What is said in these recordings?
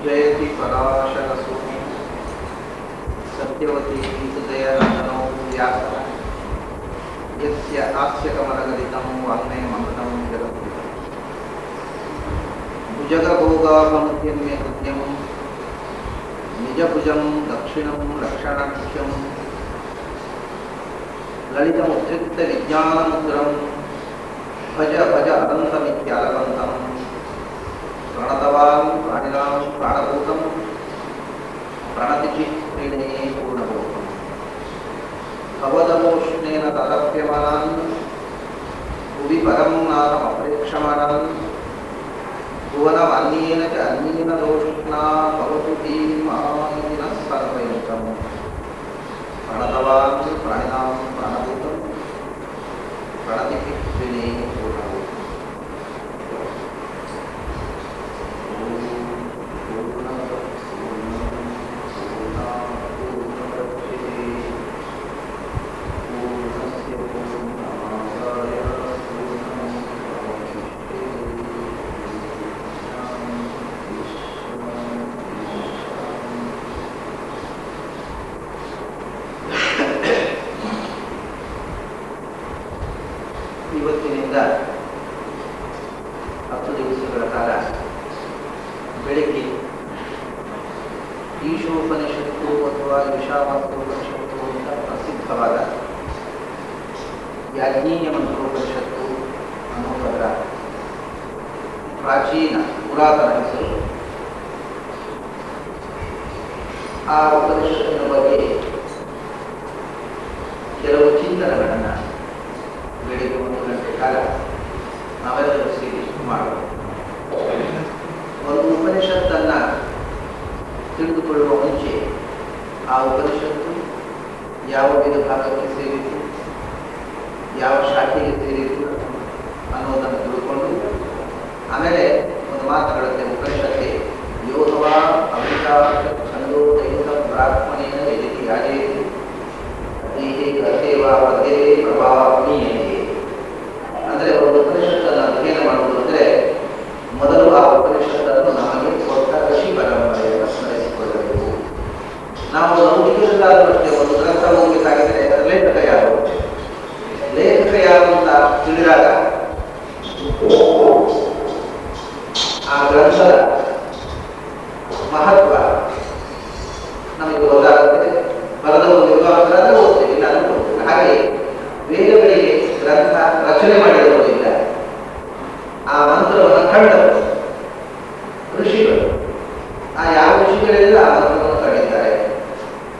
जयति पराशरसु सत्यवती हृदयनन्दनो व्यासः यस्य हास्यकमलगलितं वाङ्मयममृतं जगद्गुरुः भुजगभोगापमुद्यम्य हृद्यं निजभुजं दक्षिणं लक्षणाख्यं ललितमुद्रिक्तविज्ञानमुद्रं भज भज अनन्तमित्यालवन्तं प्रणतवान् प्राणिनां प्राणभूतं प्रणतिचित्रिणे पूर्णभूतम् भवदमोष्णेन तदप्यमानान् भुवि परं नाथमप्रेक्षमाणान् भुवनमन्येन च अन्येन दोष्णा भवतु धीमानिनः सर्वैकम् प्रणतवान् प्राणिनां प्राणभूतं प्रणतिचित्रिणे पूर्णभूतम् ಇವತ್ತಿನಿಂದ 10 ದಿವಸಗಳ ಕಾಲ ಬೆಳಗ್ಗೆ ಈಶೋಪನಿಷತ್ತು ಅಥವಾ ಈಶಾವಾಸ್ಯೋಪನಿಷತ್ತು ಅಂತ ಪ್ರಸಿದ್ಧವಾದ ಯಾಜ್ಞೀಯ ಮಂತ್ರೋಪನಿಷತ್ತು ಅನ್ನೋದರ ಪ್ರಾಚೀನ ಪುರಾತನ ಹೆಸರು. ಆ ಉಪನಿಷತ್ತಿನ ಬಗ್ಗೆ ಕೆಲವು ಚಿಂತನೆಗಳನ್ನು ಬೆಳಿಗ್ಗೆ 1 ಗಂಟೆ ಕಾಲ ನಾವೆಲ್ಲರೂ ಸೇರಿ ಮಾಡಬಹುದು. ಒಂದು ಉಪನಿಷತ್ತನ್ನು ತಿಳಿದುಕೊಳ್ಳುವ ಮುಂಚೆ ಆ ಉಪನಿಷತ್ತು ಯಾವ ವಿಭಾಗಕ್ಕೆ ಸೇರಿತು, ಯಾವ ಶಾಖೆಗೆ ಸೇರಿತು ಅನ್ನೋದನ್ನು ತಿಳ್ಕೊಂಡು ಆಮೇಲೆ ಒಂದು ಮಾತುಗಳಲ್ಲಿ ಉಪನಿಷತ್ತೆ ಯೋಗವಾ ಅಮೃತಾ ಛಂದೋದಯುತ ಬ್ರಾಹ್ಮಣೇನ ಯಜತಿ ಯಾಜೇತಿ ದೇಹೇ ಗತೇವಾ ಪದೇ ಪ್ರಭಾವೀಯತೆ. ಅಂದರೆ ಒಂದು ಉಪನಿಷತ್ತನ್ನು ಅಧ್ಯಯನ ಮಾಡುವುದು ಅಂದರೆ ಮೊದಲು ಆ ಉಪನಿಷತ್ತನ್ನು ನಮಗೆ ಕೊಟ್ಟ ಋಷಿ ಪರಂಪರೆಯನ್ನು ಸ್ಮರಿಸಿಕೊಳ್ಳಬೇಕು. ನಾವು ಲೌಕಿಕದಲ್ಲಾದರೂ ಅಷ್ಟೇ ಒಂದು ಗ್ರಂಥ ಓದಬೇಕಾಗಿದ್ದರೆ ಅದರ ಲೇಖಕ ಯಾರು, ಲೇಖಕ ಯಾರು ಅಂತ ತಿಳಿದಾಗ ಆ ಗ್ರಂಥದ ಮಹತ್ವ ನಮಗೆ ಗೊತ್ತಾಗುತ್ತೆ. ಬರದ ಒಂದು ವಿದ್ವಾಂಸರಾದರೆ ಓದ್ತೇವೆ, ಇಲ್ಲ ಅಂತ ಓದ್ತೇವೆ. ಹಾಗೆ ವೇದಗಳಿಗೆ ಗ್ರಂಥ ರಚನೆ ಮಾಡಿರುವುದಿಲ್ಲ, ಆ ಮಂತ್ರವನ್ನು ಕಂಡವರು ಋಷಿಗಳು. ಆ ಯಾವ ಋಷಿಗಳೆಲ್ಲ ಆ ಮಂತ್ರವನ್ನು ಕಂಡಿದ್ದಾರೆ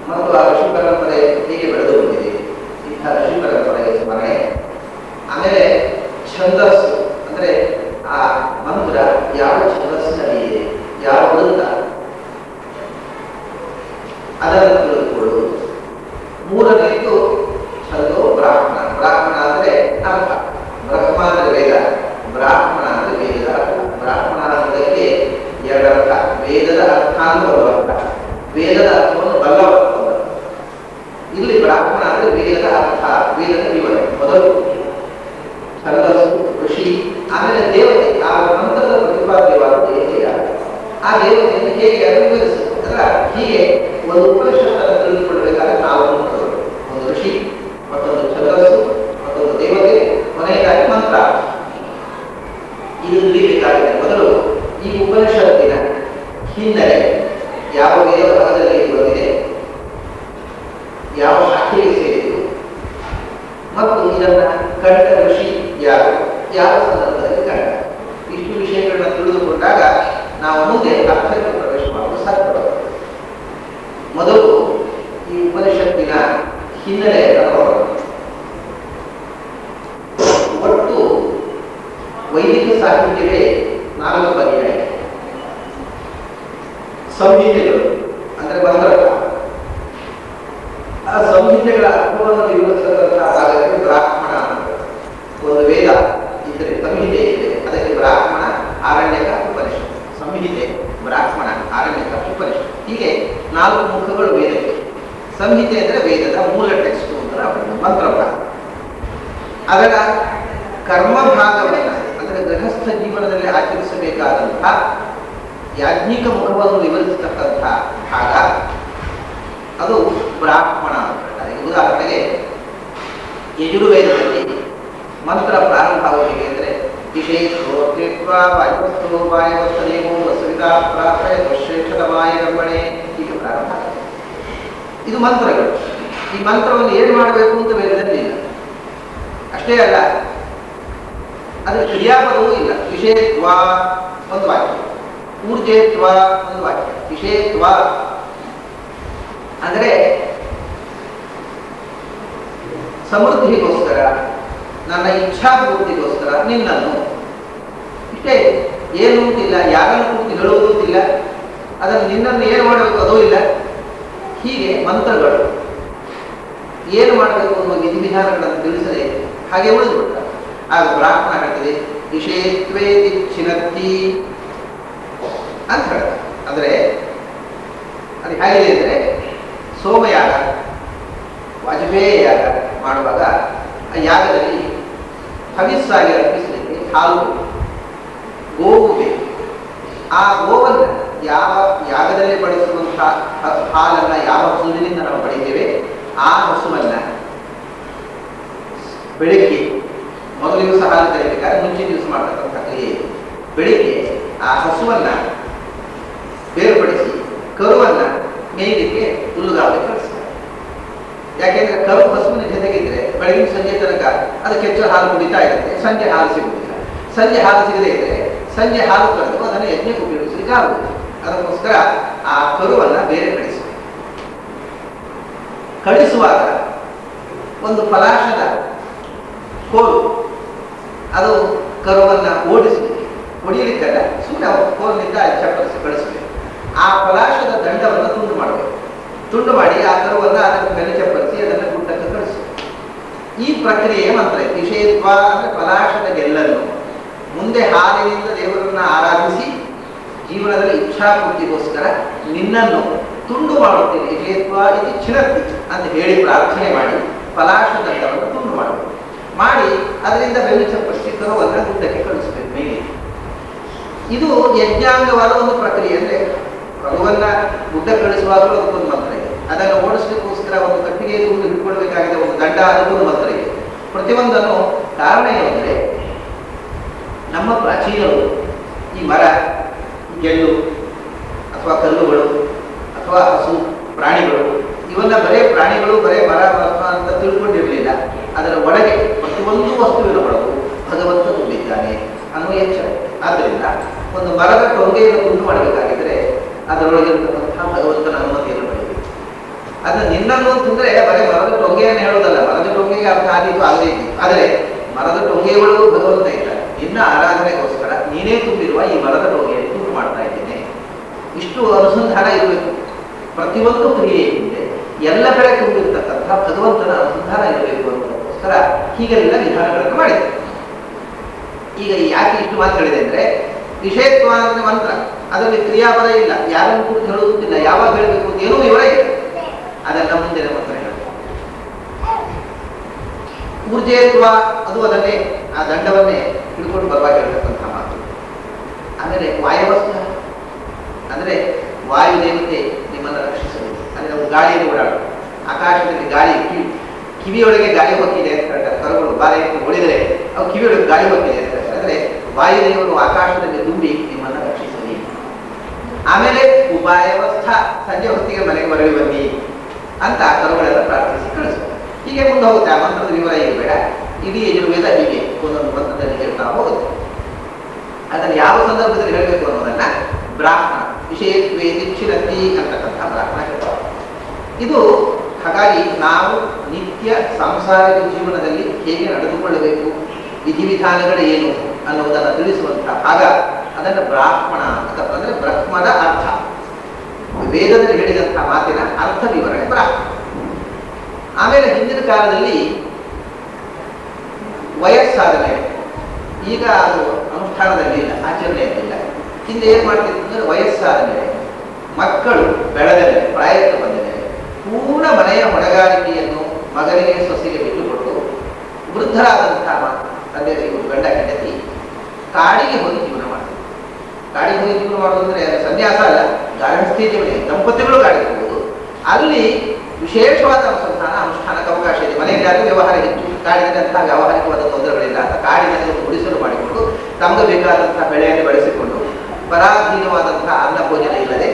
ಮತ್ತು ಆ ಋಷಿ ಪರಂಪರೆ ಹೇಗೆ ಬೆಳೆದು ಬಂದಿದೆ, ಇಂಥ ಋಷಿ ಪರಂಪರೆಗೆ ಸ್ಮರಣೆ. ಆಮೇಲೆ ಛಂದಸ್ಸು ಅಂದರೆ ಆ ಮಂತ್ರ ಯಾವ ಛಂದಸ್ಸಿನಲ್ಲಿ ಇದೆ, ಯಾವ ವೃತ್ತ, ಅದನ್ನು ತಿಳಿದುಕೊಳ್ಳುವುದು. ಮೂರನೆಯದು ಛಂದೋ ಬ್ರಾಹ್ಮಣ. ಬ್ರಾಹ್ಮಣ ಅಂದರೆ ಅರ್ಥ. ಬ್ರಹ್ಮ ಅಂದರೆ ವೇದ, ಬ್ರಾಹ್ಮಣ ಅಂದರೆ ವೇದದ ಅರ್ಥ. ಬ್ರಾಹ್ಮಣ ಅನ್ನೋದಕ್ಕೆ 2 ಅರ್ಥ. ವೇದದ ಅರ್ಥ ಅನ್ನುವ ಅರ್ಥ, ವೇದದ ಅರ್ಥವನ್ನು ಬಲ್ಲವರ್ತದ. ಇಲ್ಲಿ ಬ್ರಾಹ್ಮಣ ಅಂದರೆ ವೇದದ ಅರ್ಥ, ವೇದದ ವಿವರಣೆ. ಮೊದಲು ಛಂದಸ್ಸು, ಋಷಿ, ಆಮೇಲೆ ದೇವತೆ. ಆ ಮಂತ್ರದ ಪ್ರತಿಪಾದ್ಯವಾದ ದೇವತೆ ಯಾರು, ಆ ದೇವತೆಯನ್ನು ಹೇಗೆ ಅದು ವಿವರಿಸುತ್ತದೆ. ಹೀಗೆ ಒಂದು ಉಪನಿಷತ್ತನ್ನು ತಿಳಿದುಕೊಳ್ಳಬೇಕಾದ್ರೆ ನಾವು ಒಂದು ಋಷಿ, ಮತ್ತೊಂದು ಛಂದಸ್ಸು, ಮತ್ತೊಂದು ದೇವತೆ, ಕೊನೆಯದಾಗಿ ಮಂತ್ರ. ಇದು ತಿಳಿಬೇಕಾಗಿದೆ. ಮೊದಲು ಈ ಉಪನಿಷತ್ತಿನ ಹಿನ್ನೆಲೆ, ಯಾವ ವೇದ ಭಾಗದಲ್ಲಿ ಬಂದಿದೆ, ಯಾವ ಶಾಖೆಗೆ ಸೇರಿತು, ಮತ್ತು ಇದನ್ನು ಕಂಡ ಋಷಿ ಯಾರು, ಯಾವ ಸಂದರ್ಭದಲ್ಲಿ ಕಂಡ. ಇಷ್ಟು ವಿಷಯಗಳನ್ನ ತಿಳಿದುಕೊಂಡಾಗ ನಾವು ಮುಂದೆ ಅರ್ಥಕ್ಕೆ ಪ್ರವೇಶ ಮಾಡಲು ಸಾಧ್ಯವಾಗುತ್ತದೆ. ಮೊದಲು ಈ ಉಪನಿಷತ್ತಿನ ಹಿನ್ನೆಲೆಯನ್ನು ನೋಡೋಣ. ಒಟ್ಟು ವೈದಿಕ ಸಾಹಿತ್ಯವೇ 4 ಬಗೆಯ ಸಂಹಿತೆಗಳು, ಅಂದರೆ ಮಂತ್ರಕ. ಆ ಸಂಹಿತೆಗಳ ಅರ್ಥವನ್ನು ವಿವರಿಸತಕ್ಕಂತಹ ಭಾಗಕ್ಕೆ ಬ್ರಾಹ್ಮಣ ಅಂತ ಒಂದು ವೇದ ಇದ್ದರೆ, ಸಂಹಿತೆ ಇದೆ, ಅದಕ್ಕೆ ಬ್ರಾಹ್ಮಣ, ಆರಣ್ಯಕ, ಉಪನಿಷತ್. ಸಂಹಿತೆ, ಬ್ರಾಹ್ಮಣ, ಆರಣ್ಯಕ, ಉಪನಿಷತ್. ಹೀಗೆ 4 ಮುಖಗಳು ವೇದಕ್ಕೆ. ಸಂಹಿತೆ ಅಂದರೆ ವೇದದ ಮೂಲ ಟೆಕ್ಸ್ಟ್ ಅಂತ ಮಂತ್ರ ಭಾಗ. ಅದರ ಕರ್ಮ ಭಾಗವನ್ನು ಅಂದರೆ ಗೃಹಸ್ಥ ಜೀವನದಲ್ಲಿ ಆಚರಿಸಬೇಕಾದಂತಹ ಯಾಜ್ಞಿಕ ಮುಖವನ್ನು ವಿವರಿಸತಕ್ಕಂಥ ಭಾಗ ಅದು ಬ್ರಾಹ್ಮಣ ಅಂತ ಹೇಳ್ತಾರೆ. ಉದಾಹರಣೆಗೆ ಯಜುರ್ವೇದದಲ್ಲಿ ಮಂತ್ರ ಪ್ರಾರಂಭ ಹೇಗೆ ಅಂದರೆ ಹೀಗೆ ಪ್ರಾರಂಭ ಆಗುತ್ತೆ. ಇದು ಮಂತ್ರಗಳು. ಈ ಮಂತ್ರವನ್ನು ಏನು ಮಾಡಬೇಕು ಅಂತ ವೇದದಲ್ಲಿ ಇಲ್ಲ. ಅಷ್ಟೇ ಅಲ್ಲ, ಅದರ ಕ್ರಿಯಾಪದವೂ ಇಲ್ಲ. ವಿಷೇತ್ವ ಒಂದು ವಾಕ್ಯ, ಊರ್ಜೇತ್ವ ಒಂದು ವಾಕ್ಯ. ವಿಷೇತ್ವ ಅಂದರೆ ಸಮೃದ್ಧಿಗೋಸ್ಕರ, ನನ್ನ ಇಚ್ಛಾಪೂರ್ತಿಗೋಸ್ಕರ ನಿನ್ನನ್ನು, ಇಷ್ಟೇ. ಏನು ಅಂತಿಲ್ಲ, ಯಾರನ್ನು ಕೂರ್ತಿ ಹೇಳುವುದಿಲ್ಲ, ಅದನ್ನು ನಿನ್ನನ್ನು ಏನು ಮಾಡಬೇಕು ಅದೂ ಇಲ್ಲ. ಹೀಗೆ ಮಂತ್ರಗಳು ಏನು ಮಾಡಬೇಕು ಅನ್ನುವ ವಿಧಿವಿಧಾನಗಳನ್ನು ತಿಳಿಸದೆ ಹಾಗೆ ಉಳಿದುಬಿಡ್ತಾರೆ. ಆಗ ಬ್ರಾಹ್ಮಣ ಹೇಳ್ತದೆ ವಿಷೇತ್ವೇ ಚಿನತ್ತಿ ಅಂತ ಹೇಳ್ತಾರೆ. ಅಂದರೆ ಅದು ಹೇಗಿದೆ ಅಂದರೆ, ಸೋಮಯಾಗ, ವಾಜಪೇಯ ಯಾಗ ಮಾಡುವಾಗ ಆ ಯಾಗದಲ್ಲಿ ಹವಿಸ್ಸಾಗಿ ಅರ್ಪಿಸಲಿಕ್ಕೆ ಹಾಲು, ಗೋವು ಬೇಕು. ಆ ಗೋವನ್ನು ಯಾವ ಯಾಗದಲ್ಲಿ ಬಳಸುವಂತಹ ಹಾಲನ್ನು ಯಾವ ಹಸುವಿನಿಂದ ನಾವು ಪಡೆಯುತ್ತೇವೆ, ಆ ಹಸುವನ್ನು ಬೆಳಿಗ್ಗೆ ಮೊದಲ ದಿವಸ ಹಾಲು ಕರೆಯಬೇಕಾದ್ರೆ ಮುಂಚಿನ ದಿವಸ ಮಾಡತಕ್ಕಂಥ ಕ್ರಿಯೆ. ಬೆಳಿಗ್ಗೆ ಆ ಹಸುವನ್ನು ಬೇರ್ಪಡಿಸಿ ಕರುವನ್ನು ಮೇಯಲಿಕ್ಕೆ ಹುಲ್ಲುಗಾವಲಿಗೆ ಕಳಿಸ್ತಾರೆ. ಯಾಕೆಂದ್ರೆ ಕರು ಹಸುವಿನ ಜೊತೆಗಿದ್ರೆ ಬೆಳಗಿನ ಸಂಜೆ ತನಕ ಅದಕ್ಕೆ ಹೆಚ್ಚು ಹಾಲು ಕುಡಿತಾ ಇರುತ್ತೆ, ಸಂಜೆ ಹಾಲು ಸಿಗುವುದಿಲ್ಲ. ಸಂಜೆ ಹಾಲು ಸಿಗದೇ ಇದ್ರೆ ಸಂಜೆ ಹಾಲು ಕರೆದು ಅದನ್ನು ಯಜ್ಞಕ್ಕೆ ಉಪಯೋಗಿಸಲಿಕ್ಕೆ ಆಗುವುದಿಲ್ಲ. ಅದಕ್ಕೋಸ್ಕರ ಆ ಕರುವನ್ನು ಬೇರೆ ಕಳಿಸುವಾಗ ಒಂದು ಪಲಾಶದ ಕೋಲು, ಅದು ಕರುವನ್ನು ಓಡಿಸಲಿಕ್ಕೆ, ಹೊಡಿಯಲಿಕ್ಕಲ್ಲ, ಸುಮ್ಮನೆ ಕೋಲಿನಿಂದ ಚಪ್ಪರಿಸಿ ಕಳಿಸಬೇಕು. ಆ ಪಲಾಶದ ದಂಡವನ್ನು ತುಂಡು ಮಾಡಬೇಕು. ತುಂಡು ಮಾಡಿ ಆ ಕರುವನ್ನು ಅದಕ್ಕೆ ಮೇಲೆ ಚಪ್ಪರಿಸಿ ಅದನ್ನು ಗುಡ್ಡಕ್ಕೆ ಕಳಿಸಬೇಕು. ಈ ಪ್ರಕ್ರಿಯೆ ಮಂತ್ರ. ವಿಷೇತ್ವ ಅಂದರೆ ಪಲಾಶದ ಗೆಲ್ಲನ್ನು ಮುಂದೆ ಹಾಲಿನಿಂದ ದೇವರನ್ನ ಆರಾಧಿಸಿ ಜೀವನದಲ್ಲಿ ಇಚ್ಛಾಪೂರ್ತಿಗೋಸ್ಕರ ನಿನ್ನನ್ನು ತುಂಡು ಮಾಡುತ್ತೇನೆ, ವಿಷೇತ್ವ ಇದು ಚಿನತ್ತಿ ಅಂತ ಹೇಳಿ ಪ್ರಾರ್ಥನೆ ಮಾಡಿ ಪಲಾಶ ದಂಡವನ್ನು ತುಂಡು ಮಾಡಬೇಕು. ಮಾಡಿ ಅದರಿಂದ ಬೆನ್ನು ಚಪ್ಪರಿಸಿ ಕರುವನ್ನು ಗುಡ್ಡಕ್ಕೆ ಕಳಿಸಬೇಕು ಮೇಲೆ. ಇದು ಯಜ್ಞಾಂಗವಾದ ಒಂದು ಪ್ರಕ್ರಿಯೆ. ಅಂದರೆ ಕರುವನ್ನು ಗುಡ್ಡ ಕಳಿಸುವಾಗಲೂ ಅದಕ್ಕೊಂದು ಮಂತ್ರ ಇದೆ. ಅದನ್ನು ಓಡಿಸಲಿಕ್ಕೋಸ್ಕರ ಒಂದು ಕಟ್ಟಿಗೆ ತುಂಡು ಹಿಡ್ಕೊಳ್ಬೇಕಾಗಿದೆ, ಒಂದು ದಂಡ, ಅದಕ್ಕೊಂದು ಮಂತ್ರ ಇದೆ. ಪ್ರತಿಯೊಂದನ್ನು ಕಾರಣ ಏನಂದರೆ, ನಮ್ಮ ಪ್ರಾಚೀನರು ಈ ಮರ, ಗೆಲ್ಲು ಅಥವಾ ಕಲ್ಲುಗಳು ಅಥವಾ ಹಸು ಪ್ರಾಣಿಗಳು, ಇವನ್ನ ಬರೇ ಪ್ರಾಣಿಗಳು, ಬರೇ ಮರ ಅಂತ ತಿಳ್ಕೊಂಡಿರಲಿಲ್ಲ. ಅದರ ಒಳಗೆ ಪ್ರತಿಯೊಂದು ವಸ್ತುವಿನ ಒಳಗೂ ಭಗವಂತ ತುಂಬಿದ್ದಾನೆ ಅನ್ನುವ ಎಚ್ಚರ. ಆದ್ದರಿಂದ ಒಂದು ಮರದ ಟೊಂಗೆಯನ್ನು ತುಂಡು ಮಾಡಬೇಕಾಗಿದ್ದರೆ ಅದರೊಳಗಿರತಕ್ಕಂತಹ ಭಗವಂತನ ಅನುಮತಿಯನ್ನು ಪಡೆಯಬೇಕು. ಅದನ್ನು ನಿನ್ನನ್ನು ಅಂತಂದ್ರೆ ಬರೀ ಮರದ ಟೊಂಗೆಯನ್ನು ಹೇಳೋದಲ್ಲ, ಮರದ ಟೊಂಗೆಗೆ ಅರ್ಥ ಆದೀತು ಆಗದೇ ಇದ್ದೀವಿ. ಆದರೆ ಮರದ ಟೊಂಗೆಗಳು ಭಗವಂತ ಇದ್ದಾರೆ. ನಿನ್ನ ಆರಾಧನೆಗೋಸ್ಕರ ನೀನೇ ತುಂಬಿರುವ ಈ ಮರದ ಟೊಂಗೆಯನ್ನು ತುಂಡು ಮಾಡ್ತಾ ಇದ್ದೇನೆ. ಇಷ್ಟು ಅನುಸಂಧಾನ ಇರಬೇಕು. ಪ್ರತಿಯೊಂದು ಕ್ರಿಯೆ ಹಿಂದೆ ಎಲ್ಲ ಕಡೆ ತುಂಬಿರ್ತಕ್ಕಂಥ ಭಗವಂತನ ಅನುಸಂಧಾನ ಇರಬೇಕು ಅನ್ನೋದಕ್ಕೋಸ್ಕರ ಹೀಗೆಲ್ಲ ವಿಧಾನಗಳನ್ನು ಮಾಡಿದೆ. ಈಗ ಯಾಕೆ ಇಷ್ಟು ಮಾತು ಹೇಳಿದೆ ಅಂದರೆ, ವಿಷೇತ್ವ ಅಂದ್ರೆ ಮಂತ್ರ, ಅದರಲ್ಲಿ ಕ್ರಿಯಾಪದ ಇಲ್ಲ, ಯಾರನ್ನು ಕುರಿತು ಹೇಳುವುದಿಲ್ಲ, ಯಾವಾಗ ಹೇಳಬೇಕು ಅಂತ ಏನೂ ವಿವರ ಇಲ್ಲ. ಅದೆಲ್ಲ ಮುಂದಿನ ಮಂತ್ರ ಹೇಳಬೇಕು. ಊರ್ಜೇತ್ವ ಅದು ಅದನ್ನೇ, ಆ ದಂಡವನ್ನೇ ಹಿಡ್ಕೊಂಡು ಬರುವಾಗ ಹೇಳ್ತಕ್ಕಂಥ ಮಾತು. ಆಮೇಲೆ ವಾಯವಸ್ಥ ಅಂದರೆ ವಾಯುದೇವತೆ ನಿಮ್ಮನ್ನು ರಕ್ಷಿಸಬೇಕು. ಅಂದರೆ ನಾವು ಗಾಳಿಯಲ್ಲಿ ಓಡಾಡೋದು, ಆಕಾಶದಲ್ಲಿ ಗಾಳಿ, ಕಿವಿಯೊಳಗೆ ಗಾಳಿ ಹೋಗಿದೆ ಅಂತ ಹೇಳ್ತಾರೆ. ಕರುಗಳು ಬಾರೆ ಹೊಡಿದರೆ ಅವು ಕಿವಿಯೊಳಗೆ ಗಾಳಿ ಹೋಗಿದೆ ಅಂತ ಹೇಳ್ತಾರೆ. ಅಂದರೆ ವಾಯುದೇವರು ಆಕಾಶದಲ್ಲಿ ತುಂಬಿ ನಿಮ್ಮನ್ನು ರಕ್ಷಿಸಲಿ. ಆಮೇಲೆ ಉಪಾಯವಸ್ಥ, ಸಂಜೆ ಹೊತ್ತಿಗೆ ಮನೆಗೆ ಮರಳಿ ಬನ್ನಿ ಅಂತ ಕರುಗಳೆಲ್ಲ ಪ್ರಾರ್ಥಿಸಿ ಕಳಿಸ್ತಾರೆ. ಹೀಗೆ ಮುಂದೆ ಹೋಗುತ್ತೆ. ಆ ಮಂತ್ರದ ವಿವರ ಈಗ ಬೇಡ, ಇಡೀ ಯಜುರ್ವೇದ ಹೀಗೆ ಒಂದೊಂದು ಮಂತ್ರದಲ್ಲಿ ಹೇಳ್ತಾ ಹೋಗುತ್ತೆ. ಅದನ್ನು ಯಾವ ಸಂದರ್ಭದಲ್ಲಿ ಹೇಳಬೇಕು ಅನ್ನೋದನ್ನ ಬ್ರಾಹ್ಮಣ ವಿಷಯತ್ವೇ ಚಿನತ್ತಿ ಅಂತಕ್ಕಂಥ ಬ್ರಾಹ್ಮಣ ಹೇಳ್ತಾರೆ. ಇದು ಹಾಗಾಗಿ ನಾವು ನಿತ್ಯ ಸಾಂಸಾರಿಕ ಜೀವನದಲ್ಲಿ ಹೇಗೆ ನಡೆದುಕೊಳ್ಳಬೇಕು, ವಿಧಿವಿಧಾನಗಳು ಏನು ಅನ್ನುವುದನ್ನು ತಿಳಿಸುವಂತಹ ಭಾಗ. ಅದನ್ನು ಬ್ರಾಹ್ಮಣ ಅಂತ ಅಂದರೆ ಬ್ರಹ್ಮದ ಅರ್ಥ, ವೇದದಲ್ಲಿ ಹೇಳಿದಂತಹ ಮಾತಿನ ಅರ್ಥ ವಿವರಣೆ ಬ್ರಾಹ್ಮಣ. ಆಮೇಲೆ ಹಿಂದಿನ ಕಾಲದಲ್ಲಿ ವಯಸ್ಸಾದ ಮೇಲೆ, ಈಗ ಅದು ಅನುಷ್ಠಾನದಲ್ಲಿ ಇಲ್ಲ, ಆಚರಣೆಯಲ್ಲಿಲ್ಲ. ಹಿಂದೆ ಏನು ಮಾಡ್ತಿತ್ತು ಅಂದರೆ, ವಯಸ್ಸಾದ ಮೇಲೆ ಮಕ್ಕಳು ಬೆಳೆದ ಮೇಲೆ, ಪ್ರಾಯಕ್ಕೆ ಬಂದ ಮೇಲೆ ಪೂರ್ಣ ಮನೆಯ ಹೊಣೆಗಾರಿಕೆಯನ್ನು ಮಗನಿಗೆ ಸೊಸೆಗೆ ಬಿಟ್ಟುಕೊಟ್ಟು ವೃದ್ಧರಾದಂತಹ ತಂದೆ ಗಂಡ ಹೆಂಡತಿ ಕಾಡಿಗೆ ಹೋಗಿ ಜೀವನ ಮಾಡ್ತಾರೆ. ಗಾಡಿ ಹೋಗಿ ಜೀವನ ಮಾಡೋದು ಅಂದರೆ ಸನ್ಯಾಸ ಅಲ್ಲ, ಗಾರ್ಹಸ್ಥ್ಯ ಜೀವನ, ದಂಪತಿಗಳು ಗಾಡಿ ಹೋಗುವುದು. ಅಲ್ಲಿ ವಿಶೇಷವಾದ ಅನುಷ್ಠಾನಕ್ಕೆ ಅವಕಾಶ ಇದೆ. ಮನೆಯಲ್ಲಿ ವ್ಯವಹಾರ ಹೆಚ್ಚು, ಕಾಡಿನಂತಹ ವ್ಯಾವಹಾರಿಕವಾದ ತೊಂದರೆಗಳಿಲ್ಲ ಅಂತ ಕಾಡಿನಲ್ಲಿ ಒಂದು ಗುಡಿಸಲು ಮಾಡಿಕೊಂಡು ತಮಗೆ ಬೇಕಾದಂತಹ ಬೆಳೆಯನ್ನು ಬೆಳೆಸಿಕೊಂಡು ಪರಾಧೀನವಾದಂತಹ ಅನ್ನ ಭೋಜನ ಇಲ್ಲದೆ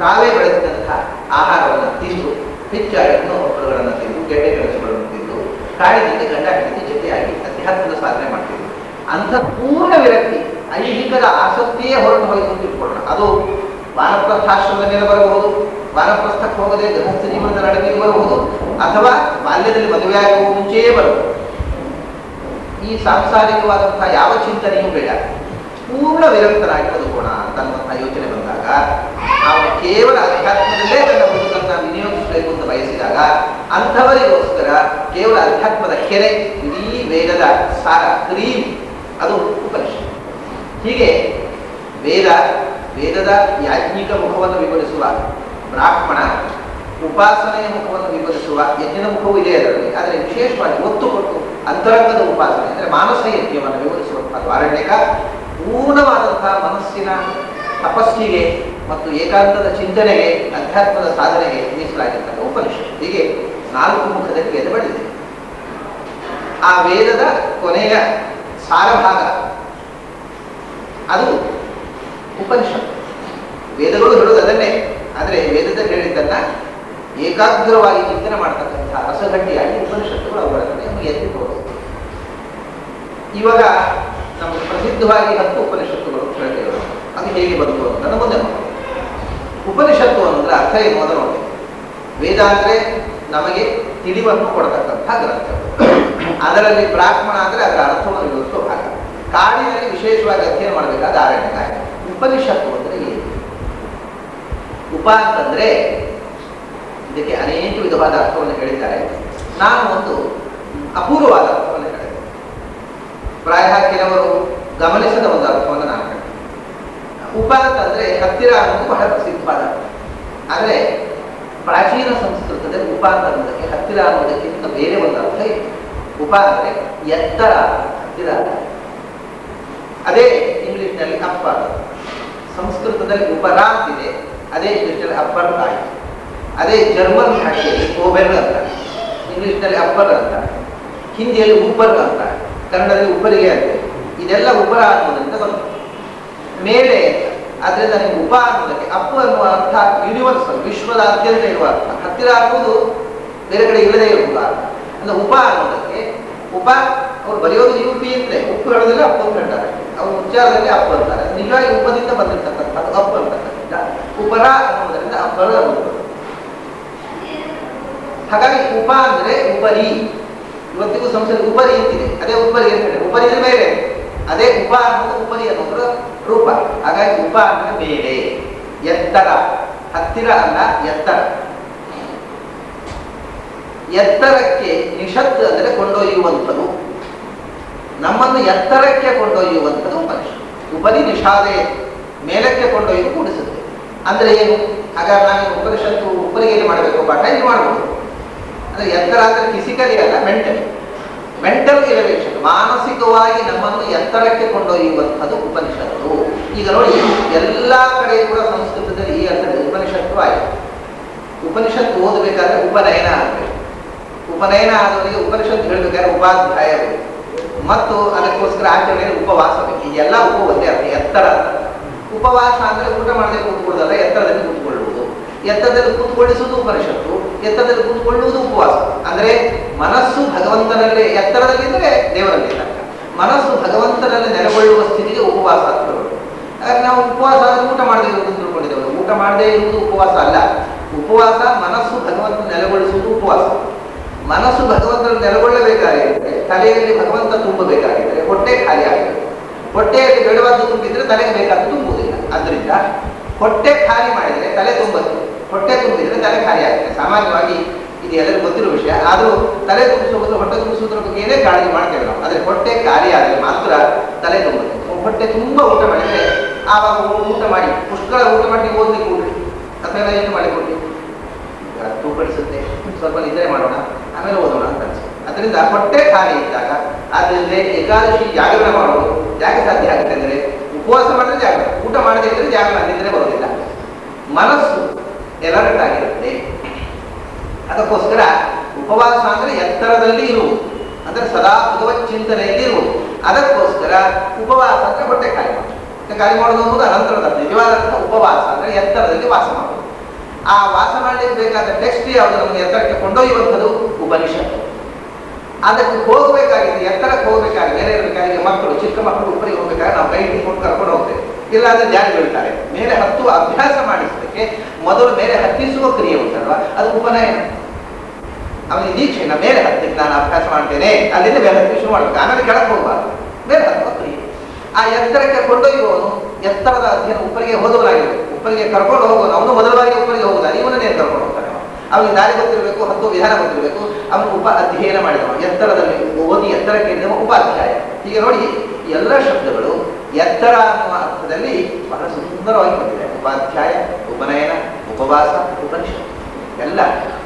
ತಾವೇ ಬೆಳೆಸಿದಂತಹ ಆಹಾರವನ್ನು ತಿಂದು ಹೆಚ್ಚಾಗಿ ಹಣ್ಣು ಹಪ್ಪಳಗಳನ್ನು ತಿಂದು ಗೆಡ್ಡೆ ಕೆಲಸಗಳನ್ನು ತಿಂದು ಕಾಡಿನಲ್ಲಿ ಗಂಡ ಹೆಂಡತಿ ಜೊತೆಯಾಗಿ ಅಧ್ಯಾತ್ಮದ ಸಾಧನೆ ಮಾಡ್ತಿದ್ರು. ಅಂಥ ಪೂರ್ಣ ವಿರಕ್ತಿ, ಐಹಿಕದ ಆಸಕ್ತಿಯೇ ಹೊರಟು ಹೋಯಿತು ತಿಳ್ಕೊಳ್ಳೋಣ. ಅದು ವಾನಪ್ರಸ್ಥಾಶ್ರಮದ ಮೇಲೆ ಬರಬಹುದು, ವಾನಪ್ರಸ್ಥಕ್ಕೆ ಹೋಗದೆ ಗೃಹಸ್ಥ ಜೀವನದ ನಡುವೆಗೆ ಬರಬಹುದು, ಅಥವಾ ಬಾಲ್ಯದಲ್ಲಿ ಮದುವೆಯಾಗುವ ಮುಂಚೆಯೇ ಬರಬಹುದು. ಈ ಸಾಂಸಾರಿಕವಾದಂತಹ ಯಾವ ಚಿಂತನೆಯೂ ಬೇಡ, ಪೂರ್ಣ ವಿರಕ್ತರಾಗಿ ಬದುಕೋಣ ಅಂತನ್ನುವಂತಹ ಯೋಚನೆ ಬಂದಾಗ ಅವನು ಕೇವಲ ಅಧ್ಯಾತ್ಮದಲ್ಲೇ ತನ್ನ ಬದುಕನ್ನು ವಿನಿಯೋಗಿಸಬೇಕು ಅಂತ ಬಯಸಿದಾಗ ಅಂಥವರಿಗೋಸ್ಕರ ಕೇವಲ ಅಧ್ಯಾತ್ಮದ ಕೆರೆ, ಇಡೀ ವೇದದ ಸಾರ ಕ್ರೀಮ್ ಅದು ಉಪನಿಷತ್. ಹೀಗೆ ವೇದದ ಯಾಜ್ಞಿಕ ಮುಖವನ್ನು ವಿವರಿಸುವ ಬ್ರಾಹ್ಮಣ, ಉಪಾಸನೆಯ ಮುಖವನ್ನು ವಿವರಿಸುವ ಯಜ್ಞದ ಮುಖವೂ ಇದೆ ಅದರಲ್ಲಿ. ಆದರೆ ವಿಶೇಷವಾಗಿ ಒತ್ತು ಕೊಟ್ಟು ಅಂತರಂಗದ ಉಪಾಸನೆ ಅಂದರೆ ಮಾನಸ ಯಜ್ಞವನ್ನು ವಿವರಿಸುವಂತಹ ವಾರಣ್ಯಕ ಪೂರ್ಣವಾದಂತಹ ಮನಸ್ಸಿನ ತಪಸ್ಸಿಗೆ ಮತ್ತು ಏಕಾಂತದ ಚಿಂತನೆಗೆ, ಅಧ್ಯಾತ್ಮದ ಸಾಧನೆಗೆ ಮೀಸಲಾಗಿರ್ತಕ್ಕ ಉಪನಿಷತ್. ಹೀಗೆ 4 ಮುಖದಲ್ಲಿ ವೇದ ಬೆಳೆದಿದೆ. ಆ ವೇದದ ಕೊನೆಯ ಸಾರಭಾಗ ಅದು ಉಪನಿಷತ್. ವೇದಗಳು ಹೇಳೋದು ಅದನ್ನೇ, ಆದರೆ ವೇದದಲ್ಲಿ ಹೇಳಿದ್ದನ್ನ ಏಕಾಗ್ರವಾಗಿ ಚಿಂತನೆ ಮಾಡತಕ್ಕಂಥ ರಸಗಟ್ಟಿಯಾಗಿ ಉಪನಿಷತ್ತುಗಳು ಅವುಗಳನ್ನು ಎತ್ತಿ ತೋರಿಸ್ತವೆ. ಇವಾಗ ನಮಗೆ ಪ್ರಸಿದ್ಧವಾಗಿ 10 ಉಪನಿಷತ್ತುಗಳು ಹೇಳ್ತೇವೆ. ಅದು ಹೇಗೆ ಬಂತು ಅಂತ ಮುಂದೆ ನೋಡಿ. ಉಪನಿಷತ್ತು ಅಂದ್ರೆ ಅರ್ಥ ಏನು ಅಂತ ನೋಡಿ. ವೇದ ಅಂದರೆ ನಮಗೆ ತಿಳಿವನ್ನು ಕೊಡತಕ್ಕಂಥ ಗ್ರಂಥ. ಅದರಲ್ಲಿ ಬ್ರಾಹ್ಮಣ ಅಂದರೆ ಅದರ ಅರ್ಥವನ್ನು ವಿವರಿಸುವ ಭಾಗ. ಕಾಡಿನಲ್ಲಿ ವಿಶೇಷವಾಗಿ ಅಧ್ಯಯನ ಮಾಡಬೇಕಾದ ಆರಣ್ಯಕ. ಉಪನಿಷತ್ತು ಅಂದರೆ ಏನು? ಉಪ ಅಂತಂದ್ರೆ ಇದಕ್ಕೆ ಅನೇಕ ವಿಧವಾದ ಅರ್ಥವನ್ನು ಹೇಳಿದ್ದಾರೆ. ನಾನು ಒಂದು ಅಪೂರ್ವವಾದ ಅರ್ಥವನ್ನು ಹೇಳಿದೆ. ಪ್ರಾಯ ಕೆಲವರು ಗಮನಿಸದ ಒಂದು ಅರ್ಥವನ್ನು ನಾನು ಹೇಳಿದೆ. ಉಪ ಅಂತಂದ್ರೆ ಹತ್ತಿರ ಅನ್ನೋದು ಬಹಳ ಪ್ರಸಿದ್ಧವಾದ. ಆದರೆ ಪ್ರಾಚೀನ ಸಂಸ್ಕೃತದಲ್ಲಿ ಉಪ ಅನ್ನೋದಕ್ಕೆ ಹತ್ತಿರ ಅನ್ನೋದಕ್ಕಿಂತ ಬೇರೆ ಒಂದು ಅರ್ಥ ಇದೆ. ಉಪ ಅಂದರೆ ಎತ್ತರ, ಹತ್ತಿರ. ಅದೇ ಇಂಗ್ಲಿಷ್ನಲ್ಲಿ ಅಪ್ಪರ್. ಸಂಸ್ಕೃತದಲ್ಲಿ ಉಪರ ಅಂತಿದೆ, ಅದೇ ಇಂಗ್ಲಿಷ್ನಲ್ಲಿ ಅಪ್ಪರ್ ಆಯಿತು. ಅದೇ ಜರ್ಮನ್ ಭಾಷೆಯಲ್ಲಿ ಓಬೆರ್ ಅಂತ, ಇಂಗ್ಲಿಷ್ನಲ್ಲಿ ಅಪ್ಪರ್ ಅಂತ, ಹಿಂದಿಯಲ್ಲಿ ಉಪರ್ ಅಂತ, ಕನ್ನಡದಲ್ಲಿ ಉಪ್ಪರಿಗೆ ಅಂತ. ಇದೆಲ್ಲ ಉಪರ ಅನ್ನೋದ್ರಿಂದ ಬಂತು ಮೇಲೆ. ಅದರಿಂದ ನೀವು ಉಪ ಅನ್ನೋದಕ್ಕೆ ಅಪ್ಪು ಅನ್ನುವ ಅರ್ಥ ಯೂನಿವರ್ಸಲ್, ವಿಶ್ವದಾದ್ಯಂತ ಇರುವ ಅರ್ಥ. ಹತ್ತಿರ ಅನ್ನೋದು ಬೇರೆ ಕಡೆ ಇಲ್ಲದೆ ಇರುವ ಅರ್ಥ. ಅಂದ್ರೆ ಉಪ ಅನ್ನೋದಕ್ಕೆ ಉಪ ಅವ್ರು ಬರೆಯೋದು UP ಅಂದ್ರೆ ಉಪ್ಪು ಹೇಳೋದಿಲ್ಲ, ಅಪ್ಪು ಅಂತ ಹೇಳ್ತಾರೆ. ಅವ್ರ ಉಚ್ಚಾರದಲ್ಲಿ ಅಪ್ಪು ಅಂತಾರೆ. ನಿಜವಾಗಿ ಉಪದಿಂದ ಬಂದಿರ್ತಕ್ಕಂಥದ್ದು ಅಪ್ಪು ಅಂತಕ್ಕಂಥ. ಉಪರ ಅನ್ನೋದರಿಂದ ಅಪ್ಪರ ಅನ್ನೋದು. ಹಾಗಾಗಿ ಉಪ ಅಂದ್ರೆ ಉಪರಿ. ಇವತ್ತಿಗೂ ಸಂಸ್ಥೆ ಉಪರಿ ಅಂತಿದೆ, ಅದೇ ಉಪರಿ ಅಂತ ಹೇಳಿ. ಉಪರಿ ಅಂದ್ರೆ ಮೇಲೆ, ಅದೇ ಉಪ ಅನ್ನೋದು ಉಪರಿ ಅನ್ನೋದ್ರ ರೂಪ. ಹಾಗಾಗಿ ಉಪ ಅಂದ್ರೆ ಮೇಲೆ, ಎತ್ತರ, ಹತ್ತಿರ ಅಲ್ಲ ಎತ್ತರ. ಎತ್ತರಕ್ಕೆ ನಿಷತ್ ಅಂದರೆ ಕೊಂಡೊಯ್ಯುವಂಥದ್ದು. ನಮ್ಮನ್ನು ಎತ್ತರಕ್ಕೆ ಕೊಂಡೊಯ್ಯುವಂಥದ್ದು ಉಪನಿಷತ್. ಉಪರಿ ನಿಷಾದೆ, ಮೇಲಕ್ಕೆ ಕೊಂಡೊಯ್ದು ಕೂಡಿಸುತ್ತೆ. ಅಂದ್ರೆ ಏನು? ಹಾಗಾದ್ರೆ ನಾನು ಉಪನಿಷತ್ತು ಉಪರಿಗೆ ಮಾಡಬೇಕು ಪಾಠ ಇಲ್ಲಿ ಮಾಡಬಹುದು. ಅಂದ್ರೆ ಎತ್ತರ ಅಂದ್ರೆ ಫಿಸಿಕಲಿ ಅಲ್ಲ, ಮೆಂಟಲ್ ಎಲಿವೇಶನ್, ಮಾನಸಿಕವಾಗಿ ನಮ್ಮನ್ನು ಎತ್ತರಕ್ಕೆ ಕೊಂಡೊಯ್ಯುವಂಥದ್ದು ಉಪನಿಷತ್ತು. ಈಗ ನೋಡಿ, ಎಲ್ಲ ಕಡೆ ಕೂಡ ಸಂಸ್ಕೃತದಲ್ಲಿ ಈ ಅರ್ಥದ ಉಪನಿಷತ್ತು ಆಯಿತು. ಉಪನಿಷತ್ತು ಓದಬೇಕಾದ್ರೆ ಉಪನಯನ ಆಗಬೇಕು. ಉಪನಯನ ಆದವರಿಗೆ ಉಪನಿಷತ್ತು ಹೇಳಬೇಕಾದ್ರೆ ಉಪಾಧ್ಯಾಯರು ಮತ್ತು ಅದಕ್ಕೋಸ್ಕರ ಆಚರಣೆ ಉಪವಾಸ ಬೇಕು. ಇದೆಲ್ಲ ಉಪ ಒಂದೇ ಅರ್ಥ, ಎತ್ತರ. ಉಪವಾಸ ಅಂದ್ರೆ ಊಟ ಮಾಡದೆ ಕೂತ್ಕೊಳ್ಳೋದಲ್ಲ, ಎತ್ತರದಲ್ಲಿ ಕೂತ್ಕೊಳ್ಳುವುದು. ಎತ್ತರದಲ್ಲಿ ಕೂತ್ಕೊಳ್ಳಿಸುವುದು ಉಪನಿಷತ್ತು, ಎತ್ತರದಲ್ಲಿ ಕೂತ್ಕೊಳ್ಳುವುದು ಉಪವಾಸ. ಅಂದ್ರೆ ಮನಸ್ಸು ಭಗವಂತನಲ್ಲೇ, ಎತ್ತರದಲ್ಲಿ ಇದ್ದರೆ ದೇವರಲ್ಲಿ ತನಕ ಮನಸ್ಸು ಭಗವಂತನಲ್ಲಿ ನೆಲೆಗೊಳ್ಳುವ ಸ್ಥಿತಿಗೆ ಉಪವಾಸ ಅಂತ ಹೇಳೋದು. ಹಾಗಾಗಿ ನಾವು ಉಪವಾಸ ಅಂದ್ರೆ ಊಟ ಮಾಡದೇ ಇರುವುದು ತಿಳ್ಕೊಂಡಿದ್ದೇವೆ. ಊಟ ಮಾಡದೇ ಇರುವುದು ಉಪವಾಸ ಅಲ್ಲ. ಉಪವಾಸ ಮನಸ್ಸು ಭಗವಂತ ನೆಲೆಗೊಳಿಸುವುದು ಉಪವಾಸ. ಮನಸ್ಸು ಭಗವಂತನ ನೆಲೆಗೊಳ್ಳಬೇಕಾಗಿದ್ದರೆ, ತಲೆಯಲ್ಲಿ ಭಗವಂತ ತುಂಬಬೇಕಾಗಿದ್ದರೆ ಹೊಟ್ಟೆ ಖಾಲಿ ಆಗಬೇಕು. ಹೊಟ್ಟೆಯಲ್ಲಿ ಬೇಡವಾದ್ದು ತುಂಬಿದ್ರೆ ತಲೆಗೆ ಬೇಕಾದ್ದು ತುಂಬುವುದಿಲ್ಲ. ಆದ್ದರಿಂದ ಹೊಟ್ಟೆ ಖಾಲಿ ಮಾಡಿದರೆ ತಲೆ ತುಂಬುತ್ತೆ, ಹೊಟ್ಟೆ ತುಂಬಿದ್ರೆ ತಲೆ ಖಾಲಿ ಆಗುತ್ತೆ. ಸಾಮಾನ್ಯವಾಗಿ ಇದು ಎಲ್ಲರಿಗೂ ಗೊತ್ತಿರುವ ವಿಷಯ. ಆದರೂ ತಲೆ ತುಂಬಿಸುವುದು, ಹೊಟ್ಟೆ ತುಂಬಿಸುವುದರ ಬಗ್ಗೆ ಏನೇ ಕಾಳಜಿ ಮಾಡ್ತೇವೆ ನಾವು. ಆದರೆ ಹೊಟ್ಟೆ ಖಾಲಿ ಆದರೆ ಮಾತ್ರ ತಲೆ ತುಂಬುತ್ತೆ. ಹೊಟ್ಟೆ ತುಂಬ ಊಟ ಮಾಡಿದರೆ ಆವಾಗ ಊಟ ಮಾಡಿ ಪುಷ್ಕಳ ಊಟ ಮಾಡಿ ಓದಲಿಕ್ಕೆ ಕೂಡ್ರಿ ಅಥವಾ ಏನು ಮಾಡಿಕೊಡ್ಲಿ, ತೂಕಡಿಸುತ್ತೆ. ಸ್ವಲ್ಪ ನಿದ್ರೆ ಮಾಡೋಣ, ಆಮೇಲೆ ಓದೋಣ ಅಂತ ಅನ್ಸುತ್ತೆ. ಅದರಿಂದ ಹೊಟ್ಟೆ ಖಾಲಿ ಇದ್ದಾಗ, ಆದ್ದರಿಂದ ಏಕಾದಶಿ ಜಾಗರಣ ಮಾಡೋದು ಯಾಕೆ ಸಾಧ್ಯ ಆಗುತ್ತೆ ಅಂದರೆ ಉಪವಾಸ ಮಾಡಿದ್ರೆ ಜಾಗರಣ, ಊಟ ಮಾಡದೇ ಇದ್ರೆ ಜಾಗರಣ ನಿದ್ರೆ ಬರೋದಿಲ್ಲ. ಮನಸ್ಸು ಎಲರ್ಟ್ ಆಗಿರುತ್ತೆ. ಅದಕ್ಕೋಸ್ಕರ ಉಪವಾಸ ಅಂದ್ರೆ ಎತ್ತರದಲ್ಲಿ ಇರುವುದು, ಅಂದ್ರೆ ಸದಾ ಭಗವತ್ ಚಿಂತನೆಯಲ್ಲಿ ಇರುವುದು. ಅದಕ್ಕೋಸ್ಕರ ಉಪವಾಸ ಅಂದ್ರೆ ಹೊಟ್ಟೆ ಖಾಲಿ ಮಾಡೋದು. ಹೊಟ್ಟೆ ಖಾಲಿ ಮಾಡೋದು ಅನ್ನೋದು ಅನಂತರದ ನಿಜವಾದಂತಹ ಉಪವಾಸ ಅಂದ್ರೆ ಎತ್ತರದಲ್ಲಿ ವಾಸ ಮಾಡೋದು. ಆ ವಾಸ ಮಾಡಲಿಕ್ಕೆ ಬೇಕಾದ ಟೆಕ್ಸ್ಟ್ ಯಾವುದು ನಮಗೆ ಎತ್ತರಕ್ಕೆ ಕೊಂಡೊಯ್ಯುವಂಥದ್ದು ಉಪನಿಷತ್ತು. ಅದಕ್ಕೆ ಹೋಗಬೇಕಾಗಿದೆ, ಎತ್ತರಕ್ಕೆ ಹೋಗಬೇಕಾಗಿದೆ, ಮೇಲೆ ಇರಬೇಕಾಗಿದೆ. ಮಕ್ಕಳು ಚಿಕ್ಕ ಮಕ್ಕಳು ಉಪ್ಪರಿಗೆ ಹೋಗಬೇಕಾದ್ರೆ ನಾವು ಕೈ ಹಿಡ್ಕೊಂಡು ಕರ್ಕೊಂಡು ಹೋಗ್ತೇವೆ, ಇಲ್ಲಾಂದ್ರೆ ಜಾರಿ ಬೀಳ್ತಾರೆ. ಮೇಲೆ ಹತ್ತುವ ಅಭ್ಯಾಸ ಮಾಡಿಸಲಿಕ್ಕೆ ಮೊದಲು ಮೇಲೆ ಹತ್ತಿಸುವ ಕ್ರಿಯೆ ಉಂಟಲ್ವಾ, ಅದು ಉಪನಯನ. ಅವನಿಗೆ ದೀಕ್ಷೆ, ನಾ ಮೇಲೆ ಹತ್ತಿಗೆ ನಾನು ಅಭ್ಯಾಸ ಮಾಡ್ತೇನೆ, ಅಲ್ಲಿಂದ ಮೇಲೆ ಹತ್ತಿ ಶುರು ಮಾಡ್ಬೇಕು, ಆಮೇಲೆ ಕೆಳಗೆ ಹೋಗಬಾರ್ದು, ಮೇಲೆ ಹತ್ತುವ ಕ್ರಿಯೆ. ಆ ಎತ್ತರಕ್ಕೆ ಕೊಂಡೊಯ್ಯುವವನು ಎತ್ತರದ ಅಧ್ಯಯನ ಉಪ್ಪರಿಗೆ ಹೋದವನಾಗಿರ್ಬೇಕು. ಉಪ್ಪರಿಗೆ ಕರ್ಕೊಂಡು ಹೋಗೋನು ಅವನು ಮೊದಲವಾಗಿ ಉಪ್ಪರಿಗೆ ಹೋಗುದಾರೆ, ಇವನನ್ನೇ ಕರ್ಕೊಂಡು ಹೋಗ್ತಾನೆ. ಅವನಿಗೆ ದಾರಿ ಗೊತ್ತಿರಬೇಕು, ಹತ್ತು ವಿಧಾನ ಗೊತ್ತಿರಬೇಕು. ಅವನು ಉಪ ಅಧ್ಯಯನ ಮಾಡಿದವ, ಎತ್ತರದಲ್ಲಿ ಓದಿ ಎತ್ತರಕ್ಕೆ ಇಳಿದವ ಉಪಾಧ್ಯಾಯ. ಹೀಗೆ ನೋಡಿ ಎಲ್ಲ ಶಬ್ದಗಳು ಎತ್ತರ ಅನ್ನುವ ಅರ್ಥದಲ್ಲಿ ಬಹಳ ಸುಂದರವಾಗಿ ಬಂದಿದೆ. ಉಪಾಧ್ಯಾಯ, ಉಪನಯನ, ಉಪವಾಸ, ಉಪನಿಷತ್ತು ಎಲ್ಲ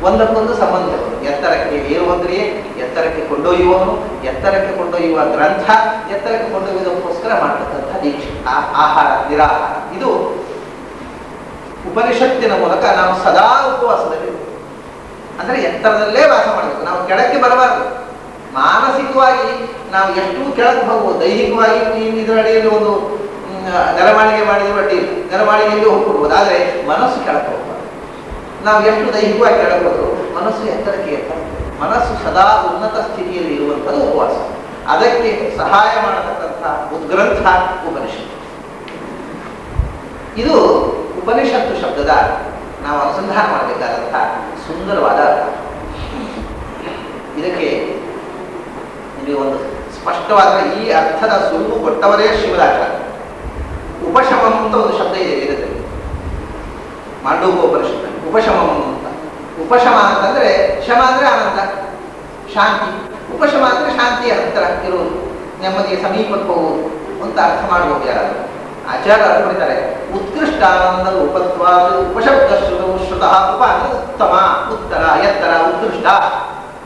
ಒಂದಕ್ಕೊಂದು ಸಂಬಂಧ. ಎತ್ತರಕ್ಕೆ ಏರುವಂದ್ರಿಯೇ, ಎತ್ತರಕ್ಕೆ ಕೊಂಡೊಯ್ಯುವವನು, ಎತ್ತರಕ್ಕೆ ಕೊಂಡೊಯ್ಯುವ ಗ್ರಂಥ, ಎತ್ತರಕ್ಕೆ ಕೊಂಡೊಯ್ಯುವುದಕ್ಕೋಸ್ಕರ ಮಾಡತಕ್ಕಂಥ ದೀಕ್ಷೆ, ಆಹಾರ ನಿರಾಹಾರ. ಇದು ಉಪನಿಷತ್ತಿನ ಮೂಲಕ ನಾವು ಸದಾ ಉಪವಾಸದಲ್ಲಿ, ಅಂದ್ರೆ ಎತ್ತರದಲ್ಲೇ ವಾಸ ಮಾಡಬೇಕು. ನಾವು ಕೆಳಕ್ಕೆ ಬರಬಾರದು. ಮಾನಸಿಕವಾಗಿ ನಾವು ಎಷ್ಟು ಕೆಳಕ್ಕೆ ಹೋಗ್ಬೋದು. ದೈಹಿಕವಾಗಿ ಇದರ ಅಡಿಯಲ್ಲಿ ಒಂದು ನೆಲಮಾಳಿಗೆ ಮಾಡಿದ್ರು ಅಡ್ಡಿ ಇಲ್ಲ, ನೆಲಮಾಳಿಗೆಯಲ್ಲಿ ಹೋಗ್ಬಿಡ್ಬೋದು. ಆದರೆ ಮನಸ್ಸು ಕೆಳಕ್ಕೆ ಹೋಗ್ಬಾರ್ದು. ನಾವು ಎಷ್ಟು ದೈಹಿಕವಾಗಿ ಕೆಳಗೆ ಹೋದ್ರು ಮನಸ್ಸು ಎತ್ತರಕ್ಕೆ ಇರ್ತದೆ. ಮನಸ್ಸು ಸದಾ ಉನ್ನತ ಸ್ಥಿತಿಯಲ್ಲಿ ಇರುವಂಥದ್ದು ಉಪವಾಸ. ಅದಕ್ಕೆ ಸಹಾಯ ಮಾಡತಕ್ಕಂಥ ಉದ್ಗ್ರಂಥ ಉಪನಿಷತ್ತು. ಇದು ಉಪನಿಷತ್ತು ಶಬ್ದದ ನಾವು ಅನುಸಂಧಾನ ಮಾಡಬೇಕಾದಂತಹ ಸುಂದರವಾದ ಅರ್ಥ. ಇದಕ್ಕೆ ನಿಮಗೆ ಒಂದು ಸ್ಪಷ್ಟವಾದ ಈ ಅರ್ಥದ ಸುರುವು ಕೊಟ್ಟವರೇ ಶಿವರಾಚಾರ್ಯ. ಉಪಶಮಂ ಅಂತ ಒಂದು ಶಬ್ದ ಇದೆ ವೇದದಲ್ಲಿ, ಮಾಂಡೂಕೋಪನಿಷತ್ತಲ್ಲಿ. ಉಪಶಮಂ ಅಂತ, ಉಪಶಮ ಅಂತಂದ್ರೆ ಶಮ ಅಂದ್ರೆ ಆನಂದ, ಶಾಂತಿ. ಉಪಶಮ ಅಂದ್ರೆ ಶಾಂತಿಯ ಹತ್ತಿರ ಇರುವುದು, ನೆಮ್ಮದಿಯ ಸಮೀಪಕ್ಕೆ ಹೋಗುವುದು ಅಂತ ಅರ್ಥ ಮಾಡಬಹುದು. ಯಾರಾದರೂ ಆಚಾರ್ಯ ಅರ್ಥ ಮಾಡಿದ್ದಾರೆ, ಉತ್ಕೃಷ್ಟ ಆನಂದ ಉಪತ್ವಾದ ಉಪಶಬ್ದ ಶ್ರುತಃ. ಉಪ ಅಂದ್ರೆ ಉತ್ತಮ, ಉತ್ತರ, ಎತ್ತರ, ಉತ್ಕೃಷ್ಟ,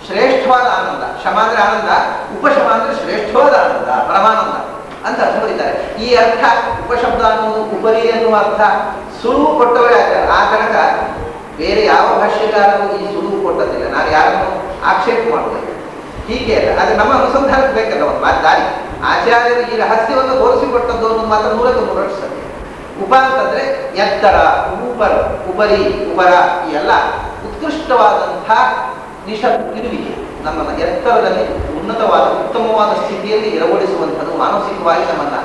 ಶ್ರೇಷ್ಠವಾದ ಆನಂದ. ಶಮ ಅಂದ್ರೆ ಆನಂದ, ಉಪಶಮ ಅಂದ್ರೆ ಶ್ರೇಷ್ಠವಾದ ಆನಂದ, ಪರಮಾನಂದ ಅಂತ ಅರ್ಥ ಬರೀತಾರೆ. ಈ ಅರ್ಥ ಉಪಶಬ್ದ ಅನ್ನುವುದು ಉಪರಿ ಎನ್ನುವ ಅರ್ಥ ಸುಳುವು ಕೊಟ್ಟವರೇ ಆಚಾರ. ಆ ತನಕ ಬೇರೆ ಯಾವ ಭಾಷ್ಯಕಾರರು ಈ ಸುಳುವು ಕೊಟ್ಟದಿಲ್ಲ. ನಾನು ಯಾರನ್ನು ಆಕ್ಷೇಪ ಮಾಡುವುದಿಲ್ಲ, ಹೀಗೆ ಅಲ್ಲ. ಅದು ನಮ್ಮ ಅನುಸಂಧಾನಕ್ಕೆ ಬೇಕಲ್ಲ ಒಂದು ಮಾತು ದಾರಿ. ಆಚಾರ್ಯರು ಈ ರಹಸ್ಯವನ್ನು ತೋರಿಸಿಕೊಟ್ಟದ್ದು ಅನ್ನೋದು ಮಾತ್ರ 100ಕ್ಕೆ ಸತ್ಯ. ಉಪ ಅಂತಂದ್ರೆ ಎತ್ತರ, ಉಪರ, ಉಪರಿ, ಉಪರ, ಈ ಎಲ್ಲ ಉತ್ಕೃಷ್ಟವಾದಂತಹ ಇರುವಿಕೆ, ನಮ್ಮನ್ನು ಎತ್ತರದಲ್ಲಿ ಉನ್ನತವಾದ ಉತ್ತಮವಾದ ಸ್ಥಿತಿಯಲ್ಲಿ ಇರಗೊಳಿಸುವಂಥದ್ದು, ಮಾನಸಿಕವಾಗಿ ನಮ್ಮನ್ನ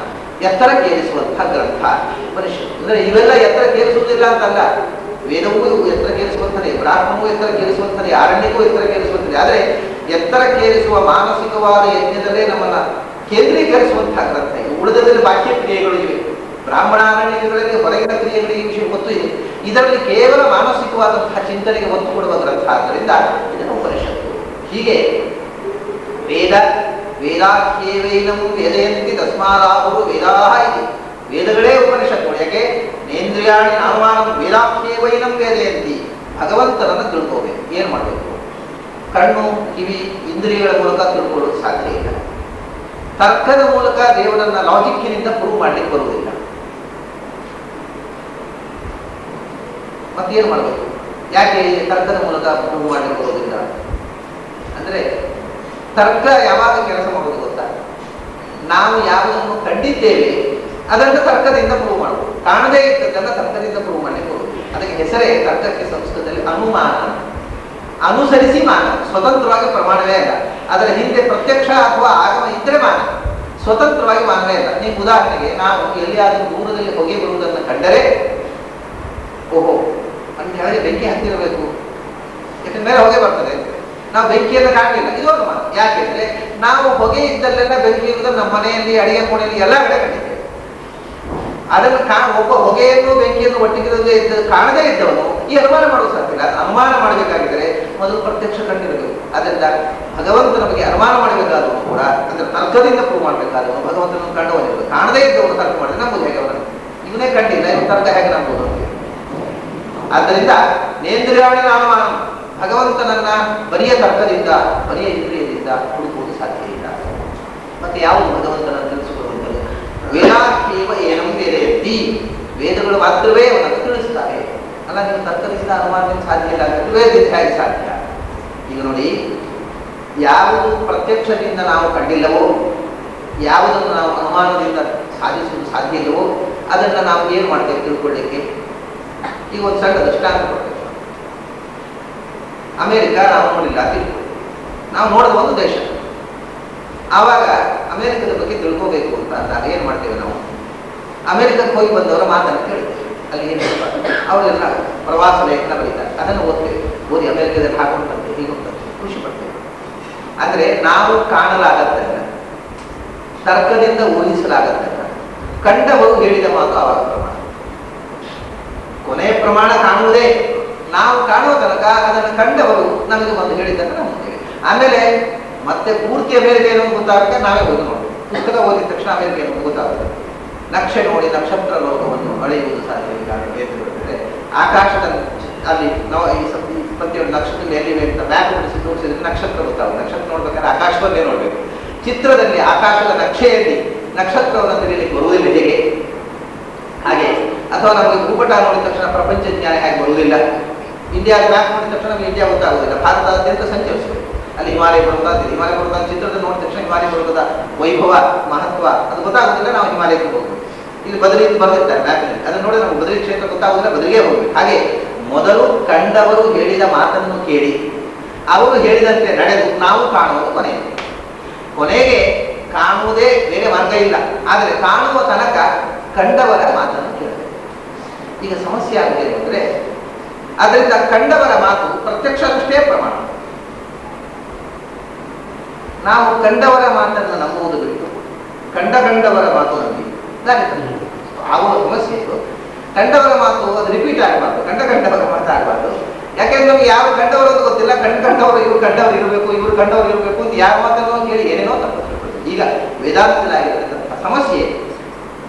ಎತ್ತರಕ್ಕೆ ಏರಿಸುವಂತಹ ಗ್ರಂಥ ಉಪನಿಷತ್ತು. ಅಂದ್ರೆ ಇವೆಲ್ಲ ಎತ್ತರಕ್ಕೆ ಏರಿಸುವುದಿಲ್ಲ ಅಂತಲ್ಲ. ವೇದವೂ ಎತ್ತರಕ್ಕೇರಿಸುವಂಥದ್ದೇ, ಬ್ರಾಹ್ಮಣವೂ ಎತ್ತರಕ್ಕೇರಿಸುವಂಥದ್ದೇ, ಆರಣ್ಯಕ್ಕೂ ಎತ್ತರಕ್ಕೇರಿಸುವಂಥದ್ದೇ. ಆದರೆ ಎತ್ತರಕ್ಕೇರಿಸುವ ಮಾನಸಿಕವಾದ ಯಜ್ಞದಲ್ಲೇ ನಮ್ಮನ್ನ ಕೇಂದ್ರೀಕರಿಸುವಂತಹ ಗ್ರಂಥ ಇದು. ಉಳಿದದಲ್ಲಿ ಬಾಹ್ಯ ಕ್ರಿಯೆಗಳು ಇವೆ. ಬ್ರಾಹ್ಮಣಾರಣ್ಯಗಳಲ್ಲಿ ಹೊರಗಿನ ಕ್ರಿಯೆಗಳಿಗೆ ವಿಷಯ ಗೊತ್ತು ಇದೆ. ಇದರಲ್ಲಿ ಕೇವಲ ಮಾನಸಿಕವಾದಂತಹ ಚಿಂತನೆಗೆ ಒತ್ತು ಕೊಡುವ ಗ್ರಂಥ. ಆದ್ದರಿಂದ ಇದನ್ನು ಉಪನಿಷತ್ತು. ಹೀಗೆ ವೇದ ವೇದಾಖ್ಯೇವೈನಂ ವೇದಯಂತಿ ತಸ್ಮಾದಾಹುರು ವೇದಾಹ ಇದೆ. ವೇದಗಳೇ ಉಪನಿಷತ್ತು. ಯಾಕೆ? ನೇಂದ್ರಿಯಾಣಿ ನಾಮಾನಂ ವೇದಾಖ್ಯೇವೈನಂ ವೇದಯಂತಿ. ಭಗವಂತನನ್ನು ತಿಳ್ಕೋಬೇಕು. ಏನು ಮಾಡಬೇಕು? ಕಣ್ಣು, ಕಿವಿ, ಇಂದ್ರಿಯಗಳ ಮೂಲಕ ತಿಳ್ಕೊಳ್ಳೋದು ಸಾಧ್ಯ ಇಲ್ಲ. ತರ್ಕದ ಮೂಲಕ ದೇವರನ್ನ ಲಾಜಿಕ್ಕಿನಿಂದ ಪ್ರೂವ್ ಮಾಡಲಿಕ್ಕೆ ಬರುವುದಿಲ್ಲ. ಮತ್ತೇನು ಮಾಡಬೇಕು? ಯಾಕೆ ತರ್ಕದ ಮೂಲಕ ಪ್ರೂವ್ ಮಾಡಲಿಕ್ಕೆ ಬರುವುದಿಲ್ಲ ಅಂದ್ರೆ, ತರ್ಕ ಯಾವಾಗ ಕೆಲಸ ಮಾಡೋದು ಗೊತ್ತಾ? ನಾವು ಯಾವುದನ್ನು ಕಂಡಿದ್ದೇವೆ ಅದನ್ನು ತರ್ಕದಿಂದ ಪ್ರೂವ್ ಮಾಡಬಹುದು. ಕಾಣದೇ ಇದ್ದದನ್ನು ತರ್ಕದಿಂದ ಪ್ರೂವ್ ಮಾಡಲಿಕ್ಕೆ ಬರುವುದು. ಅದಕ್ಕೆ ಹೆಸರೇ ತರ್ಕಕ್ಕೆ ಸಂಸ್ಕೃತದಲ್ಲಿ ಅನುಮಾನ. ಅನುಸರಿಸಿ ಮಾನ, ಸ್ವತಂತ್ರವಾಗಿ ಪ್ರಮಾಣವೇ ಅಲ್ಲ. ಅದರ ಹಿಂದೆ ಪ್ರತ್ಯಕ್ಷ ಅಥವಾ ಆಗಮ ಇದ್ರೆ ಮಾನ, ಸ್ವತಂತ್ರವಾಗಿ ಮಾನವೇ ಅಲ್ಲ. ನೀವು ಉದಾಹರಣೆಗೆ, ನಾವು ಎಲ್ಲಿಯಾದರೂ ದೂರದಲ್ಲಿ ಹೊಗೆ ಬರುವುದನ್ನು ಕಂಡರೆ ಓಹೋ ಅಂತ ಹೇಳಿ ಬೆಂಕಿ ಹತ್ತಿರಬೇಕು, ಯಾಕಂದ್ರೆ ಮೇಲೆ ಹೊಗೆ ಬರ್ತದೆ, ನಾವು ಬೆಂಕಿಯನ್ನು ಕಾಣಲಿಲ್ಲ, ಇದು ಅನುಮಾನ. ಯಾಕೆಂದ್ರೆ ನಾವು ಹೊಗೆ ಇದ್ದಲ್ಲೆಲ್ಲ ಬೆಂಕಿ ಇರುವುದನ್ನು ನಮ್ಮ ಮನೆಯಲ್ಲಿ, ಅಡಿಗೆ ಕೋಣೆಯಲ್ಲಿ ಎಲ್ಲ ಕಡೆ ಕಂಡಿದ್ದೇವೆ. ಅದನ್ನು ಒಬ್ಬ ಹೊಗೆಯನ್ನು ಬೆಂಕಿಯನ್ನು ಒಟ್ಟಿಗೆ ಕಾಣದೇ ಇದ್ದವನು ಈ ಅನುಮಾನ ಮಾಡುವ ಸಾಧ್ಯ. ಅನುಮಾನ ಮಾಡಬೇಕಾಗಿದ್ದರೆ ಮೊದಲು ಪ್ರತ್ಯಕ್ಷ ಕಂಡಿರಬೇಕು. ಅದರಿಂದ ಭಗವಂತ ನಮಗೆ ಅನುಮಾನ ಮಾಡಬೇಕಾದವನು ಕೂಡ, ಅಂದ್ರೆ ತರ್ಕದಿಂದ ಪ್ರೂವ್ ಮಾಡಬೇಕಾದವನು ಭಗವಂತನನ್ನು ಕಂಡವನಿರಬೇಕು. ಕಾಣದೇ ಇದ್ದವನು ತರ್ಕ ಮಾಡಿದ್ರೆ ನಂಬುದು ಹೇಗೆ? ಅವನು ಇವನೇ ಕಂಡಿಲ್ಲ, ಇವನು ತರ್ಕ ಹೇಗೆ ನಂಬುದು ನಮಗೆ? ಆದ್ದರಿಂದ ನೇಂದ್ರಿಯಾಣಿ ಅನುಮಾನ, ಭಗವಂತನನ್ನ ಬರಿಯ ತರ್ಕದಿಂದ, ಬರಿಯ ಇಂದ್ರಿಯದಿಂದ ಹುಡುಕುವುದು ಸಾಧ್ಯ ಇಲ್ಲ. ಮತ್ತೆ ಯಾವುದು ಭಗವಂತನನ್ನು ತಿಳಿಸಿಕೊಳ್ಳುವಂಥದ್ದು? ವೇದಾಖ್ಯೇವ ಏನಂ ವೇದಯಂತಿ. ಕಥಯತಿ, ವೇದಗಳು ಮಾತ್ರವೇ ಅವನನ್ನು ತಿಳಿಸ್ತಾರೆ. ಅಲ್ಲ, ನೀವು ತರ್ಕದಿಂದ ಅನುಮಾನದಿಂದ ಸಾಧ್ಯ ಇಲ್ಲ ಅಂದರೆ ವೇದದಿಂದ ಹೇಗೆ ಸಾಧ್ಯ? ಈಗ ನೋಡಿ, ಯಾವುದು ಪ್ರತ್ಯಕ್ಷದಿಂದ ನಾವು ಕಂಡಿಲ್ಲವೋ, ಯಾವುದನ್ನು ನಾವು ಅನುಮಾನದಿಂದ ಸಾಧಿಸುವುದು ಸಾಧ್ಯ ಇಲ್ಲವೋ ಅದನ್ನು ನಾವು ಏನು ಮಾಡ್ತೇವೆ ತಿಳ್ಕೊಳ್ಳಿಕ್ಕೆ? ಈಗ ಒಂದು ಸಣ್ಣ ದೃಷ್ಟಾಂತ ಕೊಡ್ತೇವೆ. ಅಮೇರಿಕ ನಾವು ನೋಡಿಲ್ಲ, ತಿಳ್ಕೊಳ್ಳಿ. ನಾವು ನೋಡಿದ ಒಂದು ದೇಶ. ಆವಾಗ ಅಮೇರಿಕದ ಬಗ್ಗೆ ತಿಳ್ಕೋಬೇಕು ಅಂತ ಅಂದಾಗ ಏನು ಮಾಡ್ತೇವೆ ನಾವು? ಅಮೇರಿಕಕ್ಕೆ ಹೋಗಿ ಬಂದವರ ಮಾತನ್ನು ಕೇಳ್ತೇವೆ. ಅಲ್ಲಿ ಏನು ಅವರೆಲ್ಲ ಪ್ರವಾಸ ಲೇಖನ ಬರೀತಾರೆ, ಅದನ್ನು ಓದ್ತೇವೆ. ಓದಿ ಅಮೇರಿಕದಲ್ಲಿ ಹಾಕೊಂಡ್ಬಂತೆ, ಹೀಗೊಂಡ್ಬಂತೆ, ಖುಷಿ ಪಡ್ತೇವೆ. ಅಂದರೆ ನಾವು ಕಾಣಲಾಗದ್ದನ್ನ, ತರ್ಕದಿಂದ ಊಹಿಸಲಾಗದ್ದನ್ನ ಕಂಡವರು ಹೇಳಿದ ಮಾತು ಆವಾಗ ಪ್ರಮಾಣ. ಕೊನೆಯ ಪ್ರಮಾಣ ಕಾಣುವುದೇ. ನಾವು ಕಾಣುವ ತನಕ ಅದನ್ನು ಕಂಡವರು ನಮಗೆ ಒಂದು ಹೇಳಿದ್ದನ್ನು ನಂಬುತ್ತೇವೆ. ಆಮೇಲೆ ಮತ್ತೆ ಪೂರ್ತಿ ಅಮೇರಿಕ ಏನು ಗೊತ್ತಾಗುತ್ತೆ, ನಾವೇ ಓದಿ ನೋಡಿ. ಪುಸ್ತಕ ಓದಿದ ತಕ್ಷಣ ಅಮೇರಿಕ ಏನು ಗೊತ್ತಾಗುತ್ತೆ. ನಕ್ಷೆ ನೋಡಿ ನಕ್ಷತ್ರ ಲೋಕವನ್ನು ಅಳೆಯುವುದು ಸಾಧ್ಯವಿಲ್ಲ. ಏನಿರುತ್ತದೆ ಆಕಾಶದ ಅಲ್ಲಿ ನಾವು ಈ ಪ್ರತಿಯೊಂದು ನಕ್ಷತ್ರದಲ್ಲಿ ಎಲ್ಲಿವೆ ಅಂತ ಮ್ಯಾಪ್ ಬಿಡಿಸಿ ತೋರಿಸಿದ್ರೆ ನಕ್ಷತ್ರ ಗೊತ್ತಾಗುತ್ತೆ. ನಕ್ಷತ್ರ ನೋಡ್ಬೇಕಾದ್ರೆ ಆಕಾಶವನ್ನೇ ನೋಡಬೇಕು. ಚಿತ್ರದಲ್ಲಿ ಆಕಾಶದ ನಕ್ಷೆಯಲ್ಲಿ ನಕ್ಷತ್ರವನ್ನು ತಿಳಿಯಲಿಕ್ಕೆ ಬರುವುದಿಲ್ಲ ಹೇಗೆ ಹಾಗೆ. ಅಥವಾ ನಮಗೆ ಭೂಪಟ ನೋಡಿದ ತಕ್ಷಣ ಪ್ರಪಂಚ ಜ್ಞಾನ ಹೇಗೆ ಬರುವುದಿಲ್ಲ. ಇಂಡಿಯಾ ಮ್ಯಾಪ್ ನೋಡಿದ ತಕ್ಷಣ ನಮಗೆ ಇಂಡಿಯಾ ಗೊತ್ತಾಗುವುದಿಲ್ಲ. ಭಾರತದಾದ್ಯಂತ ಸಂಚರಿಸಬೇಕು. ಅಲ್ಲಿ ಹಿಮಾಲಯ ಪರ್ವತ, ಹಿಮಾಲಯ ಪರ್ವತ ಚಿತ್ರದಲ್ಲಿ ನೋಡಿದ ತಕ್ಷಣ ಹಿಮಾಲಯ ಪರ್ವತದ ವೈಭವ ಮಹತ್ವ ಅದು ಗೊತ್ತಾಗುವುದಿಲ್ಲ. ನಾವು ಹಿಮಾಲಯಕ್ಕೆ ಹೋಗ್ಬೇಕು. ಇಲ್ಲಿ ಬದಲಿಗೆ ಬರೆದಿರ್ತಾರೆ ಮ್ಯಾಪಿನಲ್ಲಿ, ಅದನ್ನು ನೋಡಿ ನಮಗೆ ಬದಲಿ ಕ್ಷೇತ್ರ ಗೊತ್ತಾಗುವುದಿಲ್ಲ, ಬದಲಿಗೆ ಹೋಗ್ಬೇಕು. ಹಾಗೆ ಮೊದಲು ಕಂಡವರು ಹೇಳಿದ ಮಾತನ್ನು ಕೇಳಿ ಅವರು ಹೇಳಿದಂತೆ ನಡೆದು ನಾವು ಕಾಣುವುದು ಕೊನೆಗೆ ಕಾಣುವುದೇ ಬೇರೆ ಮಾರ್ಗ ಇಲ್ಲ. ಆದರೆ ಕಾಣುವ ತನಕ ಕಂಡವರ ಮಾತನ್ನು ಕೇಳಬೇಕು. ಈಗ ಸಮಸ್ಯೆ ಆಗಿದೆ ಅಂದರೆ ಅದರಿಂದ ಕಂಡವರ ಮಾತು ಪ್ರತ್ಯಕ್ಷದಷ್ಟೇ ಪ್ರಮಾಣ. ನಾವು ಕಂಡವರ ಮಾತನ್ನು ನಂಬುವುದು ಬಿಟ್ಟು ಕಂಡವರ ಮಾತು ನಂಬಿ ಆಗುವ ಸಮಸ್ಯೆ ಇದು. ಕಂಡವರ ಮಾತು ಅದು ರಿಪೀಟ್ ಆಗಬಾರ್ದು, ಕಂಡವರ ಮಾತು ಆಗಬಾರ್ದು. ಯಾಕೆಂದ್ರೆ ನಮ್ಗೆ ಯಾರು ಕಂಡವರು ಅಂತ ಗೊತ್ತಿಲ್ಲ. ಕಂಡವರು ಇವರು ಕಂಡವರು ಇರಬೇಕು, ಇವರು ಕಂಡವರು ಇರಬೇಕು ಅಂತ ಯಾರ ಮಾತನ್ನು ಕೇಳಿ ಏನೇನೋ ತಪ್ಪು. ಈಗ ವೇದಾಂತದಲ್ಲಾಗಿರತಕ್ಕಂಥ ಸಮಸ್ಯೆ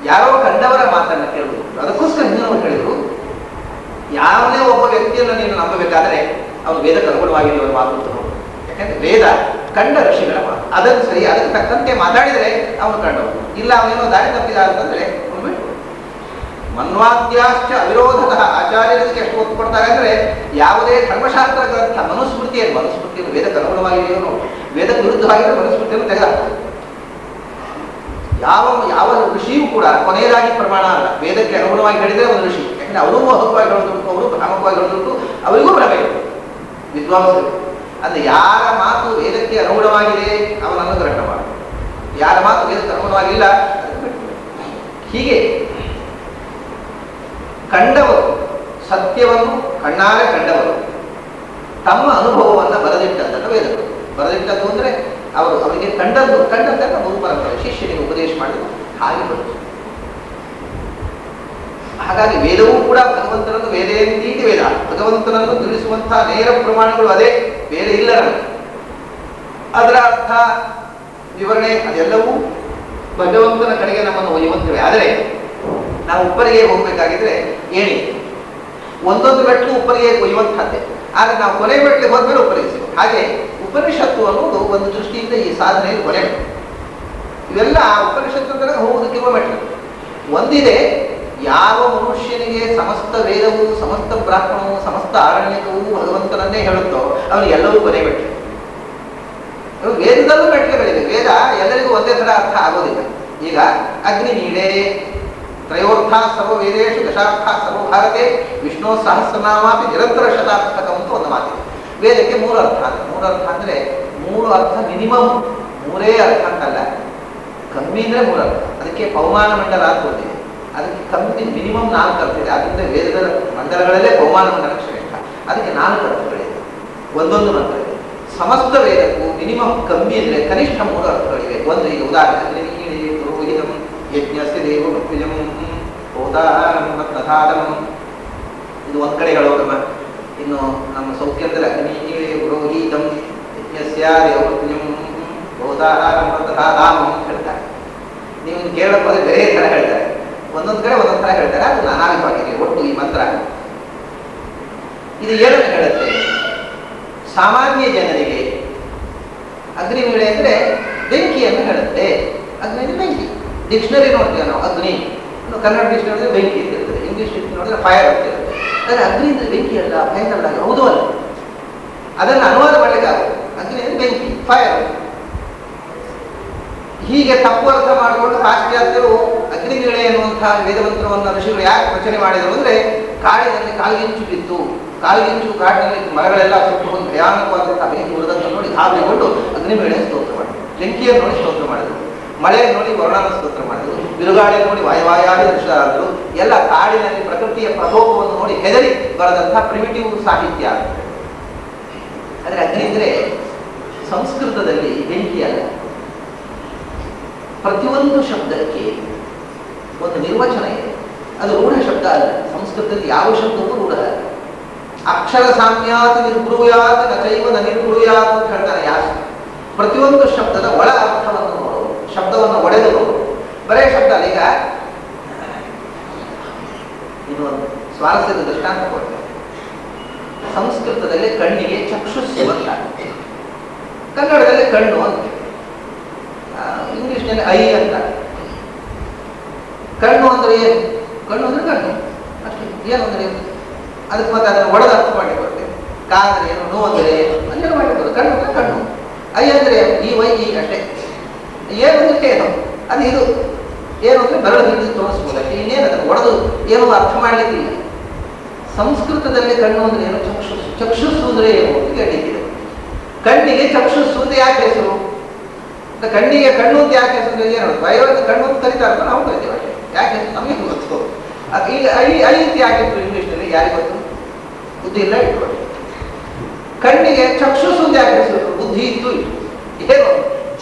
ಯಾರೋ ಕಂಡವರ ಮಾತನ್ನು ಕೇಳುವುದು. ಅದಕ್ಕೋಸ್ಕರ ಹಿಂದಿನವರು ಹೇಳಿದ್ರು, ಯಾವನೇ ಒಬ್ಬ ವ್ಯಕ್ತಿಯನ್ನು ನೀನು ನಂಬಬೇಕಾದ್ರೆ ಅವನು ವೇದಕ್ಕೆ ಅನುಗುಣವಾಗಿರುವ ಮಾತು ಅಂತ ನೋಡು. ಯಾಕಂದ್ರೆ ವೇದ ಕಂಡ ಋಷಿಗಳ ಮಾತು, ಅದನ್ನು ಸರಿ ಅದಕ್ಕೆ ತಕ್ಕಂತೆ ಮಾತಾಡಿದರೆ ಅವನು ಕಂಡವನು. ಇಲ್ಲ ಅವನೇನೋ ದಾರಿ ತಪ್ಪಿದ ಅಂತಂದ್ರೆ ಅವನು ಬಿಟ್ಟು. ಮನ್ವಾದ್ಯಾಶ್ಚ ಅವಿರೋಧತಃ ಆಚಾರ್ಯರಿಗೆ ಎಷ್ಟು ಒತ್ತು ಕೊಡ್ತಾರೆ ಅಂದ್ರೆ ಯಾವುದೇ ಧರ್ಮಶಾಸ್ತ್ರ ಗ್ರಂಥ ಮನುಸ್ಮೃತಿಯನ್ನು ವೇದಕ್ಕೆ ಅನುಗುಣವಾಗಿದೆಯೋ ನೋಡಿ, ವೇದಕ್ಕೆ ವಿರುದ್ಧವಾಗಿದ್ದರೆ ಮನುಸ್ಮೃತಿಯನ್ನು ತೆಗೆದಾಕ್ತಾರೆ. ಯಾವ ಋಷಿಯೂ ಕೂಡ ಕೊನೆಯದಾಗಿ ಪ್ರಮಾಣ ಅಲ್ಲ. ವೇದಕ್ಕೆ ಅನುಗುಣವಾಗಿ ಹೇಳಿದರೆ ಒಂದು ಋಷಿ. ಯಾಕಂದ್ರೆ ಅವರು ಮೋಹಕವಾಗಿ ಹೇಳೋದುಂಟು, ಅವರು ಭ್ರಾಮಕವಾಗಿ ಹೇಳೋದುಂಟು, ಅವರಿಗೂ ಭ್ರಮೆ ಇದೆ ವಿದ್ವಾಂಸರು. ಅಂದ್ರೆ ಯಾರ ಮಾತು ವೇದಕ್ಕೆ ಅನುಗುಣವಾಗಿದೆ ಅವನನ್ನು ಗ್ರಹಣ ಮಾಡು, ಯಾರ ಮಾತು ವೇದಕ್ಕೆ ಅನುಗುಣವಾಗಿಲ್ಲ ಅದನ್ನು ಬಿಟ್ಟು. ಹೀಗೆ ಕಂಡವರು ಸತ್ಯವನ್ನು ಕಣ್ಣಾರೆ ಕಂಡವರು ತಮ್ಮ ಅನುಭವವನ್ನು ಬರೆದಿಟ್ಟದ್ದನ್ನು ವೇದಗಳು ಬರೆದಿಟ್ಟದ್ದು ಅಂದರೆ ಅವರಿಗೆ ಕಂಡದ್ದನ್ನು ಗುರು ಪರಂಪರೆ ಶಿಷ್ಯನಿಗೆ ಉಪದೇಶ ಮಾಡಿದ್ರು. ಹಾಗೆ ಬಂತು. ಹಾಗಾಗಿ ವೇದವೂ ಕೂಡ ಭಗವಂತನನ್ನು ವೇದೇಂತೀತಿ ವೇದ, ಭಗವಂತನನ್ನು ತಿಳಿಸುವಂತಹ ನೇರ ಪ್ರಮಾಣಗಳು ಅದೇ, ಬೇರೆ ಇಲ್ಲ ನಮಗೆ. ಅದರ ಅರ್ಥ ವಿವರಣೆ ಅದೆಲ್ಲವೂ ಭಗವಂತನ ಕಡೆಗೆ ನಮ್ಮನ್ನು ಒಯ್ಯುವಂತಿವೆ. ಆದರೆ ನಾವು ಉಪ್ಪರಿಗೆ ಹೋಗಬೇಕಾಗಿದ್ರೆ ಏಣಿ ಒಂದೊಂದು ಮೆಟ್ಲು ಉಪ್ಪರಿಗೆ ಒಯ್ಯುವಂತಹದ್ದೇ. ಆದರೆ ನಾವು ಕೊನೆ ಮೆಟ್ಲಿಗೆ ಹೋದ್ಮೇಲೆ ಉಪ್ಪರಿಗೆ ಸಿಗಬೇಕು. ಹಾಗೆ ಉಪನಿಷತ್ತು ಅನ್ನೋದು ಒಂದು ದೃಷ್ಟಿಯಿಂದ ಈ ಸಾಧನೆಯಲ್ಲಿ ಕೊನೆ. ಇವೆಲ್ಲ ಉಪನಿಷತ್ತು ಅಂದರೆ ಹೋಗುವುದಕ್ಕಿರುವ ಮೆಟ್ಲು. ಒಂದಿದೆ, ಯಾವ ಮನುಷ್ಯನಿಗೆ ಸಮಸ್ತ ವೇದವು, ಸಮಸ್ತ ಬ್ರಾಹ್ಮಣವು, ಸಮಸ್ತ ಆರಣ್ಯಕವು ಭಗವಂತನನ್ನೇ ಹೇಳುತ್ತೋ ಅವನು ಎಲ್ಲವೂ ಕೊನೆ ಮೆಟ್ಲು. ವೇದದಲ್ಲೂ ಮೆಟ್ಲುಗಳಿವೆ. ವೇದ ಎಲ್ಲರಿಗೂ ಒಂದೇ ಥರ ಅರ್ಥ ಆಗೋದಿಲ್ಲ. ಈಗ ಅಗ್ನಿ ನೀಡೇ ತ್ರಯೋರ್ಥ ಸರ್ವ ವೇದೇಶು ದಶಾರ್ಥ ಸರ್ವ ಭಾರತೆ ವಿಷ್ಣು ಸಹಸ್ರನಾಮಾಪಿ ನಿರಂತರ ಶತಾರ್ಥಕ ಅಂತ ಒಂದು ಮಾತಿದೆ. ವೇದಕ್ಕೆ ಮೂರು ಅರ್ಥ. ಮೂರು ಅರ್ಥ ಅಂದರೆ ಮೂರು ಅರ್ಥ ಮಿನಿಮಮ್, ಮೂರೇ ಅರ್ಥ ಅಂತಲ್ಲ, ಕಮ್ಮಿ ಅಂದರೆ ಮೂರು ಅರ್ಥ. ಅದಕ್ಕೆ ಪೌಮಾನ ಮಂಡಲ ಅಂತ ಬಂದಿದೆ. ಅದಕ್ಕೆ ಕಮ್ಮಿ ಮಿನಿಮಮ್ 4 ಅರ್ಥ ಇದೆ. ಅದರಿಂದ ವೇದದ ಮಂಡಲಗಳಲ್ಲೇ ಪೌಮಾನ ಮಂಡಲ ಶ್ರೇಷ್ಠ. ಅದಕ್ಕೆ 4 ಅರ್ಥಗಳಿವೆ, ಒಂದೊಂದು ಮಂತ್ರ ಇದೆ. ಸಮಸ್ತ ವೇದಕ್ಕೂ ಮಿನಿಮಮ್ ಕಮ್ಮಿ ಅಂದರೆ ಕನಿಷ್ಠ 3 ಅರ್ಥಗಳಿವೆ. ಒಂದು ಈಗ ಉದಾಹರಣೆ ಪುರೋಹಿತಂ ಯಜ್ಞಸ್ಯ ದೇವ ಮೃತ್ಯುಜಂ ಹೋತಾರಂ ರತ್ನಧಾರಂ, ಇದು ಒಂದು ಕಡೆ ಹೇಳೋ ಕ್ರಮ. ಇನ್ನು ನಮ್ಮ ಸೌಖ್ಯದಲ್ಲಿ ಅಗ್ನಿ ಪುರೋಹಿತಂ ಯಜ್ಞಸ್ಯ ದೇವ ಮೃತ್ಯುಜಂ ಹೋತಾರಂ ರತ್ನಧಾರಂ ಹೇಳ್ತಾರೆ. ನೀವು ಕೇಳೋಕೆ ಬೇರೆ ಥರ ಹೇಳ್ತಾರೆ, ಒಂದೊಂದು ಕಡೆ ಒಂದೊಂದು ಥರ ಹೇಳ್ತಾರೆ. ಅದು ನಾನಾವಿಕವಾಗಿದೆ ಒಟ್ಟು ಈ ಮಂತ್ರ. ಇದು ಏನನ್ನು ಹೇಳುತ್ತೆ? ಸಾಮಾನ್ಯ ಜನರಿಗೆ ಅಗ್ನಿವೀಳೆ ಅಂದರೆ ಬೆಂಕಿಯನ್ನು ಹೇಳುತ್ತೆ. ಅಗ್ನಿ ಬೆಂಕಿ. ಡಿಕ್ಷನರಿ ನೋಡ್ತೀವಿ ನಾವು, ಅಗ್ನಿ ಕನ್ನಡ ಡಿಕ್ಷನರಿ ನೋಡಿದ್ರೆ ಬೆಂಕಿ ಅಂತ ಇರ್ತದೆ, ಇಂಗ್ಲಿಷ್ ಡಿಕ್ಷನರಿ ನೋಡಿದ್ರೆ ಫೈರ್ ಅಂತ ಇರ್ತದೆ. ಆದರೆ ಅಗ್ನಿ ಅಂದರೆ ಬೆಂಕಿ ಅಲ್ಲ, ಭಯಂಕರ ಹೌದು ಅಲ್ಲ, ಅದನ್ನು ಅನುವಾದ ಮಾಡಲಿಕ್ಕಾಗುತ್ತೆ. ಅಗ್ನಿ ಅಂದರೆ ಬೆಂಕಿ, ಫೈರ್. ಹೀಗೆ ತಪ್ಪು ಅರ್ಥ ಮಾಡಿಕೊಂಡು ಪಾಶ್ಚಾತ್ಯರು ಅಗ್ನಿಗಿಳೆ ಎನ್ನುವಂತಹ ವೇದಮಂತ್ರವನ್ನು ಋಷಿಗಳು ಯಾಕೆ ರಚನೆ ಮಾಡಿದರು ಅಂದರೆ, ಕಾಡಿನಲ್ಲಿ ಕಾಲ್ಗಿಂಚು ಬಿತ್ತು, ಕಾಲ್ಗಿಂಚು ಕಾಡಿನಲ್ಲಿ ಮರಗಳೆಲ್ಲ ಸುಟ್ಟು ಒಂದು ಭಯಾನಕವಾದಂತಹ ಬೆಂಕಿ ಉರಿದನ್ನು ನೋಡಿ ಗಾಬರಿಗೊಂಡು ಅಗ್ನಿಮೇಳೆ ಸ್ತೋತ್ರ ಮಾಡಿದರು, ಬೆಂಕಿಯನ್ನು ನೋಡಿ ಸ್ತೋತ್ರ ಮಾಡಿದರು, ಮಳೆಯನ್ನು ನೋಡಿ ವರುಣನ ಸ್ತೋತ್ರ ಮಾಡಿದರು, ಬಿರುಗಾಳಿಯನ್ನು ನೋಡಿ ವಾಯವಾಯಾಗಿ ದೃಶ್ಯರಾದರು. ಎಲ್ಲ ಕಾಡಿನಲ್ಲಿ ಪ್ರಕೃತಿಯ ಪ್ರಕೋಪವನ್ನು ನೋಡಿ ಹೆದರಿ ಬರೆದಂತಹ ಪ್ರಿಮಿಟಿವ್ ಸಾಹಿತ್ಯ ಆಗುತ್ತೆ. ಆದರೆ ಅಗ್ನಿ ಅಂದರೆ ಸಂಸ್ಕೃತದಲ್ಲಿ ಬೆಂಕಿ ಅಲ್ಲ. ಪ್ರತಿಯೊಂದು ಶಬ್ದಕ್ಕೆ ಒಂದು ನಿರ್ವಚನ ಇದೆ, ಅದು ರೂಢ ಶಬ್ದ ಅಲ್ಲ. ಸಂಸ್ಕೃತದಲ್ಲಿ ಯಾವ ಶಬ್ದವೂ ರೂಢ ಅಲ್ಲ. ಅಕ್ಷರ ಸಾಮ್ಯಾತ್ ನಿರ್ಬ್ರೂಯಾತ್ ನಚೈವ ನ ನಿರ್ಬ್ರೂಯಾತ್ ಅಂತ ಹೇಳ್ತಾನೆ ಯಾಸ್. ಪ್ರತಿಯೊಂದು ಶಬ್ದದ ಒಳ ಅರ್ಥವನ್ನು ನೋಡೋದು, ಶಬ್ದವನ್ನು ಒಡೆದು ನೋಡೋದು. ಬರೇ ಶಬ್ದ ಅಲ್ಲ. ಈಗ ಇನ್ನೊಂದು ಸ್ವಾರಸ್ಯದ ದೃಷ್ಟಾಂತ ಕೊಡ್ತೇನೆ. ಸಂಸ್ಕೃತದಲ್ಲಿ ಕಣ್ಣಿಗೆ ಚಕ್ಷುಸ್ಸು ಅಂತ, ಕನ್ನಡದಲ್ಲಿ ಕಣ್ಣು ಅಂತ, ಇಂಗ್ಲಿಷ್ನಲ್ಲಿ ಐ ಅಂತ. ಕಣ್ಣು ಅಂದ್ರೆ ಏನು? ಕಣ್ಣು ಅಂದ್ರೆ ಕಣ್ಣು ಅಷ್ಟೇ. ಏನು ಅಂದ್ರೆ ಏನು? ಅದಕ್ಕೆ ಮತ್ತೆ ಅದನ್ನು ಒಡೆದು ಅರ್ಥ ಮಾಡಿಕೊಡ್ತೇವೆ. ಕಾ ಅಂದ್ರೆ ಏನು, ನೋ ಅಂದ್ರೆ ಏನು ಅಂತ ಮಾಡಿಕೊಡ್ತೇವೆ. ಕಣ್ಣು ಅಂದ್ರೆ ಕಣ್ಣು, ಐ ಅಂದ್ರೆ ಈ ವೈ ಈ ಅಷ್ಟೇ. ಏನು ಅಂದ್ರೆ ಏನು, ಅದು ಇದು. ಏನು ಅಂದ್ರೆ ಬೆರಳು ಹಿಡಿದು ತೋರಿಸ್ಬೋದು ಅಷ್ಟೇ, ಇನ್ನೇನು ಅದನ್ನು ಒಡೆದು ಏನು ಅರ್ಥ ಮಾಡಲಿಕ್ಕಿಲ್ಲ. ಸಂಸ್ಕೃತದಲ್ಲಿ ಕಣ್ಣು ಅಂದ್ರೆ ಏನು? ಚಕ್ಷುಸ್ಸು. ಚಕ್ಷುಸ್ಸು ಅಂದ್ರೆ ಏನು ಅಂತ ಕೇಳಿಕ್ಕಿದೆ. ಕಣ್ಣಿಗೆ ಚಕ್ಷುಸ್ಸು ಅಂತ ಯಾಕೆ ಹೆಸರು? ಕಣ್ಣಿಗೆ ಕಣ್ಣು ಅಂತ ಯಾಕೆ ಹೆಸರು? ಏನು ವೈರಸ್ ಕಣ್ಣು ಅಂತ ಕರೀತಾರೆ, ನಾವು ಕರಿತೀವಿ ಅಷ್ಟೇ. ಯಾಕೆ ಹೆಸರು ನಮಗೆ ಗೊತ್ತು. ಈಗ ಐ ಅಂತ ಯಾಕೆ ಹೆಸರು ಇಂಗ್ಲಿಷ್ನಲ್ಲಿ ಯಾರಿಗೆ ಗೊತ್ತು? ಬುದ್ಧಿ ಇಲ್ಲ ಇಟ್ಕೊಳ್ಳಿ. ಕಣ್ಣಿಗೆ ಚಕ್ಷುಸ್ಸು ಅಂತ ಯಾಕೆ ಹೆಸರು? ಬುದ್ಧಿ ಇತ್ತು ಇತ್ತು. ಏನು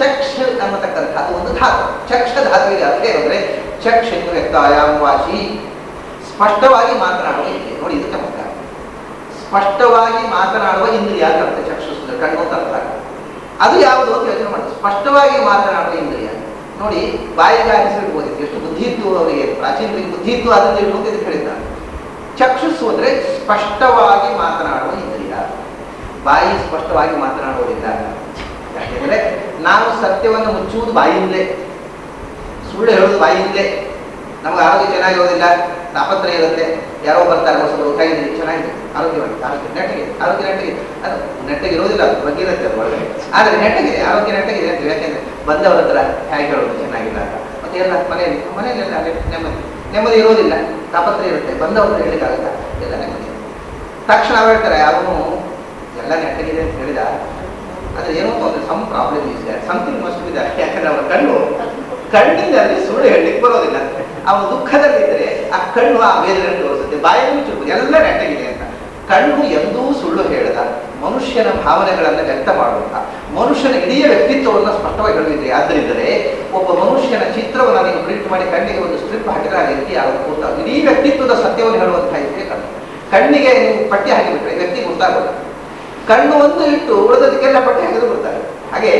ಚಕ್ಷ ಅನ್ನತಕ್ಕಂಥ ಅದು ಒಂದು ಧಾತು. ಚಕ್ಷ ಧಾತುವಿಗೆ ಅರ್ಥ ಏನಂದ್ರೆ ಚಕ್ಷ ವ್ಯಕ್ತಾಯಾಮ್ ವಾಚಿ, ಸ್ಪಷ್ಟವಾಗಿ ಮಾತನಾಡುವ ಇಂದ್ರಿಯ. ನೋಡಿ ಇದು ಚಮತ್ಕಾರ. ಸ್ಪಷ್ಟವಾಗಿ ಮಾತನಾಡುವ ಇಂದ್ರಿಯ ಅಂತ ಅರ್ಥ ಚಕ್ಷುಸ್, ಕಣ್ಣು ಅಂತ ಅರ್ಥ. ಅದು ಯಾವುದು ಅಂತ ಯೋಚನೆ ಮಾಡಿ. ಸ್ಪಷ್ಟವಾಗಿ ಮಾತನಾಡುವ ಇಂದ್ರಿಯ ನೋಡಿ, ಬಾಯಿಗೆ ಆರಿಸಿಡ್ಬೋದಿತ್ತು. ಎಷ್ಟು ಬುದ್ಧಿ ಇತ್ತು ಅವರಿಗೆ, ಪ್ರಾಚೀನರಿಗೆ ಬುದ್ಧಿ ಇತ್ತು, ಅದನ್ನು ಇಟ್ಟು ಅಂತ ಹೇಳಿದ್ದಾರೆ. ಚಕ್ಷುಸ್ಸು ಅಂದ್ರೆ ಸ್ಪಷ್ಟವಾಗಿ ಮಾತನಾಡುವ ಇಂದ್ರಿಯ. ಬಾಯಿ ಸ್ಪಷ್ಟವಾಗಿ ಮಾತನಾಡುವುದಿಲ್ಲ. ಯಾಕೆಂದ್ರೆ ನಾವು ಸತ್ಯವನ್ನು ಮುಚ್ಚುವುದು ಬಾಯಿಯಿಂದಲೇ, ಸುಳ್ಳು ಹೇಳುವುದು ಬಾಯಿಯಿಂದಲೇ. ನಮ್ಗೆ ಆರೋಗ್ಯ ಚೆನ್ನಾಗಿರೋದಿಲ್ಲ, ತಾಪತ್ರ ಇರುತ್ತೆ, ಯಾರೋ ಬರ್ತಾರೆ ಹೊಸದು, ಕೈಯಲ್ಲಿ ಚೆನ್ನಾಗಿದೆ, ಆರೋಗ್ಯವಾಗಿ, ಆರೋಗ್ಯ ನೆಟ್ಟಗಿದೆ, ಆರೋಗ್ಯ ನೆಟ್ಟಗಿದೆ. ಅದು ನೆಟ್ಟಗೆ ಇರೋದಿಲ್ಲ, ಅದು ಬಗ್ಗೆ ಇರುತ್ತೆ ಅದು ಒಳಗಡೆ. ಆದರೆ ನೆಟ್ಟಗಿದೆ, ಆರೋಗ್ಯ ನೆಟ್ಟಗಿದೆ ಅಂತ. ಯಾಕೆಂದ್ರೆ ಬಂದವರ ಹತ್ರ ಹೇಗೆ ಹೇಳೋದು ಚೆನ್ನಾಗಿಲ್ಲ ಅಂತ. ಮತ್ತೆ ಎಲ್ಲ ಮನೆಯಲ್ಲೆಲ್ಲ ನೆಮ್ಮದಿ ಇರೋದಿಲ್ಲ, ತಾಪತ್ರ ಇರುತ್ತೆ, ಬಂದವ್ರ ಹೇಳಲಿಕ್ಕಾಗುತ್ತಾ? ಎಲ್ಲ ನೆಮ್ಮದಿ. ತಕ್ಷಣ ಅವ್ರು ಹೇಳ್ತಾರೆ ಅವನು ಎಲ್ಲ ನೆಟ್ಟಗಿದೆ ಅಂತ ಹೇಳಿದ, ಆದರೆ ಏನೋ ಒಂದು ಸಮ್ ಪ್ರಾಬ್ಲಮ್ ಇದೆ, ಸಮಥಿಂಗ್ ಮಸ್ಟ್ ಇದೆ. ಯಾಕಂದ್ರೆ ಅವರ ಕಣ್ಣಿನಲ್ಲಿ ಸುಳ್ಳು ಹೇಳಲಿಕ್ಕೆ ಬರೋದಿಲ್ಲ. ಅವನು ದುಃಖದಲ್ಲಿದ್ದರೆ ಆ ಕಣ್ಣು ಆ ವೇದನೆ ತೋರಿಸುತ್ತೆ, ಬಾಯಲ್ಲಿ ಚುರುಕು, ಎಲ್ಲ ನೆಟ್ಟಗಿದೆ ಅಂತ. ಕಣ್ಣು ಎಂದೂ ಸುಳ್ಳು ಹೇಳದ, ಮನುಷ್ಯನ ಭಾವನೆಗಳನ್ನು ವ್ಯಕ್ತ ಮಾಡುವಂತ, ಮನುಷ್ಯನ ಇಡೀ ವ್ಯಕ್ತಿತ್ವವನ್ನು ಸ್ಪಷ್ಟವಾಗಿ ಹೇಳಿದ್ರೆ. ಆದ್ದರಿಂದಲೇ ಒಬ್ಬ ಮನುಷ್ಯನ ಚಿತ್ರವನ್ನು ನೀವು ಪ್ರಿಂಟ್ ಮಾಡಿ ಕಣ್ಣಿಗೆ ಒಂದು ಸ್ಟ್ರಿಪ್ ಹಾಕಿದ್ರೆ ಆ ವ್ಯಕ್ತಿ ಯಾರು ಗೊತ್ತಾಗ, ಇಡೀ ವ್ಯಕ್ತಿತ್ವದ ಸತ್ಯವನ್ನು ಹೇಳುವಂತಹ ಇದೆ ಕಣ್ಣು. ಕಣ್ಣಿಗೆ ನೀವು ಪಟ್ಟಿ ಹಾಕಿಬಿಟ್ರೆ ವ್ಯಕ್ತಿ ಗೊತ್ತಾಗೋಲ್ಲ. ಕಣ್ಣು ಒಂದು ಇಟ್ಟು ಉಳಿದದಕ್ಕೆಲ್ಲ ಪಟ್ಟಿ ಹಾಕಿದ್ರು ಗೊತ್ತಾಗ. ಹಾಗೆ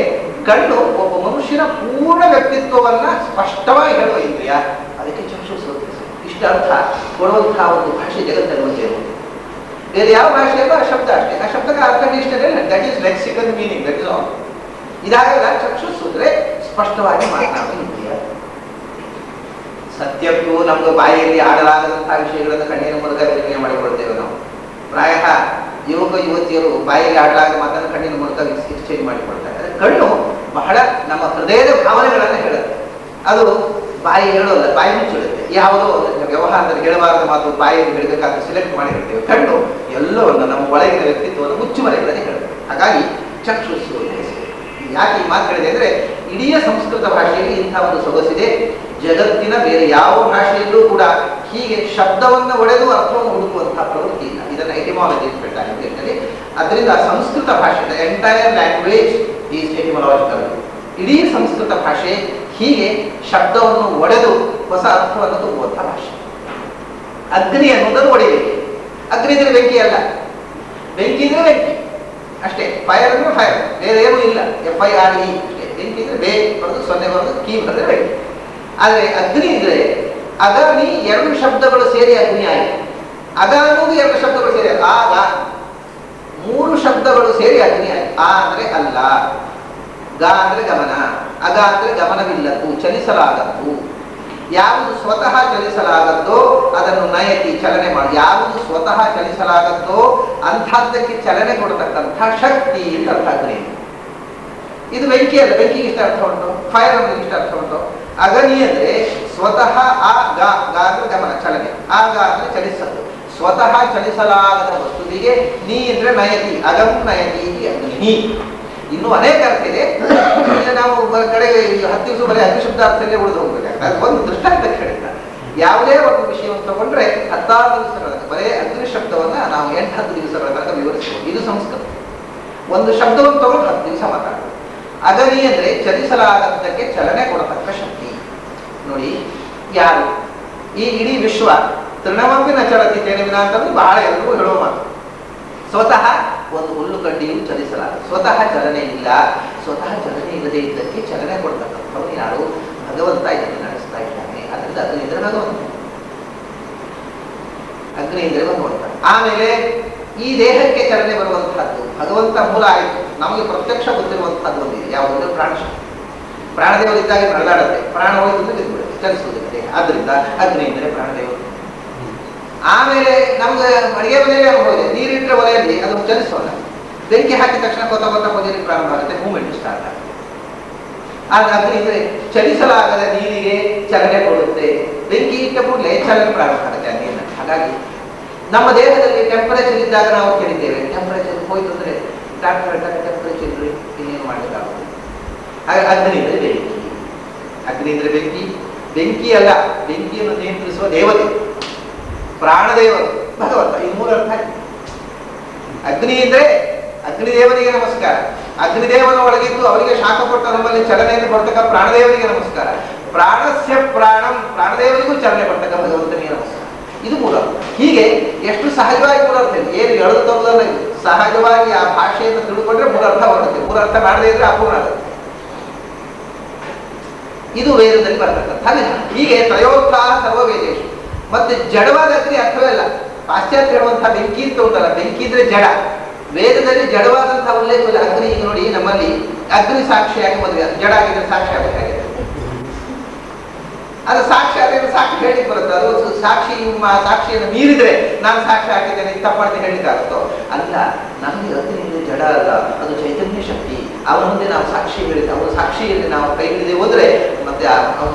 ಕಣ್ಣು ಒಬ್ಬ ಮನುಷ್ಯನ ಪೂರ್ಣ ವ್ಯಕ್ತಿತ್ವವನ್ನ ಸ್ಪಷ್ಟವಾಗಿ ಹೇಳುವ ಇಂದ್ರಿಯ. ಅದಕ್ಕೆ ಚಕ್ಷುಸ್ಸು ಇಷ್ಟ ಅರ್ಥ ಕೊಡುವಂತಹ ಒಂದು ಭಾಷೆ ಜಗತ್ತಲ್ಲಿ ಒಂದೇ. ಬೇರೆ ಯಾವ ಭಾಷೆ ಅಲ್ಲ, ಆ ಶಬ್ದ ಅಷ್ಟೇ. ಆ ಶಬ್ದಕ್ಕೆ ಅರ್ಥ dictionary, that is lexical meaning, that is all. ಇದಾಗಲ್ಲ ಚಕ್ಷುಸ್ಸು ಅಂದ್ರೆ ಸ್ಪಷ್ಟವಾಗಿ ಮಾತನಾಡುವ ಇಂದ್ರಿಯ. ಸತ್ಯಕ್ಕೂ ನಮ್ಗೆ ಬಾಯಿಯಲ್ಲಿ ಆಡಲಾಗದಂತಹ ವಿಷಯಗಳನ್ನು ಕಣ್ಣಿನ ಮೂಲಕ ವಿನಿಮಯ ಮಾಡಿಕೊಳ್ತೇವೆ ನಾವು. ಪ್ರಾಯಃ ಯುವಕ ಯುವತಿಯರು ಬಾಯಿಗೆ ಆಡಲಾಗ ಮಾತನ್ನು ಕಣ್ಣಿನ ಮೂಲಕ ಎಕ್ಸ್ಚೇಂಜ್ ಮಾಡಿಕೊಳ್ತಾರೆ. ಕಣ್ಣು ಬಹಳ ನಮ್ಮ ಹೃದಯದ ಭಾವನೆಗಳನ್ನು ಹೇಳುತ್ತೆ. ಅದು ಬಾಯಿ ಹೇಳೋಲ್ಲ, ಬಾಯಿ ಮುಚ್ಚಿಡುತ್ತೆ. ಯಾವುದೋ ವ್ಯವಹಾರದಲ್ಲಿ ಹೇಳಬಾರದ ಮಾತು ಬಾಯಿಯಲ್ಲಿ ಹೇಳಬೇಕಾದ್ರೆ ಸೆಲೆಕ್ಟ್ ಮಾಡಿ ಹೇಳ್ತೇವೆ. ಕಣ್ಣು ಎಲ್ಲವನ್ನು ನಮ್ಮ ಒಳಗಿನ ವ್ಯಕ್ತಿತ್ವವನ್ನು ಮುಚ್ಚುಮರೆಗಳನ್ನೇ ಹೇಳುತ್ತೆ. ಹಾಗಾಗಿ ಚಕ್ಷುಸ್ಸು ಯಾಕೆ ಈ ಮಾತು ಹೇಳಿದೆ ಅಂದರೆ, ಇಡೀ ಸಂಸ್ಕೃತ ಭಾಷೆಯಲ್ಲಿ ಇಂಥ ಒಂದು ಸೊಗಸಿದೆ. ಜಗತ್ತಿನ ಬೇರೆ ಯಾವ ಭಾಷೆಯಲ್ಲೂ ಕೂಡ ಹೀಗೆ ಶಬ್ದವನ್ನು ಒಡೆದು ಅರ್ಥವನ್ನು ಹುಡುಕುವಂತಹ ಪ್ರವೃತ್ತಿ ಇಲ್ಲ. ಇದನ್ನು ಎಟಿಮಾಲಜಿ ಇಂಗ್ಲಿಷ್ನಲ್ಲಿ. ಅದರಿಂದ ಸಂಸ್ಕೃತ ಭಾಷೆ, the entire language is etymological. ಇಡೀ ಸಂಸ್ಕೃತ ಭಾಷೆ ಹೀಗೆ ಶಬ್ದವನ್ನು ಒಡೆದು ಹೊಸ ಅರ್ಥವನ್ನು ತುಂಬುವಂತಹ ಭಾಷೆ. ಅಗ್ನಿ ಅನ್ನೋದನ್ನು ಒಡೆಯಬೇಕು. ಅಗ್ನಿ ಇದ್ರೆ ಬೆಂಕಿ ಅಲ್ಲ, ಬೆಂಕಿ ಇದ್ರೆ ಬೆಂಕಿ ಅಷ್ಟೇ. ಫೈರ್ ಅಂದ್ರೆ ಫೈರ್, ಬೇರೆ ಏನೂ ಇಲ್ಲ. FIRE ಅಷ್ಟೇ. ಬೆಂಕಿ ಇದ್ರೆ ಬೇ ಬರೋದು, ಸೊನ್ನೆ ಬರೋದು, ಕೀ ಬರೆದ್ರೆ ಬೆಂಕಿ. ಆದರೆ ಅಗ್ನಿ ಇದ್ರೆ ಅಗ್ನಿ ಎರಡು ಶಬ್ದಗಳು ಸೇರಿ ಅಗ್ನಿ ಆಯಿತು. ಅಗ ಅನ್ನೋದು ಎರಡು ಶಬ್ದಗಳು ಸೇರಿ, ಆಗ ಮೂರು ಶಬ್ದಗಳು ಸೇರಿ ಅಗ್ನಿ ಆಯಿತು. ಆ ಅಂದ್ರೆ ಅಲ್ಲ, ಗ ಅಂದ್ರೆ ಗಮನ, ಅಗ ಅಂದ್ರೆ ಗಮನವಿಲ್ಲದ್ದು, ಚಲಿಸಲಾಗದ್ದು. ಯಾವುದು ಸ್ವತಃ ಚಲಿಸಲಾಗತ್ತೋ ಅದನ್ನು ನಯತಿ, ಚಲನೆ ಮಾಡಿ. ಯಾವುದು ಸ್ವತಃ ಚಲಿಸಲಾಗತ್ತೋ ಅಂಥದ್ದಕ್ಕೆ ಚಲನೆ ಕೊಡತಕ್ಕಂಥ ಶಕ್ತಿ ಅಂತ ಅರ್ಥ ಅಗ್ನಿ. ಇದು ಬೆಂಕಿ ಅಲ್ಲ, ಬೆಂಕಿಗೆ ಇಷ್ಟ ಅರ್ಥ ಉಂಟು, ಫೈರ್ ಅನ್ನೋದಕ್ಕೆ ಇಷ್ಟ ಅರ್ಥ ಉಂಟು. ಅಗ್ನಿ ಅಂದ್ರೆ ಸ್ವತಃ ಆ ಗಾತ್ರ ಗಮನ ಚಲನೆ, ಆಗ ಅಂದ್ರೆ ಚಲಿಸದ್ದು. ಸ್ವತಃ ಚಲಿಸಲಾಗದ ವಸ್ತುವಿಗೆ ನೀ ಅಂದ್ರೆ ನಯತಿ, ಅಗಂ ನಯತಿ ಅಗ್ನಿ. ಇನ್ನೂ ಅನೇಕ ಅರ್ಥ ಇದೆ. ನಾವು ಕಡೆಗೆ 10 ದಿವಸ ಬರೀ ಅಗ್ನಿ ಶಬ್ದಾರ್ಥದಲ್ಲೇ ಉಳಿದು ಹೋಗ್ಬೇಕಾಗ್ತದೆ. ಅದು ಒಂದು ದೃಷ್ಟಾಂತಕ್ಕೆ ಹೇಳಿದ್ದಾರೆ. ಯಾವುದೇ ಒಂದು ವಿಷಯವನ್ನು ತಗೊಂಡ್ರೆ 16 ದಿವಸಗಳ ಬರೀ ಅಗ್ನಿ ಶಬ್ದವನ್ನ ನಾವು 8-10 ದಿವಸಗಳ ತನಕ ವಿವರಿಸಬಹುದು. ಇದು ಸಂಸ್ಕೃತ. ಒಂದು ಶಬ್ದವನ್ನು ತಗೊಂಡು 10 ದಿವಸ ಮಾತಾಡೋದು. ಅಗ್ನಿ ಅಂದ್ರೆ ಚಲಿಸಲಾಗದ್ದಕ್ಕೆ ಚಲನೆ ಕೊಡತಕ್ಕ ಶಕ್ತಿ. ನೋಡಿ, ಯಾರು ಈ ಇಡೀ ವಿಶ್ವ ತೃಣವಂಪಿನ ಚಲತಿ ತೇನವಿನ ಅಂತಂದ್ರೆ ಬಹಳ ಎಲ್ಲರೂ ಹೇಳುವ ಮಾತು. ಸ್ವತಃ ಒಂದು ಹುಲ್ಲು ಕಡ್ಡಿಯು ಚಲಿಸಲಾಗ, ಸ್ವತಃ ಚಲನೆ ಇಲ್ಲ. ಸ್ವತಃ ಚಲನೆ ಇಲ್ಲದೆ ಇದ್ದಕ್ಕೆ ಚಲನೆ ಕೊಡ್ತಕ್ಕಂಥವ್ರು ಯಾರು? ಭಗವಂತ ಇದನ್ನು ನಡೆಸ್ತಾ ಇದ್ದಾನೆ. ಅದರಿಂದ ಅಗ್ನಿ ಅಂದ್ರೆ ಭಗವಂತ, ಅಗ್ನಿ ಅಂದ್ರೆ ಭಗವಂತ. ಆಮೇಲೆ ಈ ದೇಹಕ್ಕೆ ಚಲನೆ ಬರುವಂತಹದ್ದು ಭಗವಂತ ಮೂಲ ಆಯಿತು. ನಮಗೆ ಪ್ರತ್ಯಕ್ಷ ಗೊತ್ತಿರುವಂತಹದ್ದು ಒಂದಿದೆ, ಯಾವುದಂದ್ರೆ ಪ್ರಾಣಶಕ್ತಿ. ಪ್ರಾಣದೇವರಿದ್ದಾಗ ನಡೆದಾಡುತ್ತೆ, ಪ್ರಾಣ ಹೋಯ್ತು ಅಂದ್ರೆ ಬಿದ್ದುಬಿಡುತ್ತೆ, ಚಲಿಸುವುದಿಲ್ಲ. ಆದ್ರಿಂದ ಅಗ್ನಿ ಅಂದರೆ ಪ್ರಾಣದೇವರು. ಆಮೇಲೆ ನಮ್ಗೆ ಅಡಿಗೆ ಮನೆಯಲ್ಲಿ ಅನುಭವ, ನೀರಿಟ್ಟರೆ ಒಲೆಯಲ್ಲಿ ಅದು ಚಲಿಸೋಲ್ಲ. ಬೆಂಕಿ ಹಾಕಿದ ತಕ್ಷಣ ಕೊತ್ತ ಹೊದಿಯಲಿಕ್ಕೆ ಪ್ರಾರಂಭ ಆಗುತ್ತೆ, ಮೂವ್ಮೆಂಟ್ ಸ್ಟಾರ್ಟ್ ಆಗುತ್ತೆ. ಆಗ ಅಗ್ನಿ ಅಂದ್ರೆ ಚಲಿಸಲಾಗದ ನೀರಿಗೆ ಚಲನೆ ಕೊಡುತ್ತೆ. ಬೆಂಕಿ ಇಟ್ಟ ಕೂಡಲೇ ಚಲನೆ ಪ್ರಾರಂಭ ಆಗುತ್ತೆ ಆ ನೀರಿನ. ಹಾಗಾಗಿ ನಮ್ಮ ದೇಹದಲ್ಲಿ ಟೆಂಪರೇಚರ್ ಇದ್ದಾಗ ನಾವು ಕೇಳಿದ್ದೇವೆ, ಟೆಂಪರೇಚರ್ ಹೋಯ್ತು ಅಂದ್ರೆ ಡಾಕ್ಟರ್ ಹೇಳ್ತಾರೆ ಟೆಂಪರೇಚರ್ ಇದ್ರೆ ಇನ್ನೇನು ಮಾಡಬೇಕಾಗುತ್ತೆ. ಹಾಗೆ ಅಗ್ನಿ ಅಂದ್ರೆ ಬೆಂಕಿ. ಅಗ್ನಿ ಅಂದ್ರೆ ಬೆಂಕಿ, ಬೆಂಕಿ ಅಲ್ಲ, ಬೆಂಕಿಯನ್ನು ನಿಯಂತ್ರಿಸುವ ದೇವತೆ ಪ್ರಾಣದೇವರು ಭಗವಂತ. ಇದು 3 ಅರ್ಥ ಆಯ್ತು. ಅಗ್ನಿ ಅಂದ್ರೆ ಅಗ್ನಿದೇವನಿಗೆ ನಮಸ್ಕಾರ. ಅಗ್ನಿದೇವನ ಒಳಗಿದ್ದು ಅವರಿಗೆ ಶಾಖ ಕೊಟ್ಟ ನಮ್ಮಲ್ಲಿ ಚಲನೆಯನ್ನು ಕೊಡ್ತಕ್ಕ ಪ್ರಾಣದೇವನಿಗೆ ನಮಸ್ಕಾರ. ಪ್ರಾಣಸ್ಯ ಪ್ರಾಣಂ, ಪ್ರಾಣದೇವರಿಗೂ ಚಲನೆ ಕೊಡ್ತಕ್ಕ ಭಗವಂತನಿಗೆ ನಮಸ್ಕಾರ. ಇದು 3 ಅರ್ಥ. ಹೀಗೆ ಎಷ್ಟು ಸಹಜವಾಗಿ 3 ಅರ್ಥ ಇದೆ, ಏನು ಎಳೆದು ತಗೊಳ್ಳಲ್ಲ. ಇದು ಸಹಜವಾಗಿ ಆ ಭಾಷೆಯನ್ನು ತಿಳ್ಕೊಂಡ್ರೆ 3 ಅರ್ಥ ಬರುತ್ತೆ. 3 ಅರ್ಥ ಮಾಡದೇ ಇದ್ರೆ ಅಪೂರ್ಣ ಆಗುತ್ತೆ. ಇದು ವೇದದಲ್ಲಿ ಬರ್ತಕ್ಕಂಥ ವಿಧಾನ. ಹೀಗೆ ತ್ರಯೋರ್ಥ ಸರ್ವ ವೇದೇಶು. ಮತ್ತೆ ಜಡವಾದ ಅಗ್ನಿ ಅರ್ಥವೇ ಅಲ್ಲ. ಪಾಶ್ಚಾತ್ಯ ಹೇಳುವಂತಹ ಬೆಂಕಿ ಅಂತ ಉಂಟಲ್ಲ, ಬೆಂಕಿ ಇದ್ರೆ ಜಡ. ವೇದದಲ್ಲಿ ಜಡವಾದಂತಹ ಉಲ್ಲೇಖವಿಲ್ಲ. ಅಗ್ನಿ ಈಗ ನೋಡಿ, ನಮ್ಮಲ್ಲಿ ಅಗ್ನಿ ಸಾಕ್ಷಿಯಾಗಿ ಮದುವೆ, ಜಡ ಆಗಿದ್ರೆ ಸಾಕ್ಷಿ ಆಗಬೇಕಾಗಿದೆ. ಅದು ಸಾಕ್ಷಿ ಆಗಿದ್ರೆ ಸಾಕ್ಷಿ ಹೇಳಿಕ್ ಬರುತ್ತೆ. ಅದು ಸಾಕ್ಷಿಯನ್ನು ಮೀರಿದ್ರೆ ನಾನು ಸಾಕ್ಷಿ ಹಾಕಿದ್ದೇನೆ ತಪ್ಪಂತ ಹೇಳಿಕ್ಕಾಗುತ್ತೋ? ಅಲ್ಲ, ನಮಗೆ ಅಗ್ನಿ ಜಡ ಅಲ್ಲ, ಅದು ಚೈತನ್ಯ ಶಕ್ತಿ. ಅವನ ಮುಂದೆ ನಾವು ಸಾಕ್ಷಿ ಹೇಳಿದ್ದೆ, ಅವನು ಸಾಕ್ಷಿಯಲ್ಲಿ ನಾವು ಕೈ ಹಿಡಿದೆ ಹೋದ್ರೆ ಮತ್ತೆ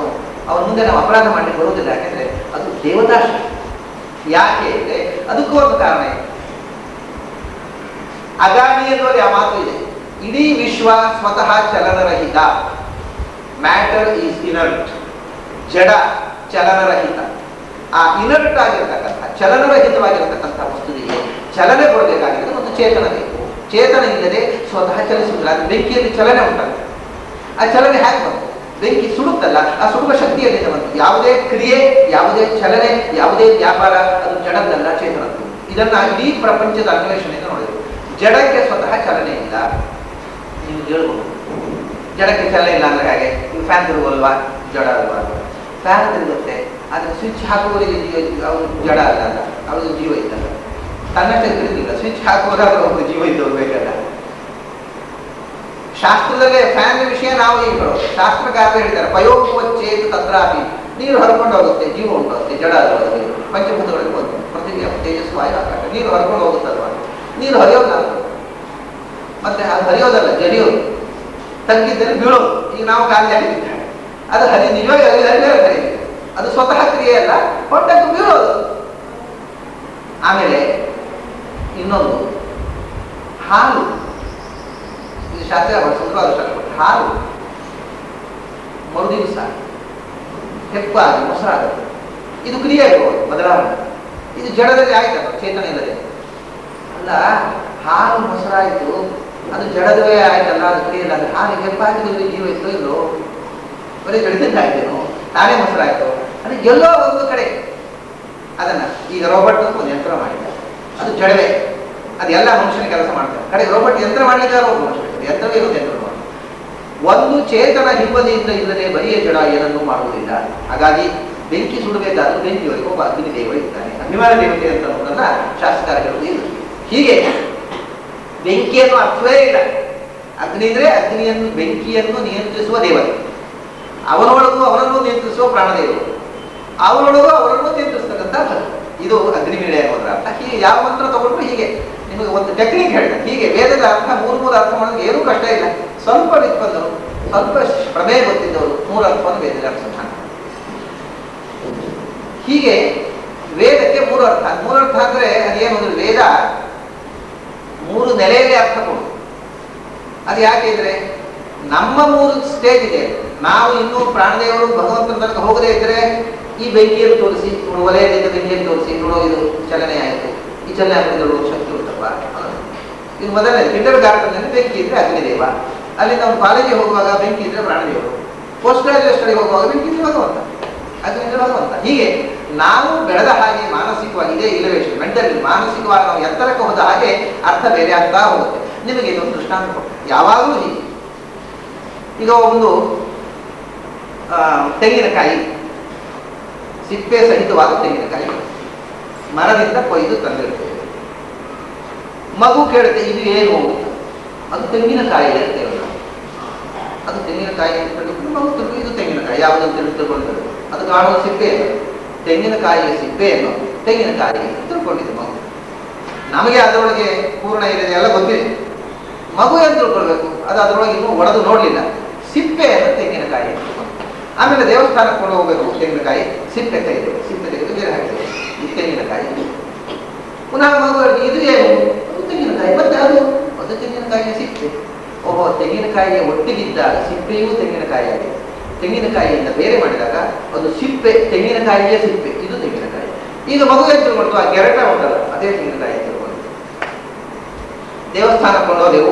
ಅವನ ಮುಂದೆ ನಾವು ಅಪರಾಧ ಮಾಡಲಿಕ್ಕೆ ಬರುವುದಿಲ್ಲ. ಯಾಕೆಂದ್ರೆ ಅದು ದೇವತಾ ಶಕ್ತಿ. ಯಾಕೆ ಅಂದ್ರೆ ಅದಕ್ಕೂ ಒಂದು ಕಾರಣ ಇದೆ. ಅಗಾಮಿ ಎನ್ನುವಲ್ಲಿ ಆ ಮಾತು ಇದೆ. ಇಡೀ ವಿಶ್ವ ಸ್ವತಃ ಚಲನರಹಿತ. Matter is inert. ಜಡ ಚಲನರಹಿತ. ಆ ಇನರ್ಟ್ ಆಗಿರ್ತಕ್ಕಂಥ ಚಲನರಹಿತವಾಗಿರತಕ್ಕಂಥ ವಸ್ತುವಿಗೆ ಚಲನೆ ಕೊಡಬೇಕಾಗಿರೋದು ಒಂದು ಚೇತನ ಬೇಕು. ಚೇತನ ಇಲ್ಲದೆ ಸ್ವತಃ ಚಲಿಸುವುದಿಲ್ಲ. ಅದು ಬೆಂಕಿಯಲ್ಲಿ ಚಲನೆ ಉಂಟಾಗುತ್ತೆ. ಆ ಚಲನೆ ಹೇಗೆ ಬಂತು? ಬೆಂಕಿ ಸುಡುತ್ತಲ್ಲ, ಆ ಸುಡುವ ಶಕ್ತಿಯಲ್ಲಿಂದ ಬಂತು. ಯಾವುದೇ ಕ್ರಿಯೆ, ಯಾವುದೇ ಚಲನೆ, ಯಾವುದೇ ವ್ಯಾಪಾರ ಅದು ಜಡದಲ್ಲ, ಚೇತನದ್ದು. ಇದನ್ನ ಇಡೀ ಪ್ರಪಂಚದ ಅನ್ವೇಷಣೆಯಿಂದ ನೋಡಿದ್ರು. ಜಡಕ್ಕೆ ಸ್ವತಃ ಚಲನೆ ಇಲ್ಲ. ನೀವು ಹೇಳ್ಬೋದು ಜಡಕ್ಕೆ ಚಲನೆ ಇಲ್ಲ ಅಂದ್ರೆ ಹಾಗೆ, ನೀವು ಫ್ಯಾನ್ ತಿರುಗಲ್ವಾ, ಜಡ ಅಲ್ವಾ? ಫ್ಯಾನ್ ತಿರುಗುತ್ತೆ, ಆದ್ರೆ ಸ್ವಿಚ್ ಹಾಕುವವರಿಗೆ ಅವರು ಜಡ ಅಲ್ಲ, ಅಲ್ಲ ಅವ್ರಿಗೆ ಜೀವ ಇದ್ದಲ್ಲ. ತನ್ನಷ್ಟೇ ತಿರುಗಿಲ್ಲ, ಸ್ವಿಚ್ ಹಾಕುವವರಾದ್ರೂ ಒಂದು ಜೀವ ಇದ್ದವ್ರು ಬೇಕಲ್ಲ. ಶಾಸ್ತ್ರದಲ್ಲೇ ಫ್ಯಾನ್ ವಿಷಯ ನಾವು ಈಗ ಹೇಳೋದು. ಶಾಸ್ತ್ರಕಾರರು ಹೇಳಿದ್ದಾರೆ ಪಯೋಪವಚ್ಚೇತು ತದ್ರಾಪಿ. ನೀರು ಹರ್ಕೊಂಡು ಹೋಗುತ್ತೆ, ಜೀವ ಉಂಟಾಗುತ್ತೆ, ಜಡ ಅಲ್ವಾ? ಪಂಚಭೂತಗಳಿಗೆ ಬಂತು, ಪೃಥ್ವಿ ತೇಜಸ್ಸು ವಾಯು ಆಕಾಶ. ನೀರು ಹರ್ಕೊಂಡು ಹೋಗುತ್ತಲ್ವಾ? ನೀರು ಹರಿಯೋಲ್ಲ, ಮತ್ತೆ ಅದು ಹರಿಯೋದಲ್ಲ, ಜರಿಯೋದು. ತಗ್ಗಿದ್ದಲ್ಲಿ ಬೀಳೋದು. ಈಗ ನಾವು ಕಾಲಿ ಆಗಿದ್ದೇವೆ, ಅದು ನಿಜವಾಗಿ ಹರಿಯೋದು. ಅದು ಸ್ವತಃ ಕ್ರಿಯೆ ಅಲ್ಲ, ಹೊಟ್ಟೆಗೆ ಬೀಳೋದು. ಆಮೇಲೆ ಇನ್ನೊಂದು ಹಾಲು. ಇದು ಶಾಸ್ತ್ರ ಬಳಸಿದ್ರು, ಅದು ಶಾಸ್ತ್ರ. ಹಾಲು ಮರುದಿವಸ ಹೆಪ್ಪಾಗಿ ಮೊಸರಾಗುತ್ತೆ. ಇದು ಕ್ರಿಯೆ ಇರ್ಬೋದು, ಬದಲಾವಣೆ. ಇದು ಜಡದಲ್ಲಿ ಆಯ್ತಲ್ಲ, ಚೇತನ ಇಲ್ಲದೆ ಅಲ್ಲ. ಹಾಲು ಮೊಸರಾಯಿತು, ಅದು ಜಡದವೇ ಆಯ್ತಲ್ಲ, ಅದು ಕ್ರಿಯೆ ಇಲ್ಲ. ಅಂದ್ರೆ ಹಾಲು ಹೆಪ್ಪಾಗಿದ್ರೆ ಜೀವ ಇತ್ತು ಇಲ್ಲೋ? ಬರೀ ಜಡದಿಂದಾಯ್ತೇನು? ತಾನೇ ಮೊಸರಾಯ್ತು. ಅಂದ್ರೆ ಎಲ್ಲೋ ಒಂದು ಕಡೆ ಅದನ್ನ ಈಗ ರೋಬೋಟ್ ಒಂದು ಯಂತ್ರ ಮಾಡಿದ್ದಾರೆ, ಅದು ಜಡವೇ. ಅದು ಎಲ್ಲ ಮನುಷ್ಯನ ಕೆಲಸ ಮಾಡ್ತಾರೆ. ಕಡೆ ರೋಬೋಟ್ ಯಂತ್ರ ಮಾಡಲಿಕ್ಕೆ ಯಂತ್ರವೇ ಇರೋದು. ಯಂತ್ರ ಒಂದು ಚೇತನ ಹಿಂಬದಿಯಿಂದ ಇಲ್ಲದೆ ಬರಿಯ ಜಡ ಏನನ್ನೂ ಮಾಡುವುದಿಲ್ಲ. ಹಾಗಾಗಿ ಬೆಂಕಿ ಸುಡಬೇಕಾದ್ರೂ ಬೆಂಕಿಯವರಿಗೆ ಒಬ್ಬ ಅಗ್ನಿ ದೇವ ಇದ್ದಾನೆ, ಅಭಿಮಾನ ದೇವತೆ ಅಂತ ಅನ್ನೋದನ್ನ ಶಾಸ್ತ್ರಕಾರ ಹೇಳುವುದು ಇಲ್ಲ. ಹೀಗೆ ಬೆಂಕಿಯನ್ನು ಅರ್ಥವೇ ಇಲ್ಲ. ಅಗ್ನಿ ಅಂದ್ರೆ ಬೆಂಕಿಯನ್ನು ನಿಯಂತ್ರಿಸುವ ದೇವತೆ. ಅವನೊಳಗೂ ಅವನನ್ನು ನಿಯಂತ್ರಿಸುವ ಪ್ರಾಣದೇವರು. ಅವರೊಳಗೂ ಅವರನ್ನು ತಿಂದಿಸ್ತಕ್ಕಂಥ ಇದು ಅಗ್ನಿವೀಣೆ ಅನ್ನೋದ್ರ ಅರ್ಥ. ಹೀಗೆ ಯಾವ ಮಂತ್ರ ತಗೊಂಡ್ರು ಹೀಗೆ ನಿಮಗೆ ಒಂದು ಟೆಕ್ನಿಕ್ ಹೇಳಿದೆ. ಹೀಗೆ ವೇದದ ಅರ್ಥ ಮೂರು ಅರ್ಥ ಮಾಡೋದು ಏನೂ ಕಷ್ಟ ಇಲ್ಲ. ಸ್ವಲ್ಪ ವಿದ್ವಂತರು, ಸ್ವಲ್ಪ ಪ್ರಮೇಯ ಗೊತ್ತಿದ್ದವರು ಮೂರು ಅರ್ಥವನ್ನು ವೇದದ ಅನುಸಂಧಾನ. ಹೀಗೆ ವೇದಕ್ಕೆ ಮೂರು ಅರ್ಥ. ಮೂರು ಅರ್ಥ ಅಂದ್ರೆ ಅದೇನು ಅಂದ್ರೆ ವೇದ ಮೂರು ನೆಲೆಯಲ್ಲಿ ಅರ್ಥ ಕೊಡು. ಅದು ಯಾಕೆ ಇದ್ರೆ ನಮ್ಮ ಮೂರು ಸ್ಟೇಜ್ ಇದೆ. ನಾವು ಇನ್ನೂ ಪ್ರಾಣದೇವರು ಭಗವಂತನ ತನಕ ಹೋಗದೇ ಇದ್ರೆ ಈ ಬೆಂಕಿಯನ್ನು ತೋರಿಸಿ ನೋಡು, ವಲಯದಿಂದ ಬೆಂಕಿಯನ್ನು ತೋರಿಸಿ ನೋಡೋ ಇದು ಚಲನೆ ಆಯಿತು, ಈ ಚಲನೆ ಆಗಿದ್ರು ಶಕ್ತಿ ಉಂಟಪ್ಪ. ಇದು ಮೊದಲನೇ ಕಿಂಡರ್ ಗಾರ್ಡನ್ ಬೆಂಕಿ ಇದ್ರೆ ಅಗ್ನಿದೇವ, ಅಲ್ಲಿ ನಾವು ಕಾಲೇಜಿಗೆ ಹೋಗುವಾಗ ಬೆಂಕಿ ಇದ್ರೆ ಪ್ರಾಣದೇವರು, ಪೋಸ್ಟ್ ಗ್ರಾಜುಯೇಷನ್ಗೆ ಹೋಗುವಾಗ ಬೆಂಕಿ ಇದ್ರೆ ಭಗವಂತ, ಅಗ್ನಿ ಭಗವಂತ. ಹೀಗೆ ನಾವು ಬೆಳೆದ ಹಾಗೆ ಮಾನಸಿಕವಾಗಿ ಇದೇ ಇಲಿವೇಶನ್ ಮೆಂಟಲಿ ಮಾನಸಿಕವಾಗಿ ನಾವು ಎತ್ತರಕ್ಕೆ ಹೋದ ಹಾಗೆ ಅರ್ಥ ಬೇರೆ ಆಗ್ತಾ ಹೋಗುತ್ತೆ. ನಿಮಗೆ ಇದೊಂದು ದೃಷ್ಟಾಂತ ಕೊಟ್ಟು ಯಾವಾಗಲೂ ಹೀಗೆ. ಈಗ ಒಂದು ತೆಂಗಿನಕಾಯಿ, ಸಿಪ್ಪೆ ಸಹಿತವಾದ ತೆಂಗಿನಕಾಯಿ ಮರದಿಂದ ಕೊಯ್ದು ತಂದಿರ್ತೇವೆ. ಮಗು ಕೇಳುತ್ತೆ ಇದು ಏನು? ಅದು ತೆಂಗಿನಕಾಯಿ ಇರ್ತೇವೆ ನಾವು. ಅದು ತೆಂಗಿನಕಾಯಿ ಅಂತ ಹೇಳಿದ್ರೆ ಮಗು ಇದು ತೆಂಗಿನಕಾಯಿ ಯಾವುದಂತ ತಿಳ್ಕೊಂಡಿದ್ರು. ಅದು ಕಾಣುವ ಸಿಪ್ಪೆಯನ್ನು, ತೆಂಗಿನಕಾಯಿಯ ಸಿಪ್ಪೆಯನ್ನು ತೆಂಗಿನಕಾಯಿ ತಿಳ್ಕೊಂಡಿದ್ದು ಮಗು. ನಮಗೆ ಅದರೊಳಗೆ ಪೂರ್ಣ ಇದೆ ಎಲ್ಲ ಗೊತ್ತಿದೆ. ಮಗು ಏನು ತಿಳ್ಕೊಳ್ಬೇಕು? ಅದು ಅದರೊಳಗೆ ಇನ್ನೂ ಒಡೆದು ನೋಡಲಿಲ್ಲ. ಸಿಪ್ಪೆಯನ್ನು ತೆಂಗಿನಕಾಯಿ. ಆಮೇಲೆ ದೇವಸ್ಥಾನಕ್ಕೆ ಕೊಂಡು ಹೋಗಬೇಕು. ತೆಂಗಿನಕಾಯಿ ಸಿಪ್ಪೆ ತೆಗೆದು ಬೇರೆ ಹಾಕ್ತೇವೆ, ಇದು ತೆಂಗಿನಕಾಯಿ. ಪುನಃ ಮಗು ಇದು ಏನು? ಅದು ತೆಂಗಿನಕಾಯಿ. ಮತ್ತೆ ಅದು ತೆಂಗಿನಕಾಯಿಯ ಸಿಪ್ಪೆ. ಓಹೋ, ತೆಂಗಿನಕಾಯಿಯ ಒಟ್ಟಿಗಿದ್ದಾಗ ಸಿಪ್ಪೆಯೂ ತೆಂಗಿನಕಾಯಿಯಾಗಿದೆ. ತೆಂಗಿನಕಾಯಿಯಿಂದ ಬೇರೆ ಮಾಡಿದಾಗ ಅದು ಸಿಪ್ಪೆ, ತೆಂಗಿನಕಾಯಿಯ ಸಿಪ್ಪೆ, ಇದು ತೆಂಗಿನಕಾಯಿ. ಈಗ ಮಗು ಏನು ತಿಳ್ಕೊಳ್ತು? ಆ ಗೆರಟ ಉಂಟಲ್ಲ ಅದೇ ತೆಂಗಿನಕಾಯಿ ತಿಳ್ಕೊಂಡು ದೇವಸ್ಥಾನಕ್ಕೆ ಕೊಂಡೋದೆವು,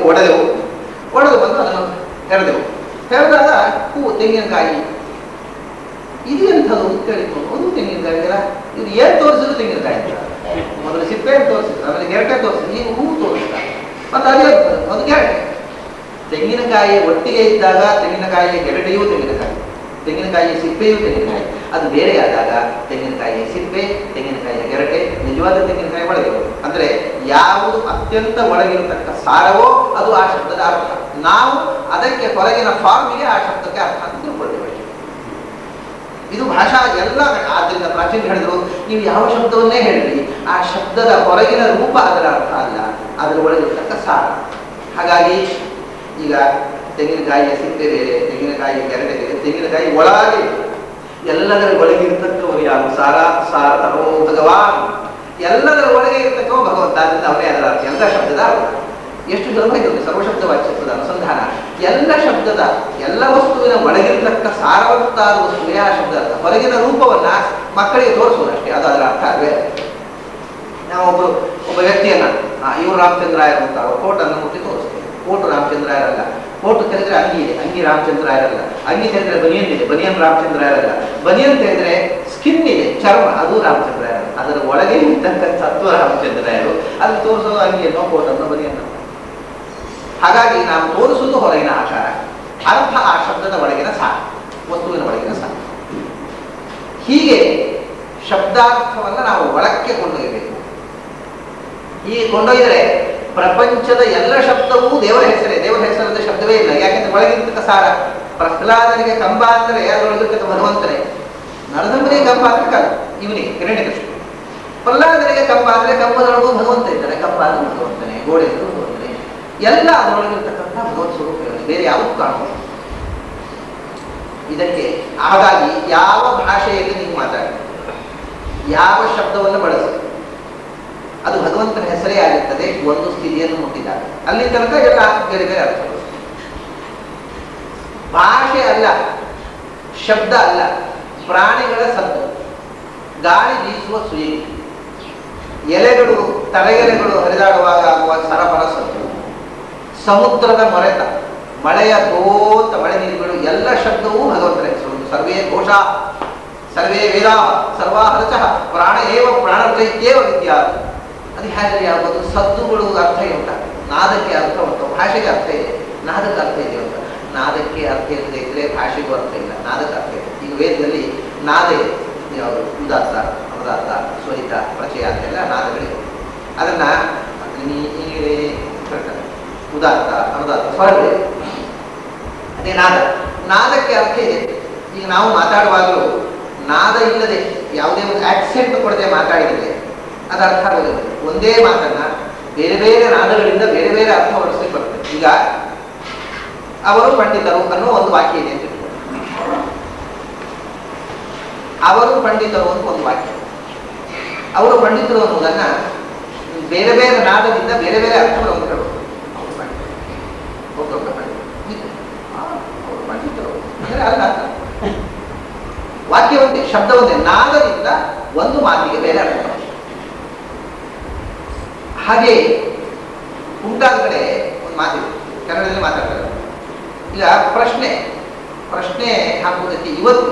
ಒಡೆದು ಬಂದು ಅದನ್ನು ಹೆರೆದೆವು. ಹೆರೆದಾಗ ಹೂವು ತೆಂಗಿನಕಾಯಿ. ಇದು ಎಂಥದ್ದು ಕೇಳಿಕೊಂಡು ಒಂದು ತೆಂಗಿನಕಾಯಿ ಅಲ್ಲ, ಇದು ಏನು ತೋರಿಸಿದ್ರು ತೆಂಗಿನಕಾಯಿ ಅಂತ. ಮೊದಲು ಸಿಪ್ಪೆ ತೋರಿಸಿದ್ರು, ಆಮೇಲೆ ಗೆರಟೆ ತೋರಿಸಿದ್ರು, ಈಗ ಹೂವು ತೋರಿಸ್ತಾರೆ. ಮತ್ತೆ ಅದೇ ಒಂದು ಗೆರಟೆ. ತೆಂಗಿನಕಾಯಿ ಒಟ್ಟಿಗೆ ಇದ್ದಾಗ ತೆಂಗಿನಕಾಯಿಯ ಗೆರಟೆಯೂ ತೆಂಗಿನಕಾಯಿ, ತೆಂಗಿನಕಾಯಿಯ ಸಿಪ್ಪೆಯೂ ತೆಂಗಿನಕಾಯಿ. ಅದು ಬೇರೆಯಾದಾಗ ತೆಂಗಿನಕಾಯಿಯ ಸಿಪ್ಪೆ, ತೆಂಗಿನಕಾಯಿಯ ಗೆರಟೆ ನಿಜವಾದ ತೆಂಗಿನಕಾಯಿ ಒಳಗೆ. ಅಂದ್ರೆ ಯಾವುದು ಅತ್ಯಂತ ಒಳಗಿರತಕ್ಕ ಸಾರವೋ ಅದು ಆ ಶಬ್ದದ ಅರ್ಥ. ನಾವು ಅದಕ್ಕೆ ಹೊರಗಿನ ಫಾರ್ಮಿಗೆ ಆ ಶಬ್ದಕ್ಕೆ ಅರ್ಥ ಅಂತ ತಿಳ್ಕೊಳ್ತೇವೆ. ಇದು ಭಾಷಾ ಎಲ್ಲ. ಆದ್ದರಿಂದ ಪ್ರಾಚೀನ ಹೇಳಿದ್ರು, ನೀವು ಯಾವ ಶಬ್ದವನ್ನೇ ಹೇಳಿರಿ, ಆ ಶಬ್ದದ ಹೊರಗಿನ ರೂಪ ಅದರ ಅರ್ಥ ಅಲ್ಲ, ಅದರ ಒಳಗಿರತಕ್ಕ ಸಾರ. ಹಾಗಾಗಿ ಈಗ ತೆಂಗಿನಕಾಯಿಯ ಸಿಪ್ಪೆ ಬೇರೆ, ತೆಂಗಿನಕಾಯಿಯ ಗೆರಟೆ ಬೇರೆ, ತೆಂಗಿನಕಾಯಿ ಒಳಗೆ ಎಲ್ಲದರ ಒಳಗೆ ಇರ್ತಕ್ಕವರು ಯಾವ? ಸಾರ ತರೋ ಭಗವಾನ್. ಎಲ್ಲದರ ಒಳಗೆ ಇರ್ತಕ್ಕವ ಭಗವಂತ. ಆದ್ದರಿಂದ ಅವರೇ ಅದರ ಅರ್ಥ. ಎಲ್ಲ ಶಬ್ದದ ಎಷ್ಟು ಸುಲಭ ಇದೆ ಸರ್ವಶಬ್ದ ವಾಚ್ಯತ್ವದ ಅನುಸಂಧಾನ. ಎಲ್ಲ ಶಬ್ದದ ಎಲ್ಲ ವಸ್ತುವಿನ ಒಳಗಿರ್ತಕ್ಕ ಸಾರವತ್ತಾದ ವಸ್ತುವೇ ಆ ಶಬ್ದ ಅರ್ಥ. ಹೊರಗಿನ ರೂಪವನ್ನ ಮಕ್ಕಳಿಗೆ ತೋರಿಸುವುದಷ್ಟೇ, ಅದು ಅದರ ಅರ್ಥ ಅಲ್ವೇ. ನಾವು ಒಬ್ಬ ವ್ಯಕ್ತಿಯನ್ನ ಇವರು ರಾಮಚಂದ್ರಾಯರು ಅಂತ ಅವ್ರ ಕೋಟನ್ನು ಮುಟ್ಟಿ ತೋರಿಸ್ತೇವೆ. ಕೋಟು ರಾಮಚಂದ್ರಾಯರಲ್ಲ. ಕೋಟು ತೆಗೆದ್ರೆ ಅಂಗಿ ಇದೆ, ಅಂಗಿ ರಾಮಚಂದ್ರಾಯರಲ್ಲ. ಅಂಗಿ ತೆಗೆದ್ರೆ ಬನಿಯನ್ ಇದೆ, ಬನಿಯನ್ ರಾಮಚಂದ್ರಾಯರಲ್ಲ. ಬನಿಯನ್ ತೆಗೆದ್ರೆ ಸ್ಕಿನ್ ಇದೆ, ಚರ್ಮ, ಅದು ರಾಮಚಂದ್ರಾಯರಲ್ಲ. ಅದರ ಒಳಗೆ ಇರ್ತಕ್ಕ ತತ್ವ ರಾಮಚಂದ್ರಾಯರು. ಅಲ್ಲಿ ತೋರಿಸೋದು ಅಂಗಿಯನ್ನು, ಕೋಟನ್ನು, ಬನಿಯನ್ನು. ಹಾಗಾಗಿ ನಾವು ತೋರಿಸುವುದು ಹೊರಗಿನ ಆಕಾರ, ಅರ್ಥ ಆ ಶಬ್ದದ ಒಳಗಿನ ಸಾರ, ವಸ್ತುವಿನ ಒಳಗಿನ ಸಾರ. ಹೀಗೆ ಶಬ್ದಾರ್ಥವನ್ನು ನಾವು ಒಳಕ್ಕೆ ಕೊಂಡೊಯ್ಯಬೇಕು. ಹೀಗೆ ಕೊಂಡೊಯ್ದರೆ ಪ್ರಪಂಚದ ಎಲ್ಲ ಶಬ್ದವೂ ದೇವರ ಹೆಸರೇ. ದೇವರ ಹೆಸರದ ಶಬ್ದವೇ ಇಲ್ಲ. ಯಾಕೆಂದ್ರೆ ಒಳಗಿರ್ತಕ್ಕ ಸಾರ. ಪ್ರಹ್ಲಾದನಿಗೆ ಕಂಬ ಅಂದರೆ ಅದರೊಳಗಿರ್ತಕ್ಕ ಭಗವಂತನೇ. ನರಸಿಂಹನಿಗೆ ಕಂಬ ಅಂದ್ರೆ ಕಲ್ಲ, ಇವನಿಗೆ ಹಿರಣ್ಯಕೃಷ್ಣ. ಪ್ರಹ್ಲಾದನಿಗೆ ಕಂಬ ಅಂದ್ರೆ ಕಂಬದೊಳಗೂ ಭಗವಂತ ಇದ್ದಾನೆ, ಕಂಬ ಅಂದ್ರೆ ಭಗವಂತನೇ, ಗೋಡೆ ಅಂದ್ರೆ ಭಗವಂತನೇ. ಎಲ್ಲ ಅದರೊಳಗಿರ್ತಕ್ಕಂಥ ಭಗವತ್ ಸ್ವರೂಪಗಳು, ಬೇರೆ ಯಾವುದು ಕಾಣಬಹುದು. ಇದಕ್ಕೆ ಹಾಗಾಗಿ ಯಾವ ಭಾಷೆಯಲ್ಲಿ ನೀವು ಮಾತಾಡಿ, ಯಾವ ಶಬ್ದವನ್ನು ಬಳಸಿ, ಅದು ಭಗವಂತನ ಹೆಸರೇ ಆಗಿರ್ತದೆ. ಒಂದು ಸ್ಥಿತಿಯನ್ನು ಮುಟ್ಟಿದಾಗ ಅಲ್ಲಿ ತನಕ ಎಲ್ಲ ಬೇರೆ ಬೇರೆ ಅರ್ಥಗಳು. ಭಾಷೆ ಅಲ್ಲ, ಶಬ್ದ ಅಲ್ಲ, ಪ್ರಾಣಿಗಳ ಸದ್ದು, ಗಾಳಿ ಬೀಸುವ ಸುಯಿ, ಎಲೆಗಳು ತಲೆಗೆಲೆಗಳು ಹರಿದಾಡುವಾಗ ಆಗುವ ಸರಪರ ಸದ್ದು, ಸಮುದ್ರದ ಮೊರೆತ, ಮಳೆಯ ಗೋತ ಮಳೆ ನೀರುಗಳು, ಎಲ್ಲ ಶಬ್ದವೂ ಭಗವಂತನ ಹೆಸರು. ಸರ್ವೇ ಘೋಷ, ಸರ್ವೇ ವೇದ, ಸರ್ವಾ ಹರಚಃ, ಪ್ರಾಣ ಏವ ಪ್ರಾಣಚೈತ್ಯೇವ ವಿದ್ಯಾ. ಅದು ಹೇಗೆ ಯಾವುದು? ಸದ್ದುಗಳು ಅರ್ಥ ಉಂಟ, ನಾದಕ್ಕೆ ಅರ್ಥ ಉಂಟು, ಭಾಷೆಗೆ ಅರ್ಥ ಇದೆ, ನಾದಕ್ಕೆ ಅರ್ಥ ಇದೆ ಅಂತ. ನಾದಕ್ಕೆ ಅರ್ಥ ಇಲ್ಲದೆ ಇದ್ರೆ ಭಾಷೆಗೂ ಅರ್ಥ ಇಲ್ಲ, ನಾದಕ್ಕೆ ಅರ್ಥ ಇದೆ. ಈಗ ವೇದದಲ್ಲಿ ನಾದ ಇದೆ, ಯಾವುದು? ಉದಾತ್ತ, ಅನುದಾತ್ತ, ಸ್ವರಿತ, ಪ್ರಚಯ ಅಂತೆಲ್ಲ ನಾದಗಳಿವೆ. ಅದನ್ನ ಉದಾತ್ತ, ಅನುದಾತ್ತ, ಸ್ವರಗಳಿವೆ. ಅದೇ ನಾದ. ನಾದಕ್ಕೆ ಅರ್ಥ ಇದೆ. ಈಗ ನಾವು ಮಾತಾಡುವಾಗಲೂ ನಾದ ಇಲ್ಲದೆ ಯಾವುದೇ ಒಂದು ಆಕ್ಸೆಂಟ್ ಕೊಡದೆ ಮಾತಾಡಿದರೆ ಅದು ಅರ್ಥ ಆಗೋದಿಲ್ಲ. ಒಂದೇ ಮಾತನ್ನ ಬೇರೆ ಬೇರೆ ನಾದಗಳಿಂದ ಬೇರೆ ಬೇರೆ ಅರ್ಥ ಹೊರಡಿಸ್ಲಿಕ್ಕೆ ಬರ್ತದೆ. ಈಗ ಅವರು ಪಂಡಿತರು ಅನ್ನೋ ಒಂದು ವಾಕ್ಯ ಇದೆ ಅಂತ ಇಟ್ಕೊಳ್ಳಿ. ಅವರು ಪಂಡಿತರು ಅಂತ ಒಂದು ವಾಕ್ಯ. ಅವರು ಪಂಡಿತರು ಅನ್ನೋದನ್ನ ಬೇರೆ ಬೇರೆ ನಾದದಿಂದ ಬೇರೆ ಬೇರೆ ಅರ್ಥಗಳನ್ನು ಹೇಳಬಹುದು. ಅವರು ಪಂಡಿತರು ಅಂದರೆ ಅಲ್ಲ ಅರ್ಥ. ವಾಕ್ಯ ಒಂದೇ, ಶಬ್ದ ಒಂದೇ, ನಾದದಿಂದ ಒಂದು ಮಾತಿಗೆ ಬೇರೆ ಅರ್ಥ. ಹಾಗೆ ಉಂಟಾದ ಕಡೆ ಒಂದು ಮಾತಿದೆ, ಕನ್ನಡದಲ್ಲಿ ಮಾತಾಡ್ತಾರೆ. ಈಗ ಪ್ರಶ್ನೆ ಹಾಕುವುದಕ್ಕೆ ಇವತ್ತು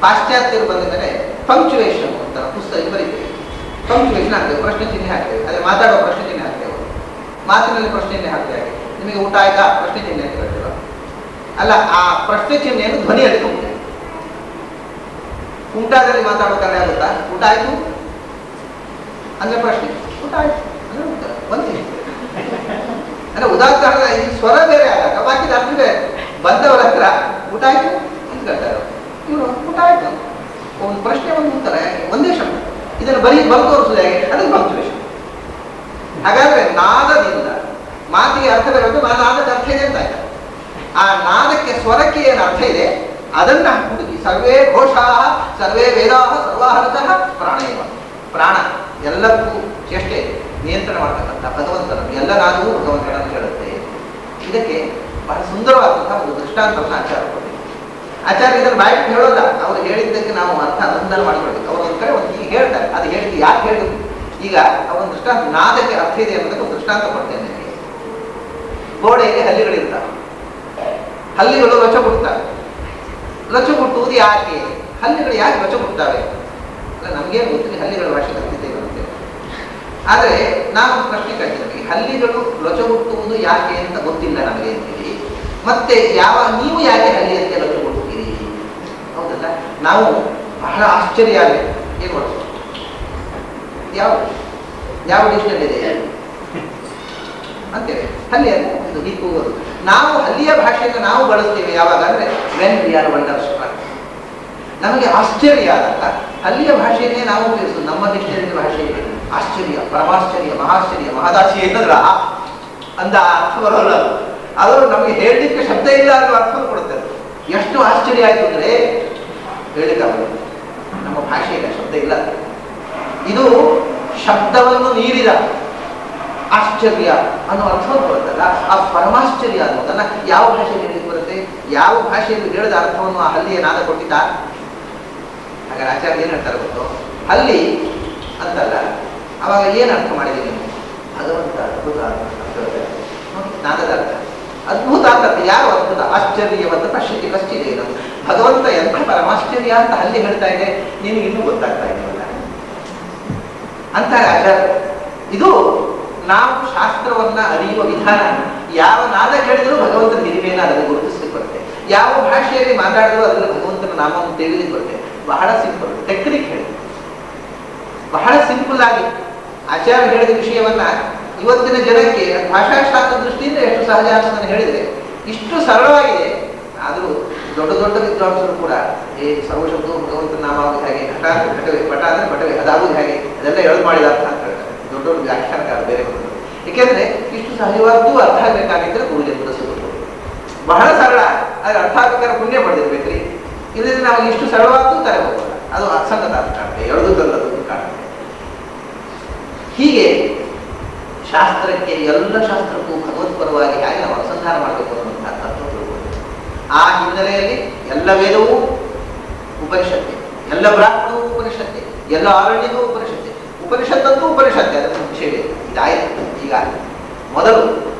ಪಾಶ್ಚಾತ್ಯರು ಬಂದ ಮೇಲೆ ಪಂಕ್ಚುವೇಷನ್ ಅಂತ ಪುಸ್ತಕ ಬರೀತೇವೆ. ಪಂಕ್ಚುವೇಷನ್ ಹಾಕ್ತೇವೆ, ಪ್ರಶ್ನೆ ಚಿಹ್ನೆ ಹಾಕ್ತೇವೆ. ಅದೇ ಮಾತಾಡುವ ಪ್ರಶ್ನೆ ಚಿಹ್ನೆ ಹಾಕ್ತೇವೆ, ಮಾತಿನಲ್ಲಿ ಪ್ರಶ್ನೆ ಚಿಹ್ನೆ ಹಾಕ್ತೇವೆ. ನಿಮಗೆ ಊಟ ಆಯ್ತಾ ಪ್ರಶ್ನೆ ಚಿಹ್ನೆ ಅಂತ ಹೇಳ್ತೇವೆ. ಅಲ್ಲ, ಆ ಪ್ರಶ್ನೆ ಚಿಹ್ನೆಯನ್ನು ಧ್ವನಿಯಲ್ಲಿ ತುಂಬಿದೆ. ಉಂಟಾದಲ್ಲಿ ಮಾತಾಡೋ ಕಡೆ ಆಗುತ್ತಾ? ಊಟ ಆಯ್ತು ಅಂದ್ರೆ ಪ್ರಶ್ನೆ, ಊಟ ಆಯ್ತು ಅಂದ್ರೆ ಉತ್ತರ ಒಂದೇ. ಅಂದ್ರೆ ಉದಾಹರಣೆ ಈ ಸ್ವರ ಬೇರೆ ಆದಾಗ ವಾಕ್ಯದ ಅರ್ಥ ಬೇರೆ. ಬಂದವರ ಹತ್ರ ಊಟ ಆಯ್ತು ಅಂತ ಕೇಳ್ತಾರೆ, ಇವರು ಊಟ ಆಯ್ತು, ಒಂದು ಪ್ರಶ್ನೆ ಒಂದು ಉತ್ತರ, ಒಂದೇ ಶಬ್ದ. ಇದನ್ನು ಬರೀ ಬಂದು ತೋರಿಸುವುದು ಹೇಗೆ? ಅದಕ್ಕೆ ಪಂಕ್ಚುವೇಷನ್. ಹಾಗಾದ್ರೆ ನಾದದಿಂದ ಮಾತಿಗೆ ಅರ್ಥ ಬೇರೆ, ನಾದಕ್ಕೆ ಅರ್ಥ ಇದೆ ಅಂತ ಆಯ್ತು. ಆ ನಾದಕ್ಕೆ ಸ್ವರಕ್ಕೆ ಏನು ಅರ್ಥ ಇದೆ ಅದನ್ನ ಹುಡುಕಿ ಸರ್ವೇ ಘೋಷಾ ಸರ್ವೇ ವೇದಾ ಸರ್ವಾಹರತಃ ಪ್ರಾಣೇವ. ಪ್ರಾಣ ಎಲ್ಲಕ್ಕೂ ಚೇಷ್ಟೆ ನಿಯಂತ್ರಣ ಮಾಡ್ತಕ್ಕಂಥ ಭಗವಂತನನ್ನು, ಎಲ್ಲ ನಾದವೂ ಭಗವಂತನನ್ನು ಹೇಳುತ್ತೆ. ಇದಕ್ಕೆ ಬಹಳ ಸುಂದರವಾದಂತಹ ಒಂದು ದೃಷ್ಟಾಂತವನ್ನು ಆಚಾರ್ಯ ಕೊಟ್ಟಿದ್ದಾರೆ. ಆಚಾರ್ಯ ಇದನ್ನು ಬಾಯಿಟ್ಟು ಹೇಳೋಲ್ಲ, ಅವರು ಹೇಳಿದ್ದಕ್ಕೆ ನಾವು ಅರ್ಥ ಅನುಸಂಧಾನ ಮಾಡಿಕೊಳ್ಬೇಕು. ಅವರು ಒಂದು ಕಡೆ ಒಂದು ಹೀಗೆ ಹೇಳ್ತಾರೆ, ಅದು ಹೇಳಿದ್ದು ಯಾಕೆ ಹೇಳಿದ್ರು? ಈಗ ಅವರೊಂದು ದೃಷ್ಟಾಂತ, ನಾದಕ್ಕೆ ಅರ್ಥ ಇದೆ ಅನ್ನೋದಕ್ಕೆ ಒಂದು ದೃಷ್ಟಾಂತ ಕೊಡ್ತೇನೆ ನಿಮಗೆ. ಗೋಡೆಗೆ ಹಲ್ಲಿಗಳಿರ್ತಾವೆ, ಹಲ್ಲಿಗಳು ರೊಚ್ಚ ಕೊಡ್ತವೆ. ರೊಚ್ಚ ಕೊಟ್ಟುವುದು ಯಾಕೆ? ಹಲ್ಲಿಗಳು ಯಾಕೆ ರೊಚ್ಚ ಕೊಡ್ತವೆ? ಅಲ್ಲ, ನಮಗೇನು ಗೊತ್ತಿಲ್ಲ, ಹಲ್ಲಿಗಳ ಭಾಷೆ ಕಲ್ತಿದ್ದೇವೆ ಅಂತೇವೆ. ಆದರೆ ನಾನು ಪ್ರಶ್ನೆ ಕೇಳ್ತೀನಿ, ಹಲ್ಲಿಗಳು ರೊಚ್ಚ ಕೊಟ್ಟುವುದು ಯಾಕೆ ಅಂತ ಗೊತ್ತಿಲ್ಲ ನಮಗೆ ಅಂತೀರಿ, ಮತ್ತೆ ನೀವು ಯಾಕೆ ಹಲ್ಲಿ ಅಂತ ರೊಚ್ಚ ಕೊಡ್ತೀರಿ? ಹೌದಲ್ಲ, ನಾವು ಬಹಳ ಆಶ್ಚರ್ಯ ಆಗಿದೆ. ಏನು ಮಾಡೋದು? ಯಾವ ಡಿಕ್ಷನರಿ ಇದೆ ಅಂತೇವೆ. ಹಲ್ಲಿ ಅಂದ್ರೆ ಇದು ಹೀಗೋದು. ನಾವು ಹಲ್ಲಿಯ ಭಾಷೆಯನ್ನು ನಾವು ಬಳಸ್ತೇವೆ ಯಾವಾಗ ಅಂದ್ರೆ ವೆನ್ ವಿ ಆರ್ ವಂಡರ್ಸ್ಟ್ರಕ್. ನಮಗೆ ಆಶ್ಚರ್ಯ ಆದಾಗ ಹಲ್ಲಿಯ ಭಾಷೆಯನ್ನೇ ನಾವು ಉಪಯೋಗಿಸೋದು. ನಮ್ಮ ಡಿಕ್ಷನರಿ ಭಾಷೆ ಆಶ್ಚರ್ಯ, ಪರಮಾಶ್ಚರ್ಯ, ಮಹಾಶ್ಚರ್ಯ, ಮಹದಾಶ್ಚರ್ಯ ಏನಂದ್ರ ಅಂದ ಅರ್ಥ ಬರೋಲ್ಲ. ಅದು ನಮಗೆ ಹೇಳಲಿಕ್ಕೆ ಶಬ್ದ ಇಲ್ಲ ಅನ್ನೋ ಅರ್ಥ ಕೊಡುತ್ತೆ. ಎಷ್ಟು ಆಶ್ಚರ್ಯ ಆಯ್ತು ಅಂದ್ರೆ ಹೇಳಿದ್ದಾಗಲ್ಲ, ನಮ್ಮ ಭಾಷೆಯಲ್ಲಿ ಶಬ್ದ ಇಲ್ಲ. ಇದು ಶಬ್ದವನ್ನು ಮೀರಿದ ಆಶ್ಚರ್ಯ ಅನ್ನೋ ಅರ್ಥವನ್ನು ಬರುತ್ತಲ್ಲ, ಆ ಪರಮಾಶ್ಚರ್ಯ ಅನ್ನೋದನ್ನ ಯಾವ ಭಾಷೆಯಲ್ಲಿ ಹೇಳಲಿಕ್ಕೆ ಬರುತ್ತೆ? ಯಾವ ಭಾಷೆಯಲ್ಲಿ ಹೇಳಿದ ಅರ್ಥವನ್ನು ಆ ಹಲ್ಲಿಯ ನಾದ ಕೊಟ್ಟಿದ್ದ? ಹಾಗಾದ್ರೆ ಆಚಾರ್ಯ ಏನ್ ಹೇಳ್ತಾರೆ ಗೊತ್ತು? ಹಲ್ಲಿ ಅಂತಲ್ಲ, ಅವಾಗ ಏನ್ ಅರ್ಥ ಮಾಡಿದೀವಿ ನೀವು? ಭಗವಂತ ಅದ್ಭುತ ನಾದದ ಅರ್ಥ ಅದ್ಭುತ ಅಂತ. ಯಾವ ಅದ್ಭುತ? ಆಶ್ಚರ್ಯವಂತ ಪಶ್ಯತಿ ಕಷ್ಟಿದೆ. ನಾವು ಭಗವಂತ ಎಂಥ ಪರಮಾಶ್ಚರ್ಯ ಅಂತ ಹಲ್ಲಿ ಹೇಳ್ತಾ ಇದೆ, ನಿನಗೆ ಇನ್ನೂ ಗೊತ್ತಾಗ್ತಾ ಇದೆಯಲ್ಲ ಅಂತಾರೆ ಆಚಾರ್ಯ. ಇದು ನಾವು ಶಾಸ್ತ್ರವನ್ನ ಅರಿಯುವ ವಿಧಾನ. ಯಾವ ನಾದ ಕೇಳಿದರೂ ಭಗವಂತನ ಹಿರಿಮೆಯನ್ನು ಅದನ್ನು ಗುರುತಿಸ್ಲಿಕ್ಕೆ ಬರುತ್ತೆ. ಯಾವ ಭಾಷೆಯಲ್ಲಿ ಮಾತಾಡಿದ್ರು ಅದರಲ್ಲಿ ಭಗವಂತನ ನಾಮವನ್ನು ತಿಳಿಲಿಕ್ಕೆ ಬರುತ್ತೆ. ಬಹಳ ಸಿಂಪಲ್ ಟೆಕ್ನಿಕ್ ಹೇಳಿ, ಬಹಳ ಸಿಂಪಲ್ ಆಗಿ ಆಚಾರ್ಯ ಹೇಳಿದ ವಿಷಯವನ್ನ ಇವತ್ತಿನ ಜನಕ್ಕೆ ಭಾಷಾಶಾಸ್ತ್ರ ದೃಷ್ಟಿಯಿಂದ ಎಷ್ಟು ಸಹಜ ಅಂತ ಹೇಳಿದ್ರೆ ಇಷ್ಟು ಸರಳವಾಗಿದೆ. ಆದರೂ ದೊಡ್ಡ ದೊಡ್ಡ ವಿದ್ವಾಂಸರು ಕೂಡ ಸರ್ವಶಬ್ದವು ಭಗವಂತನ ನಾಮಾವುದು ಹೇಗೆ, ಘಟ ಅಂದ್ರೆ ಘಟವೇ, ಪಟ ಅಂದ್ರೆ ಪಟವೇ, ಅದಾಗುವುದು ಹೇಗೆ, ಅದೆಲ್ಲ ಎಳೆದು ಮಾಡಿದ ಅರ್ಥ ಅಂತ ಹೇಳ್ತಾರೆ ದೊಡ್ಡ ದೊಡ್ಡ ವ್ಯಾಖ್ಯಾನಕಾರ ಬೇರೆ ಬಂದರು. ಏಕೆಂದ್ರೆ ಇಷ್ಟು ಸಹಜವಾದ್ದು ಅರ್ಥ ಆಗಬೇಕಾಗಿದ್ರೆ ಗುರುಜನ್ಮದ ಸಿಗುತ್ತೆ. ಬಹಳ ಸರಳ, ಆದ್ರೆ ಅರ್ಥ ಆಗಬೇಕಾದ್ರೆ ಪುಣ್ಯ ಪಡೆದಿರ್ಬೇಕ್ರಿ. ಇಲ್ಲದ್ರೆ ನಾವು ಇಷ್ಟು ಸರಳವಾದ್ದು ತರ ಹೋಗೋಲ್ಲ, ಅದು ಅಸಂಗತ ಅಂತ ಕಾಣುತ್ತೆ, ಎಳೆದುದಲ್ಲದು ಕಾಣುತ್ತೆ. ಹೀಗೆ ಶಾಸ್ತ್ರಕ್ಕೆ, ಎಲ್ಲ ಶಾಸ್ತ್ರಕ್ಕೂ ಭಗವತ್ಪರವಾಗಿ ಹೇಗೆ ನಾವು ಅನುಸಂಧಾನ ಮಾಡಬೇಕು ಅನ್ನುವಂತಹ ತತ್ವ ತಿಳ್ಕೊಂಡು, ಆ ಹಿನ್ನೆಲೆಯಲ್ಲಿ ಎಲ್ಲ ವೇದವೂ ಉಪನಿಷತ್ತೆ, ಎಲ್ಲ ಬ್ರಾಹ್ಮಣವೂ ಉಪನಿಷತ್ತೆ, ಎಲ್ಲ ಆರಣ್ಯವೂ ಉಪನಿಷತ್ತೆ, ಉಪನಿಷತ್ತಂತೂ ಉಪನಿಷತ್ತೆ. ಅದನ್ನು ವಿಷಯ ಇದಾಯಿತು. ಈಗ ಮೊದಲು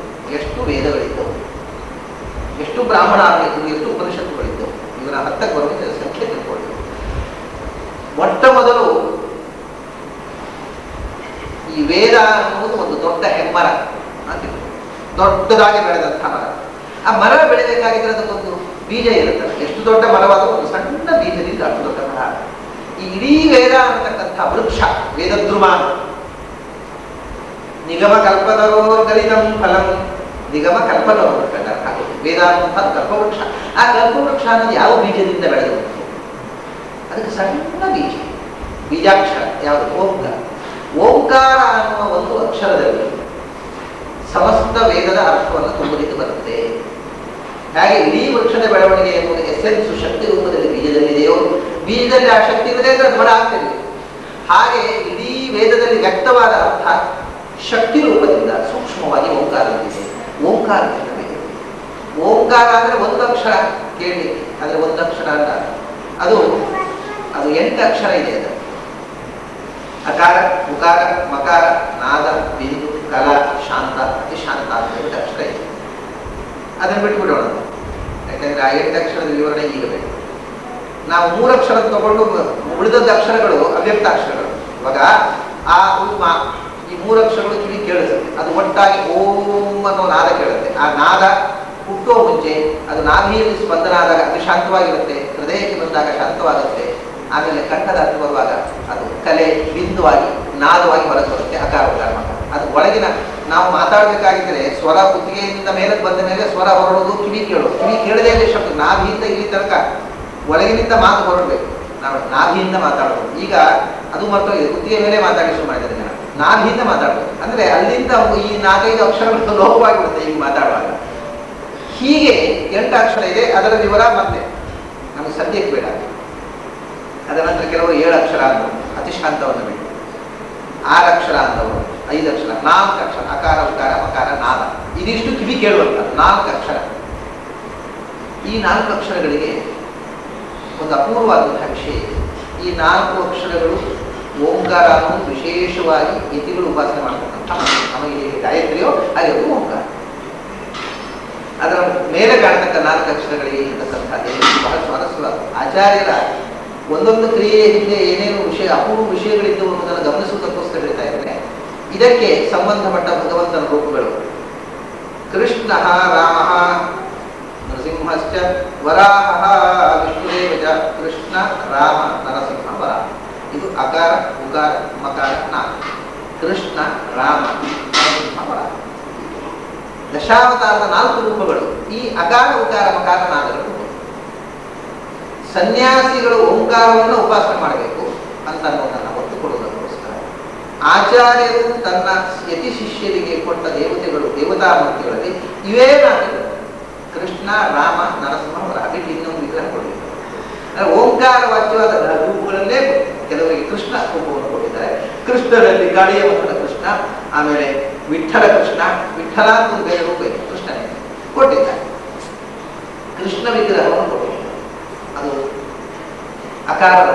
ಎಷ್ಟು ವೇದಗಳಿದ್ದವು, ಎಷ್ಟು ಬ್ರಾಹ್ಮಣ ಆಗಲಿದ್ದು, ಎಷ್ಟು ಉಪನಿಷತ್ತುಗಳಿದ್ದವು, ಇವನ ಹತ್ತಕ್ಕೆ ಬರುವಂತೆ ಸಂಖ್ಯೆ ತಿಳ್ಕೊಳ್ಳಿ. ಮೊಟ್ಟ ಮೊದಲು ಈ ವೇದ ಅನ್ನುವುದು ಒಂದು ದೊಡ್ಡ ಹೆಮ್ಮರ ಅಂತ, ದೊಡ್ಡದಾಗಿ ಬೆಳೆದಂತಹ ಮರ. ಆ ಮರ ಬೆಳೆಬೇಕಾಗಿದ್ರೆ ಅದಕ್ಕೊಂದು ಬೀಜ ಇರುತ್ತದೆ. ಎಷ್ಟು ದೊಡ್ಡ ಮರವಾದರೂ ಒಂದು ಸಣ್ಣ ಬೀಜದಿಂದ ಅಷ್ಟು ದೊಡ್ಡ ಮರ. ಈ ಇಡೀ ವೇದ ಅನ್ನತಕ್ಕಂಥ ವೃಕ್ಷ, ವೇದದ್ರುಮ, ನಿಗಮ ಕಲ್ಪದರೋ ಗಲಿತಂ ಫಲಂ, ನಿಗಮ ಕಲ್ಪದರೋ ವೇದ ಅನ್ನುವಂಥ ಕಲ್ಪವೃಕ್ಷ. ಆ ಕಲ್ಪವೃಕ್ಷ ಅನ್ನೋದು ಯಾವ ಬೀಜದಿಂದ ಬೆಳೆದು? ಅದಕ್ಕೆ ಸಣ್ಣ ಬೀಜ, ಬೀಜಾಕ್ಷರ ಯಾವುದು? ಓಂಕಾರ. ಓಂಕಾರ ಅನ್ನುವ ಒಂದು ಅಕ್ಷರದಲ್ಲಿ ಸಮಸ್ತ ವೇದದ ಅರ್ಥವನ್ನು ತುಂಬಲಿಕ್ಕೆ ಬರುತ್ತೆ. ಹಾಗೆ ಇಡೀ ವೃಕ್ಷದ ಬೆಳವಣಿಗೆ ಎನ್ನುವುದು ಎಸೆನ್ಸು ಶಕ್ತಿ ರೂಪದಲ್ಲಿ ಬೀಜದಲ್ಲಿದೆಯೋ, ಬೀಜದಲ್ಲಿ ಆ ಶಕ್ತಿ ಇರದೇ ಇದ್ರೆ ಅದು ಹೊರ ಆಗ್ತಿದೆ. ಹಾಗೆ ಇಡೀ ವೇದದಲ್ಲಿ ವ್ಯಕ್ತವಾದ ಅರ್ಥ ಶಕ್ತಿ ರೂಪದಿಂದ ಸೂಕ್ಷ್ಮವಾಗಿ ಓಂಕಾರದಲ್ಲಿದೆ. ಓಂಕಾರದಿಂದ ವೇದ. ಓಂಕಾರ ಅಂದ್ರೆ ಒಂದು ಅಕ್ಷರ ಕೇಳಿ, ಅಂದ್ರೆ ಒಂದು ಅಕ್ಷರ ಅಲ್ಲ, ಅದು 8 ಅಕ್ಷರ ಇದೆ. ಅದು ಅಕಾರ, ಉಕಾರ, ಮಕಾರ, ನಾದ, ಬಿಂದು, ಕಲ, ಶಾಂತ, ಅತಿ ಶಾಂತ ಅಂತ 8 ಅಕ್ಷರ ಇದೆ. ಅದನ್ನು ಬಿಟ್ಬಿಡೋಣ, ಯಾಕಂದ್ರೆ ಆ 8 ಅಕ್ಷರದ ವಿವರಣೆ ಈಗ ಬೇಕು. ನಾವು 3 ಅಕ್ಷರ ತಗೊಂಡು ಉಳಿದದ ಅಕ್ಷರಗಳು ಅವ್ಯಕ್ತ ಅಕ್ಷರಗಳು. ಇವಾಗ ಆ ಉಮ ಈ 3 ಅಕ್ಷರಗಳು ಕಿವಿ ಕೇಳಿಸುತ್ತೆ, ಅದು ಒಟ್ಟಾಗಿ ಓಂ ಅನ್ನೋ ನಾದ ಕೇಳುತ್ತೆ. ಆ ನಾದ ಹುಟ್ಟುವ ಮುಂಚೆ ಅದು ನಾಭಿಯಲ್ಲಿ ಸ್ಪಂದನ ಆದಾಗ ಅದು ಶಾಂತವಾಗಿರುತ್ತೆ, ಹೃದಯಕ್ಕೆ ಬಂದಾಗ ಶಾಂತವಾಗುತ್ತೆ. ಆಮೇಲೆ ಕಂಠದ ಹತ್ತು ಬರುವಾಗ ಅದು ಕಲೆ ಬಿಂದುವಾಗಿ ನಾದವಾಗಿ ಹೊರಗೆ ಬರುತ್ತೆ. ಅಕಾರ ಉಕಾರ ಮಕಾರ. ಅದು ಒಳಗಿನ ನಾವು ಮಾತಾಡಬೇಕಾಗಿದ್ದರೆ ಸ್ವರ ಕುತ್ತಿಗೆಯಿಂದ ಮೇಲಕ್ಕೆ ಬಂದ ಮೇಲೆ ಸ್ವರ ಹೊರಡೋದು ಕಿವಿ ಕೇಳೋದು. ಕಿವಿ ಕೇಳದೇ ಇಲ್ಲ ಶಬ್ದ ನಾಭಿಯಿಂದ ಇಲ್ಲಿ ತನಕ ಒಳಗಿನಿಂದ ಮಾತು ಹೊರಡಬೇಕು. ನಾವು ನಾಭಿಯಿಂದ ಮಾತಾಡೋದು. ಈಗ ಅದು ಮರ್ತೋಗಿದೆ, ಕುತ್ತಿಗೆ ಮೇಲೆ ಮಾತಾಡಿ ಶುರು ಮಾಡಿದ್ದಾರೆ ಜನ. ನಾಭಿಯಿಂದ ಮಾತಾಡಬೇಕು ಅಂದ್ರೆ ಅಲ್ಲಿಂದ ಈ 4-5 ಅಕ್ಷರಗಳು ಲೋಪವಾಗಿಬಿಡುತ್ತೆ ಈಗ ಮಾತಾಡುವಾಗ. ಹೀಗೆ 8 ಅಕ್ಷರ ಇದೆ. ಅದರ ವಿವರ ಮತ್ತೆ ನಮಗೆ ಸದ್ಯಕ್ಕೆ ಬೇಡ. ಅದರ ನಂತರ ಕೆಲವರು 7 ಅಕ್ಷರ ಅಂದರು, ಅತಿಶಾಂತವನ್ನು ಬಿಟ್ಟು 6 ಅಕ್ಷರ ಅಂದವರು, 5 ಅಕ್ಷರ, 4 ಅಕ್ಷರ, ಅಕಾರ ಉಕಾರ ಮಕಾರ ನಾದ, ಇದಿಷ್ಟು ಕಿವಿ ಕೇಳುವಂತ 4 ಅಕ್ಷರ. ಈ 4 ಅಕ್ಷರಗಳಿಗೆ ಒಂದು ಅಪೂರ್ವವಾದಂತಹ ವಿಷಯ ಇದೆ. ಈ 4 ಅಕ್ಷರಗಳು ಓಂಕಾರ ಅನ್ನೋದು ವಿಶೇಷವಾಗಿ ಯತಿಗಳು ಉಪಾಸನೆ ಮಾಡ್ತಕ್ಕಂಥ ನಮಗೆ ಗಾಯತ್ರಿಯೋ ಹಾಗೆ ಓಂಕಾರ. ಅದರ ಮೇಲೆ ಕಾಣತಕ್ಕ 4 ಅಕ್ಷರಗಳಿಗೆ ಇರತಕ್ಕಂಥದ್ದೇ ಬಹಳ ಸ್ವಾರಸ್ಯವಾದ. ಆಚಾರ್ಯರ ಒಂದೊಂದು ಕ್ರಿಯೆಯ ಹಿಂದೆ ಏನೇನು ವಿಷಯ ಅಪೂರ್ವ ವಿಷಯಗಳಿದ್ದು ಅನ್ನೋದನ್ನು ಗಮನಿಸುವುದಕ್ಕೋಸ್ಕರ ಹೇಳ್ತಾ ಇದ್ದಾರೆ. ಇದಕ್ಕೆ ಸಂಬಂಧಪಟ್ಟ ಭಗವಂತನ ರೂಪಗಳು ಕೃಷ್ಣ, ರಾಮ, ನರಸಿಂಹಶ್ಚ, ವರಾಹ, ವಿಷ್ಣುದೇವಜ. ಕೃಷ್ಣ, ರಾಮ, ನರಸಿಂಹ, ವರಾಹ. ಇದು ಅಕಾರ ಉಕಾರ ಮಕಾರ ನಾಮ. ಕೃಷ್ಣ, ರಾಮ, ನರಸಿಂಹ, ವರಾಹ. ದಶಾವತಾರದ 4 ರೂಪಗಳು ಈ ಅಕಾರ ಉಕಾರ ಮಕಾರ ನಾದಗಳು. ಸನ್ಯಾಸಿಗಳು ಓಂಕಾರವನ್ನು ಉಪಾಸನೆ ಮಾಡಬೇಕು ಅಂತ ಅನ್ನೋದನ್ನು ಒತ್ತುಕೊಡುವುದಕ್ಕೋಸ್ಕರ ಆಚಾರ್ಯರು ತನ್ನ ಯತಿ ಶಿಷ್ಯರಿಗೆ ಕೊಟ್ಟ ದೇವತೆಗಳು ದೇವತಾ ಮೂರ್ತಿಗಳಲ್ಲಿ ಇವೇ 4 ಕೃಷ್ಣ, ರಾಮ, ನರಸಿಂಹ, ವರಾಹ. ಬಿಟ್ಟು ಇನ್ನೊಂದು ವಿಗ್ರಹ ಕೊಡಬೇಕು. ಓಂಕಾರ ವಾಚ್ಯವಾದ ರೂಪಗಳಲ್ಲೇ ಕೆಲವರಿಗೆ ಕೃಷ್ಣ ರೂಪವನ್ನು ಕೊಟ್ಟಿದ್ದಾರೆ. ಕೃಷ್ಣನಲ್ಲಿ ಗಾಳಿಯ ಮಕ್ಕಳ ಕೃಷ್ಣ, ಆಮೇಲೆ ವಿಠಲ ಕೃಷ್ಣ, ವಿಠಲ ಅಂತ ಒಂದು ಬೇರೆ ರೂಪ ಇದೆ, ಕೃಷ್ಣನೇ ಕೊಟ್ಟಿದ್ದಾರೆ. ಕೃಷ್ಣ ವಿಗ್ರಹವನ್ನು ಕೊಟ್ಟಿದ್ದಾರೆ. ಅದು ಅಕಾರದ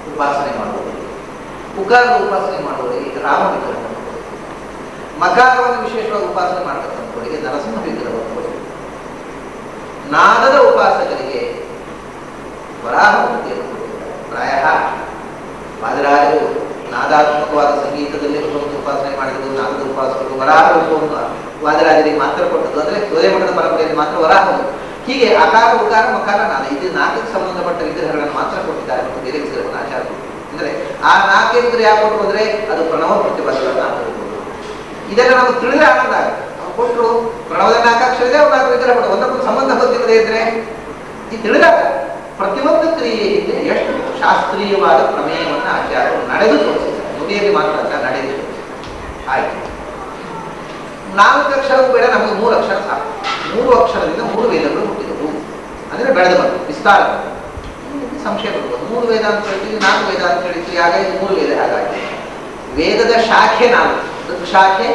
ಉಪಾಸನೆ ಮಾಡುವವರಿಗೆ, ಉಕಾರದ ಉಪಾಸನೆ ಮಾಡುವವರಿಗೆ ರಾಮ ವಿಗ್ರಹವನ್ನು ಕೊಟ್ಟಿದ್ದಾರೆ. ಮಕಾರವನ್ನು ವಿಶೇಷವಾಗಿ ಉಪಾಸನೆ ಮಾಡತಕ್ಕಂಥವರಿಗೆ ನರಸಿಂಹ ವಿಗ್ರಹವನ್ನು ಕೊಟ್ಟಿದ್ದಾರೆ. ನಾದದ ಉಪಾಸಕರಿಗೆ ವರಾಹ ಮೂರ್ತಿಯನ್ನು ಕೊಟ್ಟಿದ್ದಾರೆ. ಪ್ರಾಯ ವಾದಿರಾಜರು ನಾದಾತ್ಮಕವಾದ ಸಂಗೀತದಲ್ಲಿ ಭಗವಂತ ಉಪಾಸನೆ ಮಾಡಿದ್ದು, ನಾದದ ಉಪಾಸಕರು ವರಾಹ ರೂಪವನ್ನು ವಾದಿರಾಜರಿಗೆ ಮಾತ್ರ ಕೊಟ್ಟದ್ದು. ಅಂದರೆ ಸೂರ್ಯಮಠದ ಪರಂಪರೆಯಲ್ಲಿ ಮಾತ್ರ ವರಾಹ. ಹೀಗೆ ಅಕಾರ ಉಕಾರ ಮಕಾರ ನಾದ ಇದು 4ಕ್ಕೆ ಸಂಬಂಧಪಟ್ಟ ವಿಗ್ರಹಗಳನ್ನು ಮಾತ್ರ ಕೊಟ್ಟಿದ್ದಾರೆ ಮತ್ತು ಬೇರೆ ವಿಗ್ರಹವನ್ನು ಆಚಾರ್ಯರು. ಅಂದರೆ ಆ 4 ವಿಗ್ರಹ ಯಾಕೆ ಕೊಟ್ಟರು ಅಂದರೆ ಅದು ಪ್ರಣವ ಪ್ರತಿಪಾದಗಳನ್ನು ಹಾಕಬೇಕು. ಇದೆಲ್ಲ ನಾವು ತಿಳಿದ್ರೆ ಆನಂದ ಆಗುತ್ತೆ. ನಾವು ಕೊಟ್ಟರು ಪ್ರಣವದ 4 ಅಕ್ಷರ ಇದೆ, 4 ವಿಗ್ರಹ ಕೊಟ್ಟು ಒಂದಕ್ಕೊಂದು ಸಂಬಂಧ ಹೊಂದಿಲ್ಲದೆ ಇದ್ರೆ ಈ ತಿಳಿದಾಗ ಪ್ರತಿಯೊಂದು ಕ್ರಿಯೆ ಹಿಂದೆ ಎಷ್ಟು ಶಾಸ್ತ್ರೀಯವಾದ ಪ್ರಮೇಯವನ್ನು ಆಚಾರ್ಯರು ನಡೆದು ತೋರಿಸಿದ್ದಾರೆ. ನುಡಿಯಲ್ಲಿ ಮಾತ್ರ ಅಲ್ಲ, ನಡೆದು ಆಯ್ತು. 4 ಅಕ್ಷರವೂ ಬೇಡ, ನಮಗೆ 3 ಅಕ್ಷರ ಸಾಕು. 3 ಅಕ್ಷರದಿಂದ 3 ವೇದಗಳು ಹುಟ್ಟಿದವು. ಅಂದರೆ ಬೆಳೆದು ಬಂತು, ವಿಸ್ತಾರ ಸಂಶಯ ಬರ್ಬೋದು. 3 ವೇದ ಅಂತ ಹೇಳ್ತೀವಿ, 4 ವೇದ ಅಂತ ಹೇಳ್ತೀವಿ. ಹಾಗಾಗಿ 3 ವೇದ ಹಾಗಾಗಿ ವೇದದ ಶಾಖೆ 4: ಋಕ್ ಶಾಖೆ,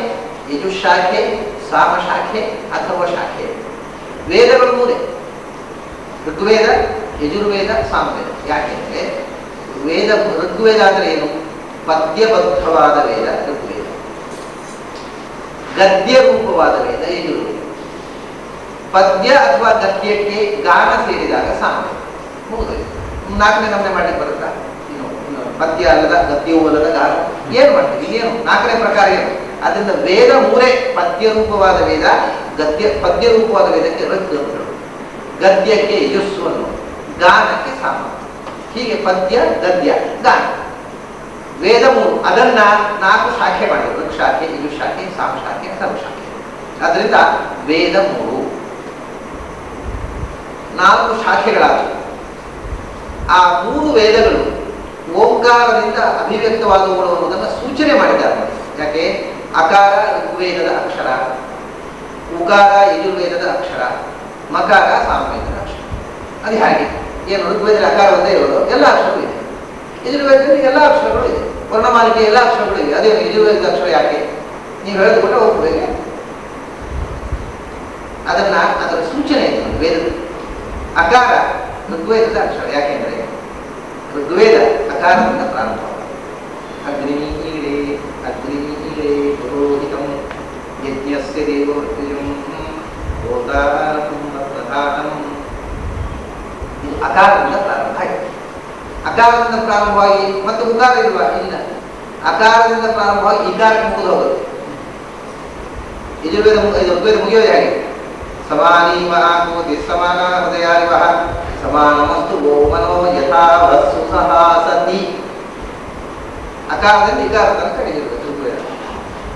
ಯಜುಶಾಖೆ, ಸಾಮ ಶಾಖೆ, ಅಥವಾ ಶಾಖೆ. ವೇದಗಳು 3: ಋಗ್ವೇದ, ಯಜುರ್ವೇದ, ಸಾಮವೇದ. ಯಾಕೆಂದ್ರೆ ವೇದ ಋಗ್ವೇದ ಅಂದ್ರೆ ಏನು? ಪದ್ಯಬದ್ಧವಾದ ವೇದ ಋಗ್ವೇದ. ಗದ್ಯ ರೂಪವಾದ ವೇದ ಯಜುರ್ವೇದ. ಪದ್ಯ ಅಥವಾ ಗದ್ಯಕ್ಕೆ ಗಾನ ಸೇರಿದಾಗ ಸಾಮವೇದ. ಮುಗಿದೋಯ್ತು. 4ನೇ ನಮೂನೆ ಮಾಡ್ಲಿಕ್ಕೆ ಬರುತ್ತಾ? ಇನ್ನು ಪದ್ಯ ಅಲ್ಲದ ಗದ್ಯವೂ ಅಲ್ಲದ ಗಾನ ಏನು ಮಾಡ್ತೀವಿ? ಏನು 4ನೇ ಪ್ರಕಾರ ಏನು? ಅದರಿಂದ ವೇದ 3: ಪದ್ಯ ರೂಪವಾದ ವೇದ, ಪದ್ಯ ರೂಪವಾದ ವೇದಕ್ಕೆ ಋಗ್ ಅಂತ, ಗದ್ಯಕ್ಕೆ ಯಜಸ್ಸು ಅನ್ನೋ, ಗಾನಕ್ಕೆ ಸಾಮ. ಹೀಗೆ ಪದ್ಯ, ಗದ್ಯ, ಗಾನ. ವೇದ 3. ಅದನ್ನ 4 ಶಾಖೆ ಮಾಡಿದ್ರು: ಋಕ್ ಶಾಖೆ, ಯಜುಶಾಖೆ, ಸಾಮ ಶಾಖೆ, ಅಥರ್ವ ಶಾಖೆ. ಅದರಿಂದ ವೇದ 3, 4 ಶಾಖೆಗಳಾದವು. ಆ 3 ವೇದಗಳು ಓಂಕಾರದಿಂದ ಅಭಿವ್ಯಕ್ತವಾದವುಗಳು ಅನ್ನೋದನ್ನು ಸೂಚನೆ ಮಾಡಿದ್ದಾರೆ. ಯಾಕೆ? ಅಕಾರ ಋಗ್ವೇದದ ಅಕ್ಷರ, ಉಕಾರ ಯಜುರ್ವೇದದ ಅಕ್ಷರ, ಮಕಾರ ಸಾಮವೇದದ ಅಕ್ಷರ. ಅದು ಹಾಗೆ ಏನು ಋಗ್ವೇದದ ಅಕಾರ ಒಂದೇ ಇರೋದು, ಎಲ್ಲ ಅಕ್ಷರಗಳು ಇದೆ. ಯಜುರ್ವೇದದಲ್ಲಿ ಎಲ್ಲ ಅಕ್ಷರಗಳು ಇದೆ, ವರ್ಣಮಾಲಿಕೆ ಎಲ್ಲ ಅಕ್ಷರಗಳು ಇದೆ. ಅದೇ ಯಜುರ್ವೇದದ ಅಕ್ಷರ ಯಾಕೆ ನೀವು ಹೇಳಿದ್ಬಿಟ್ಟು ಹೋಗ್ಬೇಕು. ಅದರ ಸೂಚನೆ ಇದೆ ವೇದದ. ಅಕಾರ ಋಗ್ವೇದದ ಅಕ್ಷರ, ಯಾಕೆಂದ್ರೆ ಋಗ್ವೇದ ಅಕಾರದಿಂದ ಪ್ರಾರಂಭ. ಅಗ್ನಿಮೀಳೆ ಅಗ್ನಿಮೀಳೆ ಪುರೋಹಿತಂ ಯಜ್ಞಸ್ಯ ದೇವೋರ್ತಿಜಂ ಹೋತಾರಂ ಪ್ರಧಾನಂ. ಇದು ಅಕಾರದಿಂದ ಪ್ರಾರಂಭ ಆಗಿದೆ. ಅಕಾರದಿಂದ ಪ್ರಾರಂಭವಾಗಿ ಮತ್ತು ಉಕಾರ ಇಲ್ವಾ? ಇಲ್ಲ. ಅಕಾರದಿಂದ ಪ್ರಾರಂಭವಾಗಿ ಇಕಾರಕ್ಕೆ ಮುಗಿದು ಹೋಗುತ್ತೆ. ಯಜುರ್ವೇದ ಋಗ್ವೇದ ಮುಗಿಯೋದು ಹಾಗೆ. ಸಮಾನೀವ ಆಗೋತಿ ಸಮಾನ ಹೃದಯಾರಿವ ಸಮಾನಮಸ್ತು ಗೋಮನೋ ಯಥಾವಸ್ಸು ಸಹ ಸತಿ. ಅಕಾರದಿಂದ ಇಕಾರ ತನಕ ಹಿಡಿದಿರುತ್ತೆ ಋಗ್ವೇದ.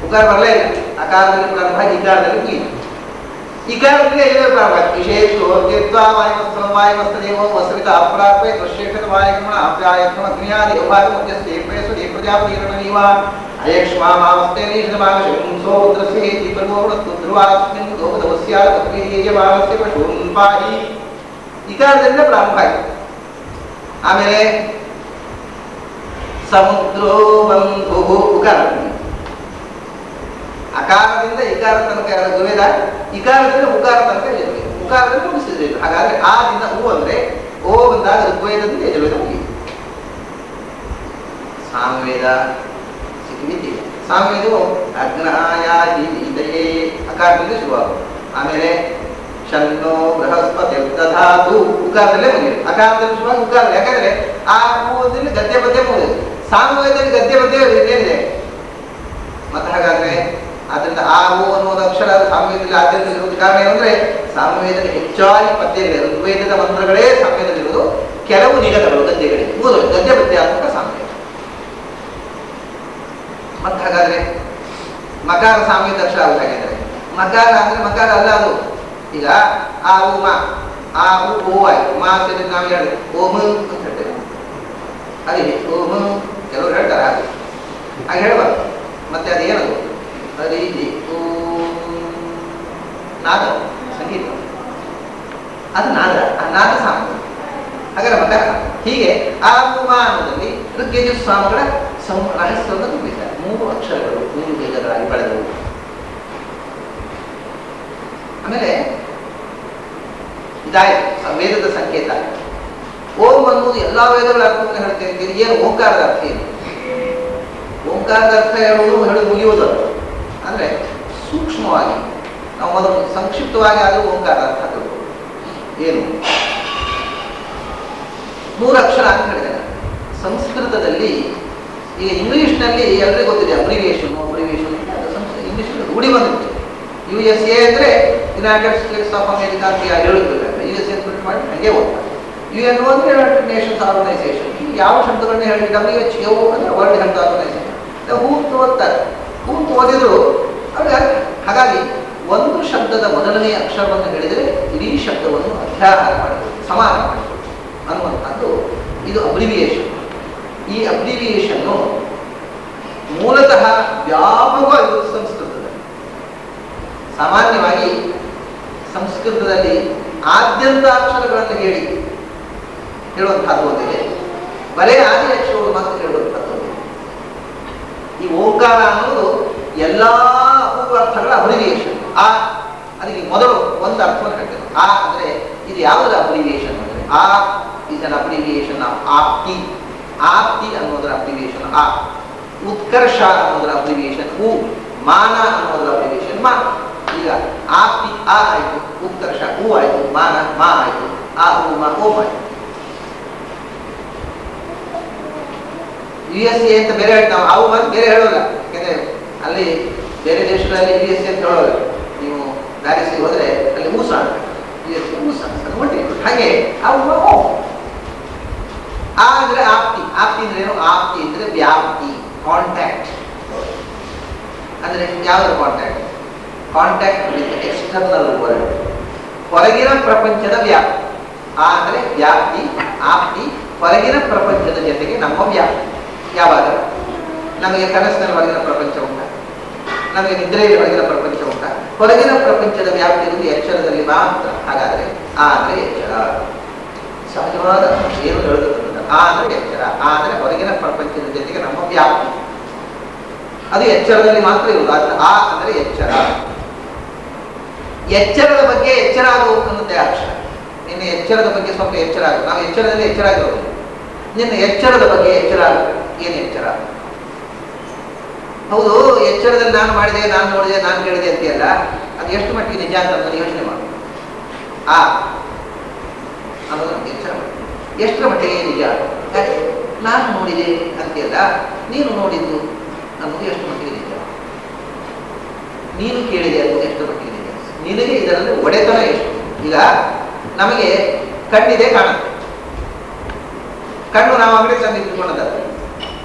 ಉಕಾರ ಬರಲೇ ಇಲ್ಲ. ಅಕಾರದಲ್ಲಿ ಪ್ರಾರಂಭ, ಇಕಾರದಲ್ಲಿ ಮುಗಿಯಿತು. ಇಕಾರದಲ್ಲಿ ಪ್ರಾರಂಭ. ವಿಶೇಷೋರ್ಗಿತ್ವಾ ವಾಯುಮಸ್ತಂ ವಾಯುಮಸ್ತದೇವೋ ವಸವಿತ ಅಪ್ರಾಪೇ ದುಶ್ರೇಷ್ಠ ವಾಯುಗಮನ ಅಪ್ಯಾಯತ್ಮ ಅಗ್ನಿಯಾದಿ ಉಪಾದಿ ಮಧ್ಯಸ್ಥೇಪೇಸು ದೇವಪ್ರಜಾಪತಿರಣನೀವ ಅಯಕ್ಷ್ಮಾ ಮಾಮಸ್ತೆ ನೀಷದಮಾಗಶಂಸೋ ರುದ್ರಸ್ಯೇ ದೀಪರ್ವೋಣತ್ತು ಧ್ರುವಾಸ್ಮಿನ್ ಗೋಪದವಸ್ಯಾಲ ಪತ್ವೀಯ ಮಾಮಸ್ತೆ ಪಶೂನ್ ಪಾಹಿ. ಇಕಾರದಿಂದ ಪ್ರಾರಂಭ ಆಯಿತು. ಆಮೇಲೆ ಸಮುದ್ರೋ ಬಂಧು ಉಕಾರ. ಅಕಾರದಿಂದ ಇಕಾರ ತನಕ ಋಗ್ವೇದ, ಇಕಾರದಿಂದ ಉಕಾರ ತನಕ ಯಜುರ್ವೇದ, ಉಕಾರದಿಂದ ಮುಗಿಸಿದ್ರು. ಹಾಗಾದ್ರೆ ಆದಿಂದ ಹೂ ಅಂದ್ರೆ ಓ ಬಂದಾಗ ಋಗ್ವೇದದಿಂದ ಯಜುರ್ವೇದ ಮುಗಿಯಿತು. ಸಾಮವೇದ ಸಿಕ್ಕಿಬಿದ್ದಿ. ಸಾಮವೇದವು ಅಗ್ನಾಯಾದಿದಯೇ ಅಕಾರದಿಂದ ಶುರುವಾಗುವುದು. ಆಮೇಲೆ ಶನ್ನೋ ಬೃಹಸ್ಪತಿ ದಧಾತು ಉಕಾರದಲ್ಲೇ ಮುಗಿಯಿತು. ಅಕಾರದಲ್ಲಿ ಶುರುವಾಗಿ ಉಕಾರ. ಯಾಕಂದ್ರೆ ಆ ಹೂವದಲ್ಲಿ ಗದ್ಯ ಪದ್ಯ ಮುಗಿದಿದೆ. ಸಾಮವೇದದಲ್ಲಿ ಗದ್ಯ ಪದ್ಯ ಏನಿದೆ ಮತ್ತೆ. ಹಾಗಾದ್ರೆ ಆದ್ರಿಂದ ಆ ಹೂ ಅನ್ನೋದು ಅಕ್ಷರ ಸಾಮವೇದದಲ್ಲಿ ಆದ್ಯತೆ ಇರುವುದು ಕಾರಣ ಏನಂದ್ರೆ ಸಾಮವೇದದಲ್ಲಿ ಹೆಚ್ಚಾಗಿ ಪದ್ಯಗಳಿದೆ. ಋಗ್ವೇದದ ಮಂತ್ರಗಳೇ ಸಾಮವೇದದಲ್ಲಿರುವುದು, ಕೆಲವು ನಿಗದಗಳು ಗದ್ಯಗಳಿಗೆ ಮುಗಿದು ಗದ್ಯ ಪದ್ಯಾತ್ಮಕ ಸಾಮವೇದ. ಮತ್ತೆ ಹಾಗಾದ್ರೆ ಮಕಾರ ಸಾಮವೇದ ಅಕ್ಷರ ಆಗುತ್ತೆ. ಹಾಗಾದ್ರೆ ಮಕಾರ ಅಂದ್ರೆ ಮಕಾರ ಅಲ್ಲ ಅದು. ಈಗ ಆ ಹೂ ಮಾ, ಆ ಹೂ ಓ ಆಯ್ತು. ಮಾ ಅಂತ ನಾವು ಹೇಳಿದ್ರೆ ಓಂ ಅಂತ ಹೇಳ್ತೇವೆ. ಅದೇ ಓಂ ಕೆಲವರು ಹೇಳ್ತಾರೆ ಹಾಗೆ, ಹಾಗೆ ಹೇಳ್ಬಾರ್ದು. ಮತ್ತೆ ಅದೇನದು ಹರಿ ನಾದ ಸಂಗೀತ, ಅದು ನಾದ, ಆ ನಾದ ಸಾಮ. ಹಾಗಾದ್ರೆ ಮಕರ. ಹೀಗೆ ಆ ಅನ್ನೋದಲ್ಲಿ ಋಗ್ಯಜು ಸಾಮಗಳ ರಹಸ್ಯವನ್ನು ತುಂಬಿದ್ದಾರೆ. 3 ಅಕ್ಷರಗಳು 3 ವೇದಗಳಾಗಿ ಬೆಳೆದವು. ಆಮೇಲೆ ಇದಾಯ್ತು ವೇದದ ಸಂಕೇತ. ಓಂ ಅನ್ನೋದು ಎಲ್ಲಾ ವೇದಗಳ ಅರ್ಥವನ್ನು ಹೇಳ್ತೇನೆ. ಏನು ಓಂಕಾರದ ಅರ್ಥ ಏನು? ಓಂಕಾರದ ಅರ್ಥ ಹೇಳಿ ಮುಗಿಯುವುದು ಅಂದ್ರೆ ಸೂಕ್ಷ್ಮವಾಗಿ ನಾವು ಮೊದಲು ಸಂಕ್ಷಿಪ್ತವಾಗಿ ಆದರೂ ಓಂಕಾರ ಅರ್ಥ ತಿಳ್ಕೊಳ್ಳೋದು. ಏನು 3 ಅಕ್ಷರ ಅಂತ ಹೇಳಿದೆ. ಸಂಸ್ಕೃತದಲ್ಲಿ ಈಗ ಇಂಗ್ಲಿಷ್ನಲ್ಲಿ ಎಲ್ಲರಿಗೂ ಗೊತ್ತಿದೆ ಅಬ್ರಿವಿಯೇಷನ್ ಇಂಗ್ಲಿಷ್ ರೂಢಿ ಬಂದಿದೆ. USA ಅಂದ್ರೆ ಯುನೈಟೆಡ್ ಸ್ಟೇಟ್ಸ್ ಆಫ್ ಅಮೇರಿಕಾ ಅಂತ ಹೇಳಬೇಕಾದ್ರೆ USA ಮಾಡಿ ಹಾಗೆ ಓದ್ತಾರೆ. UN ಅಂದ್ರೆ ಯುನೈಟೆಡ್ ನೇಷನ್ಸ್ ಆರ್ಗನೈಸೇಷನ್. ಯಾವ ಶಬ್ದಗಳನ್ನ ಹೇಳಿ WHO ಅಂದ್ರೆ ವರ್ಲ್ಡ್ ಹೆಲ್ತ್ ಆರ್ಗನೈಸೇಷನ್. ಹೂತು ಓದ್ತಾರೆ. ಹೂತು ಓದಿದ್ರು ಅವ್ರಿಗೆ. ಹಾಗಾಗಿ ಒಂದು ಶಬ್ದದ ಮೊದಲನೇ ಅಕ್ಷರವನ್ನು ಹೇಳಿದರೆ ಇಡೀ ಶಬ್ದವನ್ನು ಅಧ್ಯಾಹಾರ ಮಾಡಬಹುದು, ಸಮಾನ ಮಾಡಬಹುದು ಅನ್ನುವಂಥದ್ದು ಇದು ಅಬ್ರಿವಿಯೇಷನ್. ಈ ಅಬ್ರಿವಿಯೇಷನ್ನು ಮೂಲತಃ ವ್ಯಾಪಕವಾಗಿ ಸಂಸ್ಕೃತದಲ್ಲಿ. ಸಾಮಾನ್ಯವಾಗಿ ಸಂಸ್ಕೃತದಲ್ಲಿ ಆದ್ಯಂತ ಅಕ್ಷರಗಳನ್ನು ಹೇಳುವಂತಹದ್ದು ಒಂದಿದೆ, ಬರೇ ಆದಿ ಅಕ್ಷರಗಳು ಮಾತ್ರ ಹೇಳುವಂಥದ್ದು. ಈ ಓಂಕಾರ ಅನ್ನೋದು ಎಲ್ಲಾ ಅಪೂರ್ವ ಅರ್ಥಗಳ ಅಬ್ರಿವಿಯೇಷನ್. ಆ ಅದಕ್ಕೆ ಮೊದಲು ಒಂದು ಅರ್ಥವನ್ನು ಹೇಳ್ತೇವೆ. ಆ ಅಂದ್ರೆ ಇದು ಯಾವುದರ ಅಬ್ರಿವಿಯೇಷನ್ ಅಂದ್ರೆ ಆ ಇಸ್ ಅನ್ ಅಬ್ರಿವಿಯೇಷನ್ ಆಫ್ ಆಪ್ತಿ. ಆಪ್ತಿ ಅನ್ನೋದರ ಅಬ್ರಿವಿಯೇಷನ್ ಆ. ಉತ್ಕರ್ಷ ಅನ್ನೋದರ ಅಬ್ರಿವಿಯೇಷನ್ ಉ. ಮಾನ ಅನ್ನೋದರ ಅಬ್ರಿವಿಯೇಷನ್ ಮಾ. ಈಗ ಆಪ್ತಿ ಆ ಆಯ್ತು, ಉತ್ಕರ್ಷ ಉ ಆಯ್ತು, ಮಾನ ಮಾ ಆಯ್ತು, ಆ ಉ ಮಾ ಓಂ ಆಯ್ತು. USA ಅಂತ ಬೇರೆ ನಾವು ಅವು ಮಾತು ಬೇರೆ ಹೇಳೋಲ್ಲ. ಯಾಕಂದ್ರೆ ಅಲ್ಲಿ ಬೇರೆ ದೇಶಗಳಲ್ಲಿ USA ಅಂತ ಹೇಳೋಲ್ಲ. ನೀವು ಪ್ಯಾರಿಸ್ಗೆ ಹೋದ್ರೆ ಅಲ್ಲಿ ಊಸ ಊಸ ಒಟ್ಟಿಗೆ ಹಾಗೆ ಅವು ಆ ಅಂದ್ರೆ ಆಪ್ತಿ. ಆಪ್ತಿ ಅಂದ್ರೆ ಏನು? ಆಪ್ತಿ ಅಂದ್ರೆ ವ್ಯಾಪ್ತಿ, ಕಾಂಟ್ಯಾಕ್ಟ್. ಅಂದ್ರೆ ಯಾವ್ದು contact? Contact with external world, ಹೊರಗಿನ ಪ್ರಪಂಚದ ವ್ಯಾಪ್ತಿ. ಆ ಅಂದ್ರೆ ವ್ಯಾಪ್ತಿ, ಆಪ್ತಿ, ಹೊರಗಿನ ಪ್ರಪಂಚದ ಜೊತೆಗೆ ನಮ್ಮ ವ್ಯಾಪ್ತಿ. ಯಾವಾಗ ನಮಗೆ ಕನಸಿನಲ್ಲಿ ಹೊರಗಿನ ಪ್ರಪಂಚ ಉಂಟ, ನಮಗೆ ನಿದ್ರೆಯಲ್ಲಿ ಹೊರಗಿನ ಪ್ರಪಂಚ ಉಂಟ, ಹೊರಗಿನ ಪ್ರಪಂಚದ ವ್ಯಾಪ್ತಿ ಇರುವುದು ಎಚ್ಚರದಲ್ಲಿ ಮಾತ್ರ. ಹಾಗಾದ್ರೆ ಆ ಅಂದ್ರೆ ಎಚ್ಚರ, ಸಹಜವಾದ ಏನು ಹೇಳುತ್ತದೆ, ಆ ಅಂದ್ರೆ ಎಚ್ಚರ, ಆ ಅಂದ್ರೆ ಹೊರಗಿನ ಪ್ರಪಂಚದ ಜೊತೆಗೆ ನಮ್ಮ ವ್ಯಾಪ್ತಿ, ಅದು ಎಚ್ಚರದಲ್ಲಿ ಮಾತ್ರ ಇರುವುದು. ಅದು ಆ ಅಂದ್ರೆ ಎಚ್ಚರ. ಎಚ್ಚರದ ಬಗ್ಗೆ ಎಚ್ಚರ ಆಗುವುದೇ ಅಕ್ಷರ. ನಿನ್ನ ಎಚ್ಚರದ ಬಗ್ಗೆ ಸ್ವಲ್ಪ ಎಚ್ಚರ ಆಗುವುದು. ನಾವು ಎಚ್ಚರದಲ್ಲಿ ಎಚ್ಚರ ಆಗಿರೋದು. ನಿನ್ನ ಎಚ್ಚರದ ಬಗ್ಗೆ ಎಚ್ಚರ ಆಗುತ್ತೆ. ಏನು ಎಚ್ಚರ? ಹೌದು, ಎಚ್ಚರದಲ್ಲಿ ನಾನು ಮಾಡಿದೆ, ನಾನು ನೋಡಿದೆ, ನಾನು ಕೇಳಿದೆ ಅಂತೆಲ್ಲ, ಅದು ಎಷ್ಟು ಮಟ್ಟಿಗೆ ನಿಜ ಅಂತ ಯೋಚನೆ ಮಾಡು. ಆ ಅನ್ನೋದು ನಮ್ಗೆ ಎಚ್ಚರ ಮಾಡಿ ಎಷ್ಟರ ಮಟ್ಟಿಗೆ ನಿಜ. ಯಾಕೆ ನಾನು ನೋಡಿದೆ ಅಂತೆಲ್ಲ, ನೀನು ನೋಡಿದ್ದು ಅನ್ನೋದು ಎಷ್ಟು ಮಟ್ಟಿಗೆ ನಿಜ, ನೀನು ಕೇಳಿದೆ ಅನ್ನೋದು ಎಷ್ಟು ಮಟ್ಟಿಗೆ ನಿಜ, ನಿನಗೆ ಇದರಲ್ಲಿ ಒಡೆತನ ಎಷ್ಟು. ಈಗ ನಮಗೆ ಕಣ್ಣಿದೆ, ಕಾಣುತ್ತೆ. ಕಣ್ಣು ನಾವು ಅಂಗಡಿ ತಂದು ಇಟ್ಕೊಂಡದ,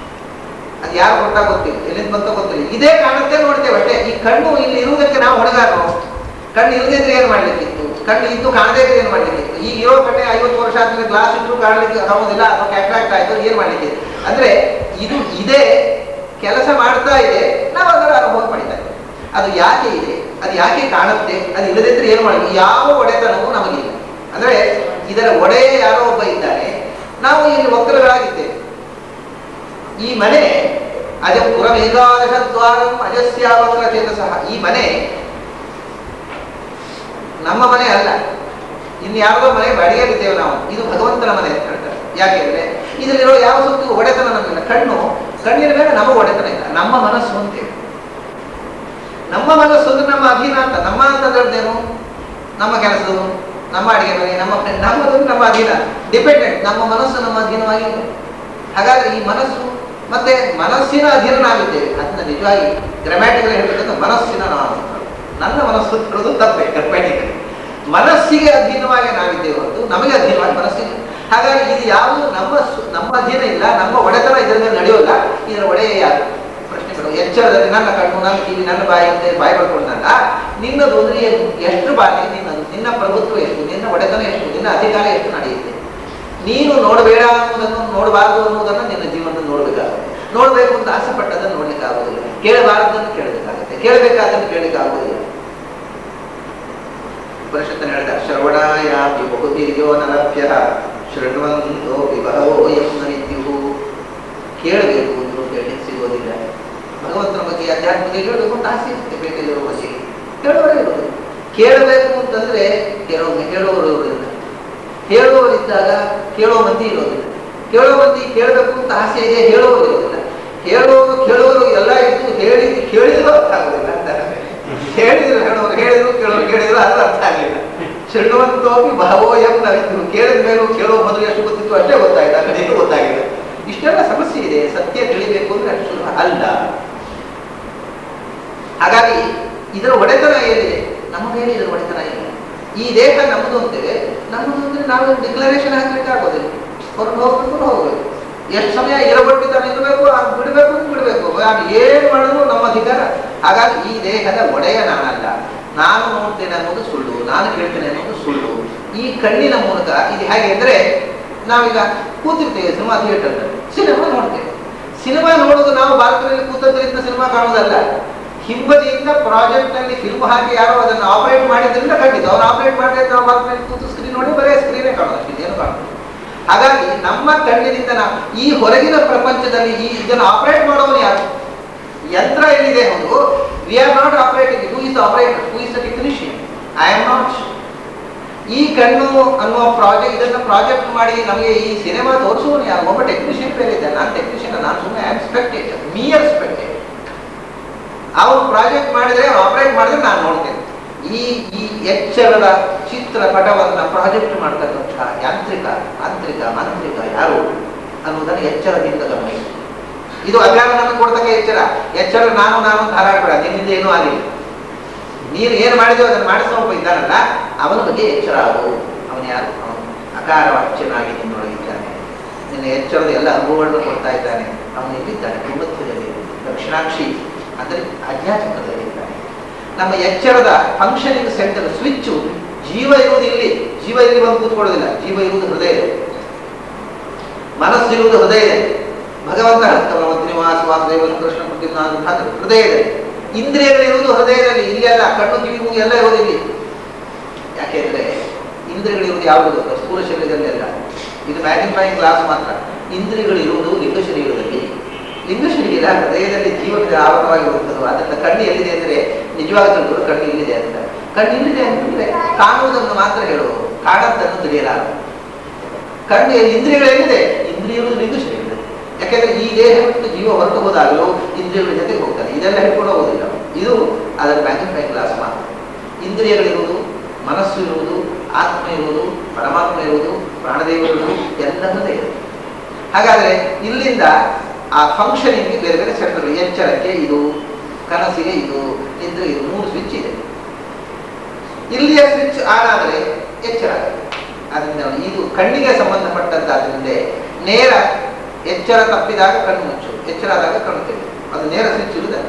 ಅದು ಯಾರು ಕೊಟ್ಟ ಗೊತ್ತಿಲ್ಲ, ಎಲ್ಲಿಂದ ಬಂತ ಗೊತ್ತಿಲ್ಲ, ಇದೇ ಕಾಣುತ್ತೆ, ನೋಡ್ತೇವೆ ಅಷ್ಟೇ. ಈ ಕಣ್ಣು ಇಲ್ಲಿ ಇರುವುದಕ್ಕೆ ನಾವು ಹೊಣೆಗಾರರು. ಕಣ್ಣು ಇಲ್ಲದಿದ್ರೆ ಏನು ಮಾಡ್ಲಿಕ್ಕಿತ್ತು, ಕಣ್ಣು ಇದ್ದು ಕಾಣದೇ ಇದ್ರೆ ಏನು ಮಾಡ್ಲಿಕ್ಕಿತ್ತು. ಈಗ ಇರೋ ಕಣ್ಣೆ 50 ವರ್ಷ ಆದ್ಮೇಲೆ ಗ್ಲಾಸ್ ಇದ್ರು ಕಾಣಲಿಕ್ಕೆ ಆಗೋದಿಲ್ಲ, ಅಥವಾ ಕ್ಯಾಟ್ರಾಕ್ಟ್ ಆಯ್ತು, ಏನು ಮಾಡ್ಲಿಕ್ಕೆ. ಅಂದ್ರೆ ಇದು ಇದೇ ಕೆಲಸ ಮಾಡ್ತಾ ಇದೆ, ನಾವು ಅದರ ಅನುಭವ ಪಡಿತಾ ಇದ್ದೇವೆ. ಅದು ಯಾಕೆ ಇದೆ, ಅದು ಯಾಕೆ ಕಾಣುತ್ತೆ, ಅದು ಇಲ್ಲದಿದ್ರೆ ಏನು ಮಾಡಿ, ಯಾವ ಒಡೆತನವೂ ನಮಗಿಲ್ಲ. ಅಂದ್ರೆ ಇದರ ಒಡೆಯ ಯಾರೋ ಒಬ್ಬ ಇದ್ದಾನೆ, ನಾವು ಇಲ್ಲಿ ವಕ್ರಗಳಾಗಿದ್ದೇವೆ. ಈ ಮನೆ ಅಜಪುರ ಮೇಘಾದಶ ದ್ವಾರಂ ಅಜಸ್ಯಾವಕ್ರ ಚೇತಸಃ. ಈ ಮನೆ ನಮ್ಮ ಮನೆ ಅಲ್ಲ, ಇನ್ಯಾವುದೋ ಮನೆ ಬಾಡಿಗೆಯಲ್ಲಿದ್ದೇವೆ ನಾವು. ಇದು ಭಗವಂತನ ಮನೆ ಅಂತ ಹೇಳ್ತಾರೆ. ಯಾಕೆಂದ್ರೆ ಇದರಲ್ಲಿರೋ ಯಾವ ಸುತ್ತು ಒಡೆತನ ನಮಗಿಲ್ಲ. ಕಣ್ಣಿನ ಮೇಲೆ ನಮ್ಮ ಒಡೆತನ ಇಲ್ಲ. ನಮ್ಮ ಮನಸ್ಸು ಅಂತೇವೆ. ನಮ್ಮ ಮನಸ್ಸು ಅಂದ್ರೆ ನಮ್ಮ ಅಧೀನ ಅಂತ. ನಮ್ಮ ಅಂತಂದ್ರೇನು? ನಮ್ಮ ಕೆಲಸದವರು, ನಮ್ಮ ಅಡಿಗೆ ಮನೆ, ನಮ್ಮದು ನಮ್ಮ ಅಧೀನ, ಡಿಪೆಂಡೆಂಟ್. ನಮ್ಮ ಮನಸ್ಸು ನಮ್ಮ ಅಧೀನವಾಗಿಲ್ಲ. ಹಾಗಾದ್ರೆ ಈ ಮನಸ್ಸು ಮತ್ತೆ ಮನಸ್ಸಿನ ಅಧೀನ ನಾವಿದ್ದೇವೆ. ಅದನ್ನ ನಿಜವಾಗಿ ಗ್ರಾಮ್ಯಾಟಿಕಲ್ ಹೇಳ್ಬೇಕಂದ್ರೆ ಮನಸ್ಸಿನ ನಾವು, ನನ್ನ ಮನಸ್ಸು ಹೇಳೋದು ತಪ್ಪೇ. ಗ್ರಾಮ್ಯಾಟಿಕಲ್ ಮನಸ್ಸಿಗೆ ಅಧೀನವಾಗಿ ನಾವಿದ್ದೇವೆ ಹೊರತು ನಮಗೆ ಅಧೀನವಾಗಿ ಮನಸ್ಸಿಗೆ. ಹಾಗಾಗಿ ಇದು ಯಾವುದು ನಮ್ಮ ಅಧೀನ ಇಲ್ಲ, ನಮ್ಮ ಒಡೆತನ ಇದರಿಂದ ನಡೆಯೋಲ್ಲ. ಇದರ ಒಡೆಯ ಯಾರು? ಪ್ರಶ್ನೆಗಳು. ಎಚ್ಚರದಲ್ಲಿ ನನ್ನ ಕಣ್ಣು, ನನ್ನ ಕಿವಿ, ನನ್ನ ಬಾಯಿ ಬಾಯಿ ಪಡ್ಕೊಂಡಲ್ಲ. ನಿನ್ನದು ಅಂದ್ರೆ ಎಷ್ಟು ಬಾಯಿ, ನಿನ್ನ ಪ್ರಭುತ್ವ ಎಷ್ಟು, ನಿನ್ನ ಒಡೆತನ ಎಷ್ಟು, ನಿನ್ನ ಅಧಿಕಾರ ಎಷ್ಟು ನಡೆಯುತ್ತೆ. ನೀನು ನೋಡಬೇಡ ಅನ್ನೋದನ್ನು, ನೋಡಬಾರದು ಅನ್ನೋದನ್ನು ನಿನ್ನ ಜೀವನದಲ್ಲಿ ನೋಡಬೇಕಾಗುತ್ತೆ. ನೋಡಬೇಕು ಅಂತ ಆಸೆ ಪಟ್ಟದನ್ನು ನೋಡ್ಲಿಕ್ಕೆ ಆಗುವುದಿಲ್ಲ. ಕೇಳಬಾರದನ್ನು ಕೇಳಬೇಕಾಗುತ್ತೆ, ಕೇಳಬೇಕಾದನ್ನು ಕೇಳಲಿಕ್ಕೆ ಆಗುವುದಿಲ್ಲ. ಉಪನಿಷತ್ತನ್ನು ಹೇಳಿದ ಶ್ರವಣಾಯಾಪಿ ಬಹುಧೀರ್ಯೋ ನರಭ್ಯಃ ಶೃಣ್ವಂತೋ ವಿಭವೋ ಯಮ್ನ ವಿದ್ಯುಹು. ಕೇಳಬೇಕು ಅಂದರೂ ಕೇಳಲಿಕ್ಕೆ ಸಿಗೋದಿಲ್ಲ. ಭಗವಂತನ ಬಗ್ಗೆ, ಅಧ್ಯಾತ್ಮಕ್ಕೆ ಕೇಳಬೇಕು ಅಂತ ಆಸೆ ಇರುತ್ತೆ. ಬೇಕಲ್ಲಿರೋ ಬಗ್ಗೆ ಕೇಳುವವರೇ ಇರೋದು. ಕೇಳಬೇಕು ಅಂತಂದ್ರೆ ಕೆಲವೊಮ್ಮೆ ಹೇಳುವವರು ಇರೋದಿಲ್ಲ. ಹೇಳುವವರಿದ್ದಾಗ ಕೇಳೋ ಮಂದಿ ಇರೋದಿಲ್ಲ. ಕೇಳೋ ಮಂದಿ ಕೇಳಬೇಕು ಅಂತ ಆಸೆ ಇದೆ, ಹೇಳುವವರು ಇರೋದಿಲ್ಲ. ಕೇಳುವವರು ಎಲ್ಲ ಇದ್ದು ಕೇಳಿದ್ರು ಅರ್ಥ ಆಗೋದಿಲ್ಲ ಅಂತ. ಹೇಳಿದ್ರು ಕೇಳೋರು ಕೇಳಿದ್ರು ಅದು ಅರ್ಥ ಆಗಲಿಲ್ಲ. ಶೃಣ್ವಂತೋಪಿ ಬಹವೋಯಂ ನಾವಿದ್ದು. ಕೇಳಿದ ಮೇಲೂ ಕೇಳೋ ಮೊದಲು ಎಷ್ಟು ಗೊತ್ತಿತ್ತು ಅಷ್ಟೇ ಗೊತ್ತಾಯ್ತು, ಅದೇನು ಗೊತ್ತಾಗಿಲ್ಲ. ಇಷ್ಟೆಲ್ಲ ಸಮಸ್ಯೆ ಇದೆ. ಸತ್ಯ ತಿಳಿಬೇಕು ಅಂದ್ರೆ ಅಷ್ಟು ಸುಲಭ ಅಲ್ಲ. ಹಾಗಾಗಿ ಇದರ ಒಡೆತನ ಏನಿದೆ, ನಮ್ಮ ಮೇಲೆ ಇದರ ಒಡೆತನ ಇಲ್ಲ. ಈ ದೇಹ ನಮ್ಮದು ಅಂತೇವೆ. ನಮ್ಮದು ಅಂದ್ರೆ ನಾವು ಡಿಕ್ಲರೇಷನ್ ಹಾಕ್ಲಿಕ್ಕೆ ಆಗೋದಿಲ್ಲ. ಹೊರಗೆ ಹೋಗ್ಬೇಕು, ಹೋಗ್ಬೇಕು. ಎಷ್ಟು ಸಮಯ ಇರಬಟ್ಟಿದ್ದಾನೆ ಇರಬೇಕು, ಬಿಡಬೇಕು. ಏನು ಮಾಡಿದ್ರು ನಮ್ಮ ಅಧಿಕಾರ. ಹಾಗಾಗಿ ಈ ದೇಹದ ಒಡೆಯ ನಾನಲ್ಲ. ನಾನು ನೋಡ್ತೇನೆ ಅನ್ನೋದು ಸುಳ್ಳು, ನಾನು ಕೇಳ್ತೇನೆ ಅನ್ನೋದು ಸುಳ್ಳು. ಈ ಕಣ್ಣಿನ ಮೂಲಕ ಇದು ಹೇಗೆ ಅಂದ್ರೆ, ನಾವೀಗ ಕೂತಿರ್ತೇವೆ ಸಿನಿಮಾ ಥಿಯೇಟರ್, ಸಿನಿಮಾ ನೋಡ್ತೇವೆ. ಸಿನಿಮಾ ನೋಡೋದು ನಾವು ಭಾರತದಲ್ಲಿ ಕೂತದ್ರಿಂದ ಸಿನಿಮಾ ಕಾಣೋದಲ್ಲ. ಹಿಂಬದಿಯಿಂದ ಪ್ರಾಜೆಕ್ಟ್ ನಲ್ಲಿ ಫಿಲ್ಮ್ ಹಾಕಿ ಯಾರೋ ಅದನ್ನು ಆಪರೇಟ್ ಮಾಡಿದ್ರಿಂದ ಖಂಡಿತ ಅವ್ರು ಆಪರೇಟ್ ಮಾಡಿದ್ರೆ ನಾವು ಭಾರತದಲ್ಲಿ ಕೂತು ಸ್ಕ್ರೀನ್ ನೋಡಿ ಬರೀ ಸ್ಕ್ರೀನೇ ಕಾಣೋದು, ಇದೇನು ಕಾಣೋದು. ಹಾಗಾಗಿ ನಮ್ಮ ಕಣ್ಣಿನಿಂದ ನಾವು ಈ ಹೊರಗಿನ ಪ್ರಪಂಚದಲ್ಲಿ ಇದನ್ನು ಆಪರೇಟ್ ಮಾಡೋನು ಯಾರು? ಯಂತ್ರ ಏನಿದೆ ಹೌದು, we are not operating. Who is operator, who is the technician? I am not. ಈ ಕಣ್ಣು ಅನ್ನುವ ಇದನ್ನ ಪ್ರಾಜೆಕ್ಟ್ ಮಾಡಿ ನಮಗೆ ಈ ಸಿನಿಮಾ ತೋರಿಸುವನು ಯಾರು? ಒಬ್ಬ ಟೆಕ್ನಿಷಿಯನ್ ಬೇರೆ ಇದ್ದಾನೆ. ನಾನು ಟೆಕ್ನಿಷಿಯನ್, ನಾನು ಸುಮ್ಮನೆ ಆಮ್ ಸ್ಪೆಕ್ಟೇಟರ್, ಮಿಯರ್ ಸ್ಪೆಕ್ಟೇಟರ್. ಅವ್ರು ಪ್ರಾಜೆಕ್ಟ್ ಮಾಡಿದ್ರೆ, ಆಪರೇಟ್ ಮಾಡಿದ್ರೆ ನಾನು ನೋಡ್ತೇನೆ. ಈ ಎಚ್ಚರದ ಚಿತ್ರಪಟವನ್ನ ಪ್ರಾಜೆಕ್ಟ್ ಮಾಡ್ತಕ್ಕಂಥ ಮಾಂತ್ರಿಕ ಯಾರು ಅನ್ನೋದನ್ನು ಎಚ್ಚರದಿಂದ ಗಮನಿಸಿ. ಇದು ಅಜ್ಞಾನ ನಮಗೆ ಕೊಡ್ತಕ್ಕ ಎಚ್ಚರ. ನಾನು ಹಾರಾಡ್ಬೇಡ, ನಿನ್ನಿಂದ ಏನೂ ಆಗಿಲ್ಲ. ನೀನು ಏನು ಮಾಡಿದೆವು ಅದನ್ನು ಮಾಡಿಸೋಪ್ಪ ಇದ್ದಾನಲ್ಲ, ಅವನ ಬಗ್ಗೆ ಎಚ್ಚರ ಆಗು. ಅವನು ಯಾರು? ಅವನು ಅಕಾರವಾಚ್ಯನಾಗಿ ನಿನ್ನೊಳಗಿದ್ದಾನೆ. ನಿನ್ನ ಎಚ್ಚರದ ಎಲ್ಲ ಅನುಭವಗಳನ್ನು ಕೊಡ್ತಾ ಇದ್ದಾನೆ. ಅವನು ಎಲ್ಲಿದ್ದಾನೆ? ಕುಮಧ್ಯದಲ್ಲಿ, ದಕ್ಷಿಣಾಕ್ಷಿ ಅಂದರೆ ಅಜ್ಞಾಚಕ್ರದಲ್ಲಿ ಇದ್ದಾನೆ. ನಮ್ಮ ಎಚ್ಚರದ ಫಂಕ್ಷನಿಂಗ್ ಸೆಂಟರ್ ಸ್ವಿಚ್ಚು ಜೀವ ಇರುವುದು ಇಲ್ಲಿ. ಜೀವ ಇಲ್ಲಿ ಬಂದು ಕೂತ್ಕೊಳ್ಳೋದಿಲ್ಲ. ಜೀವ ಇರುವುದು ಹೃದಯ. ಮನಸ್ಸಿರುವುದು ಹೃದಯದಲ್ಲಿ. ಭಗವಂತ ಹೇಳ್ತಾನೆ ನಿವಾಸ ವಾಸುದೇವ ಕೃಷ್ಣ ಅಂತ ಹೃದಯದಲ್ಲಿ. ಇಂದ್ರಿಯಗಳಿರುವುದು ಹೃದಯದಲ್ಲಿ, ಇಲ್ಲೆಲ್ಲ ಕಣ್ಣು ಕಿವಿ ಮೂಗು ಎಲ್ಲ ಇರೋದು ಇಲ್ಲಿ. ಯಾಕೆಂದ್ರೆ ಇಂದ್ರಿಯಗಳಿರುವುದು ಯಾವುದು ಗೊತ್ತಾ? ಸ್ಥೂಲ ಶರೀರದಲ್ಲಿ ಅಲ್ಲ, ಇದು ಮ್ಯಾಗ್ನಿಫೈಯಿಂಗ್ ಗ್ಲಾಸ್ ಮಾತ್ರ. ಇಂದ್ರಿಯಗಳಿರುವುದು ಲಿಂಗ ಶರೀರದಲ್ಲಿ. ಲಿಂಗ ಶರೀರ ಹೃದಯದಲ್ಲಿ ಜೀವನದ ಆವರಣವಾಗಿರುತ್ತದೆ. ಅದರಿಂದ ಕಣ್ಣು ಎಲ್ಲಿದೆ ಅಂದರೆ ನಿಜವಾಗಿ ತಿಳಿದ್ರು ಕಣ್ಣು ಇಲ್ಲಿದೆ ಅಂತ. ಕಣ್ಣು ಇಲ್ಲಿದೆ ಅಂತಂದ್ರೆ ಕಾಣುವುದನ್ನು ಮಾತ್ರ ಹೇಳುವುದು, ಕಾಣದ್ದನ್ನು ತಿಳಿಯಲಾರದು. ಕಣ್ಣು ಇಂದ್ರಿಯಗಳೇನಿದೆ, ಇಂದ್ರಿಯಗಳು ಲಿಂಗ ಶರೀರದಲ್ಲಿ. ಯಾಕೆಂದ್ರೆ ಈ ದೇಹ ಬಿಟ್ಟು ಜೀವ ಹೊರಟು ಹೋದಾಗಲೂ ಇಂದ್ರಿಯಗಳ ಜೊತೆಗೆ ಹೋಗ್ತಾನೆ, ಇದೆಲ್ಲ ಹಿಡ್ಕೊಂಡು ಹೋಗೋದಿಲ್ಲ. ಇದು ಅದರ ಮ್ಯಾಗ್ನಿಫೈಯಿಂಗ್ ಗ್ಲಾಸ್ ಮಾತ್ರ. ಇಂದ್ರಿಯಗಳಿರುವುದು, ಮನಸ್ಸು ಇರುವುದು, ಆತ್ಮ ಇರುವುದು, ಪರಮಾತ್ಮ ಇರುವುದು, ಪ್ರಾಣದೇವ ಇರುವುದು ಎಲ್ಲದೂ ಇದೆ. ಹಾಗಾದ್ರೆ ಇಲ್ಲಿಂದ ಆ ಫಂಕ್ಷನಿಂಗ್ ಬೇರೆ ಬೇರೆ ಸೆಂಟರ್ಗಳು. ಎಚ್ಚರಕ್ಕೆ ಇದು, ಕನಸಿಗೆ ಇದು, ನಿದ್ರೆ ಇದು, 3 ಸ್ವಿಚ್ ಇದೆ. ಇಲ್ಲಿಯ ಸ್ವಿಚ್ ಆನ್ ಆದರೆ ಎಚ್ಚರ ಆಗುತ್ತೆ. ಅದರಿಂದ ಇದು ಕಣ್ಣಿಗೆ ಸಂಬಂಧಪಟ್ಟಂತಾದ್ರಿಂದ ನೇರ ಎಚ್ಚರ ತಪ್ಪಿದಾಗ ಕಣ್ಣು ಮುಚ್ಚು, ಎಚ್ಚರ ಆದಾಗ ಕಣ್ಣು ತೆಗೆದು, ಅದು ನೇರ ಸ್ವಿಚ್ ಇರುವುದಲ್ಲ.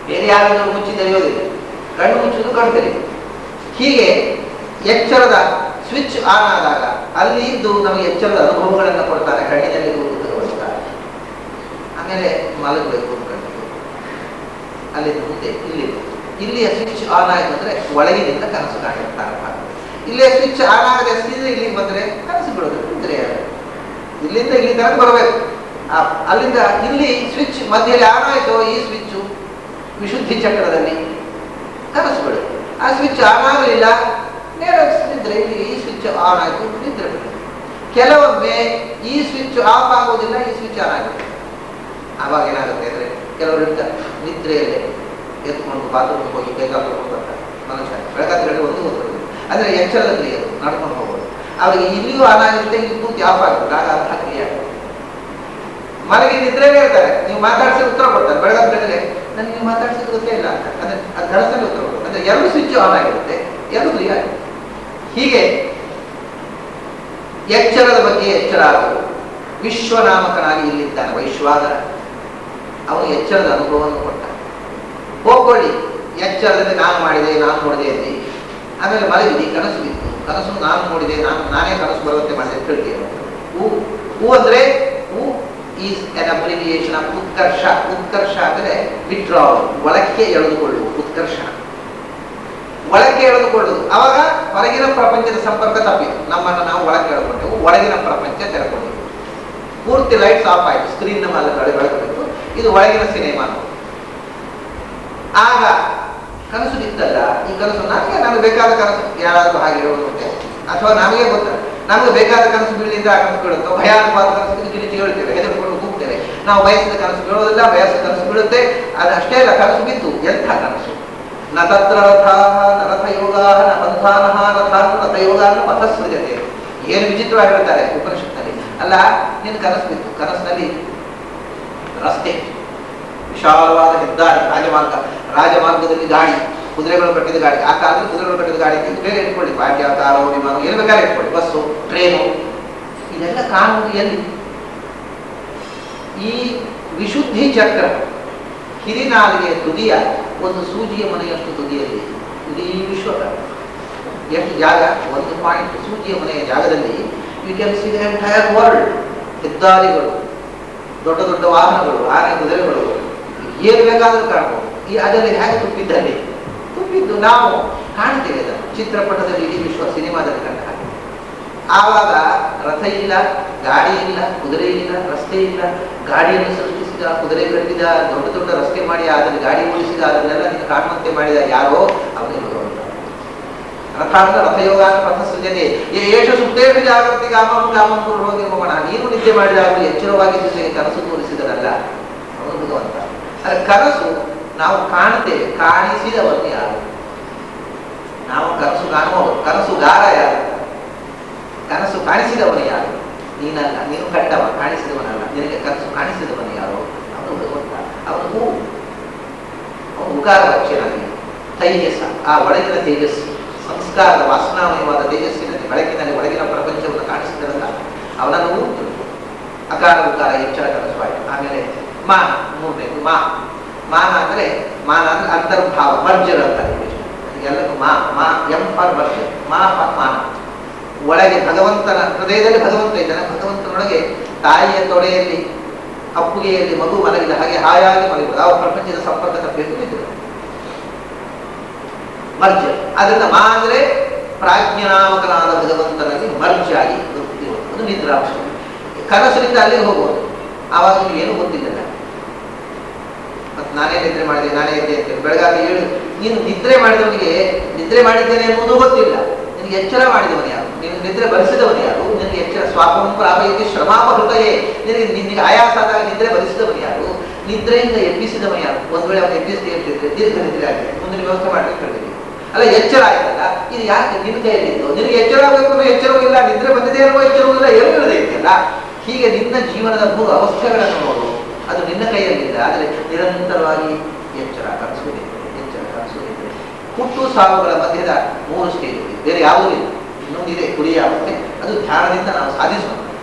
ಬೇರೆ ಯಾರಾದರೂ ಮುಚ್ಚಿ ತೆರೆಯೋದಿಲ್ಲ, ಕಣ್ಣು ಮುಚ್ಚುವುದು ಕಣ್ಣು ತೆರೆಯುವುದು. ಹೀಗೆ ಎಚ್ಚರದ ಸ್ವಿಚ್ ಆನ್ ಆದಾಗ ಅಲ್ಲಿ ಇದ್ದು ನಮಗೆ ಎಚ್ಚರದ ಅನುಭವಗಳನ್ನು ಕೊಡ್ತಾರೆ. ಕಣ್ಣಿನಲ್ಲಿ ಕೂರುತ್ತಾರೆ, ಆಮೇಲೆ ಮಲಗಬೇಕು ಕಣ್ಣಿಗೆ, ಅಲ್ಲಿಂದ ಮುಂದೆ ಇಲ್ಲಿಯ ಸ್ವಿಚ್ ಆನ್ ಆಯಿತು ಅಂದರೆ ಒಳಗಿನಿಂದ ಕನಸು ಕಾಣಲಿಕ್ಕೆ ಪ್ರಾರಂಭ ಆಗ್ತದೆ. ಇಲ್ಲೇ ಸ್ವಿಚ್ ಆನ್ ಆಗದೆ ಸೀದಾ ಇಲ್ಲಿಗೆ ಬಂದರೆ ಕನಸು ಬಿಡೋದು. ಇಲ್ಲಿಂದ ಇಲ್ಲಿ ತನಕ ಬರಬೇಕು. ಅಲ್ಲಿಂದ ಇಲ್ಲಿ ಸ್ವಿಚ್ ಮಧ್ಯದಲ್ಲಿ ಆನ್ ಆಯಿತು, ಈ ಸ್ವಿಚ್ ವಿಶುದ್ಧಿ ಚಕ್ರದಲ್ಲಿ ಕನಸು ಬಿಡುತ್ತೆ. ಆ ಸ್ವಿಚ್ ಆನ್ ಆಗಲಿಲ್ಲ, ನೇರ ನಿದ್ರೆ. ಇಲ್ಲಿ ಈ ಸ್ವಿಚ್ ಆನ್ ಆಯಿತು, ನಿದ್ರೆ ಬಿಡುತ್ತೆ. ಕೆಲವೊಮ್ಮೆ ಈ ಸ್ವಿಚ್ ಆಫ್ ಆಗೋದಿಲ್ಲ, ಈ ಸ್ವಿಚ್ ಆನ್ ಆಗುತ್ತೆ. ಆವಾಗ ಏನಾಗುತ್ತೆ ಅಂದರೆ ಕೆಲವರು ಇರ್ತಾರೆ ನಿದ್ರೆಯಲ್ಲೇ ಎತ್ಕೊಂಡು ಬಾತ್ರೂಮ್ಗೆ ಹೋಗಿ ಬೇಕಾದ್ರೂ ಬರ್ತಾರೆ ಮನುಷ್ಯ. ಬೆಳಗಾದ್ರೆ ಒಂದು ಹೋಗ್ಬೋದು, ಅಂದರೆ ಎಚ್ಚರದಲ್ಲಿ ಅದು ನಡ್ಕೊಂಡು ಹೋಗೋದು. ಅವರಿಗೆ ಇಲ್ಲಿಯೂ ಆನ್ ಆಗಿರುತ್ತೆ, ಇಲ್ಲಿ ಪೂರ್ತಿ ಆಫ್ ಆಗುತ್ತೆ. ಆಗ ಅರ್ಥ ಕ್ರಿಯೆ ಆಗುತ್ತೆ. ಮನೆಗೆ ನಿದ್ರೆನೇ ಇರ್ತಾರೆ, ನೀವು ಮಾತಾಡಿಸಿ ಉತ್ತರ ಕೊಡ್ತಾರೆ. ಬೆಳಗಾದ್ರೆ ನನಗೆ ನೀವು ಮಾತಾಡಿಸಿದ ಗೊತ್ತೇ ಇಲ್ಲ ಅಂತ, ಅಂದರೆ ಅದು ಕನಸಲ್ಲಿ ಉತ್ತರ ಕೊಡ್ತಾರೆ. ಅಂದರೆ 2 ಸ್ವಿಚ್ ಆನ್ ಆಗಿರುತ್ತೆ, 2 ಕ್ರಿಯೆ ಆಗುತ್ತೆ. ಹೀಗೆ ಎಚ್ಚರದ ಬಗ್ಗೆ ಎಚ್ಚರ ಆಗುವುದು. ವಿಶ್ವನಾಮಕನಾಗಿ ಇಲ್ಲಿದ್ದಾನೆ ವೈಶ್ವಾನರ. ಅವನು ಎಚ್ಚರದ ಅನುಭವವನ್ನು ಕೊಟ್ಟ. ಹೋಗ್ಕೊಳ್ಳಿ, ಎಚ್ಚರದಲ್ಲಿ ನಾನು ಮಾಡಿದೆ, ನಾನು ನೋಡಿದೆ ಅಂದಿ. ಆಮೇಲೆ ಮಲಗಿದಿ, ಕನಸು ಬಿತ್ತು. ಕನಸು ನಾನು ನೋಡಿದೆ, ನಾನೇ ಕನಸು ಬರುವಂತೆ ಮಾಡಿದೆ ತಿಳ್ತೀಯ. ಹೂ ಅಂದರೆ ಹೂ ಈಸ್ ಎನ್ ಅಬ್ರಿವಿಯೇಷನ್ ಆಫ್ ಉತ್ಕರ್ಷ. ಉತ್ಕರ್ಷ ಅಂದರೆ ವಿಡ್ರಾವಲ್, ಒಳಕ್ಕೆ ಎಳೆದುಕೊಳ್ಳುವುದು. ಉತ್ಕರ್ಷ ಒಳಕ್ಕೆ ಎಳೆದುಕೊಳ್ಳುವುದು. ಅವಾಗ ಹೊರಗಿನ ಪ್ರಪಂಚದ ಸಂಪರ್ಕ ತಪ್ಪಿತು, ನಮ್ಮನ್ನು ನಾವು ಒಳಕ್ಕೆ ಎಳೆದುಕೊಂಡೆವು, ಒಳಗಿನ ಪ್ರಪಂಚ ತೆರೆಕೊಂಡಿತ್ತು. ಪೂರ್ತಿ ಲೈಟ್ಸ್ ಆಫ್ ಆಯಿತು, ಸ್ಕ್ರೀನ್ ಬೆಳಗಬೇಕು. ಇದು ಒಳಗಿನ ಸಿನಿಮಾ. ಆಗ ಕನಸು ಬಿತ್ತಲ್ಲ, ಈ ಕನಸು ನಮಗೆ ಬೇಕಾದ ಕನಸು ಯಾರಾದರೂ ಹಾಗೆ ಹೇಳೋದಂತೆ, ಅಥವಾ ನಮಗೆ ಗೊತ್ತ ನಮಗೆ ಬೇಕಾದ ಕನಸು ಬೀಳಿದ್ರೆ ಆ ಕನಸು ಬೀಳುತ್ತೋ, ಭಯಾನಕವಾದ ಕನಸು ಕಿರಿಚಿ ಹೇಳ್ತೇವೆ, ಹೆದರ್ಕೊಂಡು ಕೂಗ್ತೇವೆ. ನಾವು ಬಯಸಿದ ಕನಸು ಬೀಳೋದಿಲ್ಲ, ಬಯಸಿದ ಕನಸು ಬೀಳುತ್ತೆ. ಅದು ಅಷ್ಟೇ ಅಲ್ಲ, ಕನಸು ಬಿತ್ತು ಎಂಥ ಕನಸು. ನ ತತ್ರ ರಥಾಃ ನ ರಥಯೋಗಾಃ ನ ಪಂಥಾನಃ ರಥಾನ್ ರಥಯೋಗಾಃ ಪಥಸೃಜತೆ. ಏನು ವಿಚಿತ್ರವಾಗಿ ಹೇಳ್ತಾರೆ ಉಪನಿಷತ್ನಲ್ಲಿ. ಅಲ್ಲ, ನೀನು ಕನಸು ಬಿತ್ತು, ಕನಸಿನಲ್ಲಿ ರಸ್ತೆ, ವಿಶಾಲವಾದ ಹೆದ್ದಾರಿ, ರಾಜಮಾರ್ಗದಲ್ಲಿ ಗಾಡಿ, ಕುದುರೆಗಳು ಕಟ್ಟಿದ ಗಾಡಿ. ಆ ಕಾಲದಲ್ಲಿ ಕುದುರೆಗಳು ಕಟ್ಟಿದ ಗಾಡಿ ಬೇರೆ ಇಟ್ಕೊಳ್ಳಿ, ಪಾಟ್ಯ, ಕಾರು, ವಿಮಾನ, ಏನು ಬೇಕಾದ್ರೆ ಇಟ್ಕೊಳ್ಳಿ, ಬಸ್ಸು, ಟ್ರೇನು, ಇದೆಲ್ಲ ಕಾಣುವುದು ಎಲ್ಲಿ? ಈ ವಿಶುದ್ಧಿ ಚಕ್ರ ಕಿರಿನಾಲಿಗೆಯ ತುದಿಯ ಒಂದು ಸೂಜಿಯ ಮನೆಯಷ್ಟು ತುದಿಯಲ್ಲಿ ಇಡೀ ವಿಶ್ವದ ಎಷ್ಟು ಜಾಗ? 1 ಪಾಯಿಂಟ್ ಸೂಜಿಯ ಮನೆಯ ಜಾಗದಲ್ಲಿ you can see the entire world. ಹೆದ್ದಾರಿಗಳು, ದೊಡ್ಡ ದೊಡ್ಡ ವಾಹನಗಳು, ಆನೆ ಕುದುರೆಗಳು, ಏನು ಬೇಕಾದರೂ ಕಾಣಬಹುದು. ಅದರಲ್ಲಿ ಹೇಗೆ ತುಂಬಿದ್ದಲ್ಲಿ ತುಂಬಿದ್ದು ನಾವು ಕಾಣ್ತೇವೆ. ಅದನ್ನು ಚಿತ್ರಪಟದಲ್ಲಿ, ಇಡೀ ವಿಶ್ವ ಸಿನಿಮಾದಲ್ಲಿ ಕಂಡ ಹಾಗೆ. ಆವಾಗ ರಥ ಇಲ್ಲ, ಗಾಡಿ ಇಲ್ಲ, ಕುದುರೆ ಇಲ್ಲ, ರಸ್ತೆ ಇಲ್ಲ. ಗಾಡಿಯನ್ನು ಸೃಷ್ಟಿಸಿದ, ಕುದುರೆ ಕಟ್ಟಿದ, ದೊಡ್ಡ ದೊಡ್ಡ ರಸ್ತೆ ಮಾಡಿ ಅದನ್ನು ಗಾಡಿ ಓಡಿಸಿದ, ಅದನ್ನೆಲ್ಲ ನೀನು ಕಾಣುವಂತೆ ಮಾಡಿದ ಯಾರೋ ಅವನಿಗೆ ಭಗವಂತ. ರಥ ಅಂದ್ರೆ ರಥಯೋಗಾನ ಪಥ ಸೃಜನೆ. ಏಷ ಸುತ್ತೇಷು ಜಾಗೃತಿ ಕಾಮಂ ಪೂರ್ವ ನಿರ್ಮಣ. ನೀನು ನಿದ್ದೆ ಮಾಡಿದಾಗ ಎಚ್ಚರವಾಗಿದ್ದ ಕನಸು ತೋರಿಸಿದನಲ್ಲ ಅವನು ಭಗವಂತ. ಆದರೆ ಕನಸು ನಾವು ಕಾಣುತ್ತೇವೆ, ಕಾಣಿಸಿದವನು ಯಾರು? ನಾವು ಕನಸು ಕಾಣುವವರು. ಕನಸುಗಾರ ಯಾರು? ಕನಸು ಕಾಣಿಸಿದವನು ಯಾರು? ನೀನಲ್ಲ, ನೀನು ಕಂಡವ, ಕಾಣಿಸಿದವನಲ್ಲ. ನಿನಗೆ ಕನಸು ಕಾಣಿಸಿದವನು ಯಾರು? ಅವನು ಭಗವಂತ. ಅವನು ಉಕಾರ ಲಕ್ಷಣಾಗಿ ತೈಜಸ್ಸ, ಆ ಒಳಗಿನ ತೇಜಸ್ಸು, ಸಂಸ್ಕಾರದ ವಾಸನಾಮಯವಾದ ತೇಜಸ್ಸಿನಲ್ಲಿ ಬೆಳಕಿನಲ್ಲಿ ಒಳಗಿನ ಪ್ರಪಂಚವನ್ನು ಕಾಣಿಸಿದರಲ್ಲ ಅವನನ್ನು ಊರು. ಅಕಾರ ಉಕಾರ ಎಚ್ಚರ ಕನಸು ಆಯಿತು. ಆಮೇಲೆ ಮಾನ, 3ನೇದು ಮಾನ ಅಂದರೆ ಅಂತರ್ಭಾವ, ಮರ್ಜರ್ ಅಂತಾರೆ ಎಲ್ಲಕ್ಕೂ. ಎಂ ಫಾರ್ ಮರ್ಜರ್, ಮಾನ. ಒಳಗೆ ಭಗವಂತನ ಹೃದಯದಲ್ಲಿ ಭಗವಂತ ಇದ್ದಾನೆ, ಭಗವಂತನೊಳಗೆ ತಾಯಿಯ ತೊಡೆಯಲ್ಲಿ ಅಪ್ಪುಗೆಯಲ್ಲಿ ಮಗು ಮಲಗಿದ ಹಾಗೆ ಹಾಯಾಗಿ ಮಲಗಿದ ಆ ಪ್ರಪಂಚದ ಸಂಪರ್ಕ ತಪ್ಪಬೇಕು ಇದ್ರು ಮರ್ಜ. ಅದರಿಂದ ಮಾಂದ್ರೆ ಪ್ರಾಜ್ಞನಾಮಕನಾದ ಭಗವಂತನಲ್ಲಿ ಮರ್ಜ್ ಆಗಿ ಅದು ನಿದ್ರಾಂಶ. ಕನಸಿನಿಂದ ಅಲ್ಲಿಗೆ ಹೋಗುವುದು, ಆವಾಗ ಏನು ಗೊತ್ತಿಲ್ಲ. ಮತ್ತೆ ನಾನೇ ನಿದ್ರೆ ಮಾಡಿದೆ, ನಾನೇ ಎದ್ದೆ ಅಂತೇಳಿ ಬೆಳಗಾಗ ಹೇಳಿ ನೀನು ನಿದ್ರೆ ಮಾಡಿದವನಿಗೆ ನಿದ್ರೆ ಮಾಡಿದ್ದೇನೆ ಎನ್ನುವುದು ಗೊತ್ತಿಲ್ಲ. ನಿನಗೆ ಎಚ್ಚರ ಮಾಡಿದವನು ಯಾರು, ನೀನು ನಿದ್ರೆ ಬರಿಸಿದವನು ಯಾರು, ನಿನಗೆ ಎಚ್ಚರ ಸ್ವಾಪಂ ಪ್ರಾಪಯತಿ ಶ್ರಮಾಪಹೃತಯೇ, ನಿನಗೆ ಆಯಾಸ ಆದಾಗ ನಿದ್ರೆ ಬರಿಸಿದವನು ಯಾರು, ನಿದ್ರೆಯಿಂದ ಎಬ್ಬಿಸಿದವನು ಯಾರು. ಒಂದ್ ವೇಳೆ ಅವನು ಎಬ್ಬಿಸಿ ಹೇಳ್ತಿದ್ರೆ ದೀರ್ಘ ನಿದ್ರೆ ಆಗಿದೆ, ಮುಂದಿನ ವ್ಯವಸ್ಥೆ ಮಾಡ್ಲಿಕ್ಕೆ ಹೇಳಿದ್ವಿ ಅಲ್ಲ, ಎಚ್ಚರ ಆಯ್ತಲ್ಲ, ಇದು ಯಾಕೆ ನಿನ್ನ ಕೈಯಲ್ಲಿತ್ತು? ನಿನಗೆ ಎಚ್ಚರ ಆಗಬೇಕು ಅನ್ನೋ ಎಚ್ಚರವೂ ಇಲ್ಲ, ನಿದ್ರೆ ಬಂದಿದೆ ಅನ್ನೋ ಎಚ್ಚರವೂ ಇಲ್ಲ, ಏನು ಇಲ್ಲದೆ ಇದೆಯಲ್ಲ. ಹೀಗೆ ನಿನ್ನ ಜೀವನದ 3 ಅವಸ್ಥೆಗಳನ್ನು ನೋಡು, ಅದು ನಿನ್ನ ಕೈಯಲ್ಲಿಲ್ಲ. ಆದರೆ ನಿರಂತರವಾಗಿ ಎಚ್ಚರ ಕನಸುವುದಿದೆ, ಎಚ್ಚರ ಕನಸುವುದಿದೆ. ಹುಟ್ಟು ಸಾವುಗಳ ಮಧ್ಯದ 3 ಸ್ಟೇಜ್ ಇದೆ, ಬೇರೆ ಯಾವುದೂ ಇಲ್ಲ. ಇನ್ನೊಂದಿದೆ ಕುರಿಯ ಅವಸ್ಥೆ, ಅದು ಧ್ಯಾನದಿಂದ ನಾವು ಸಾಧಿಸೋಣ.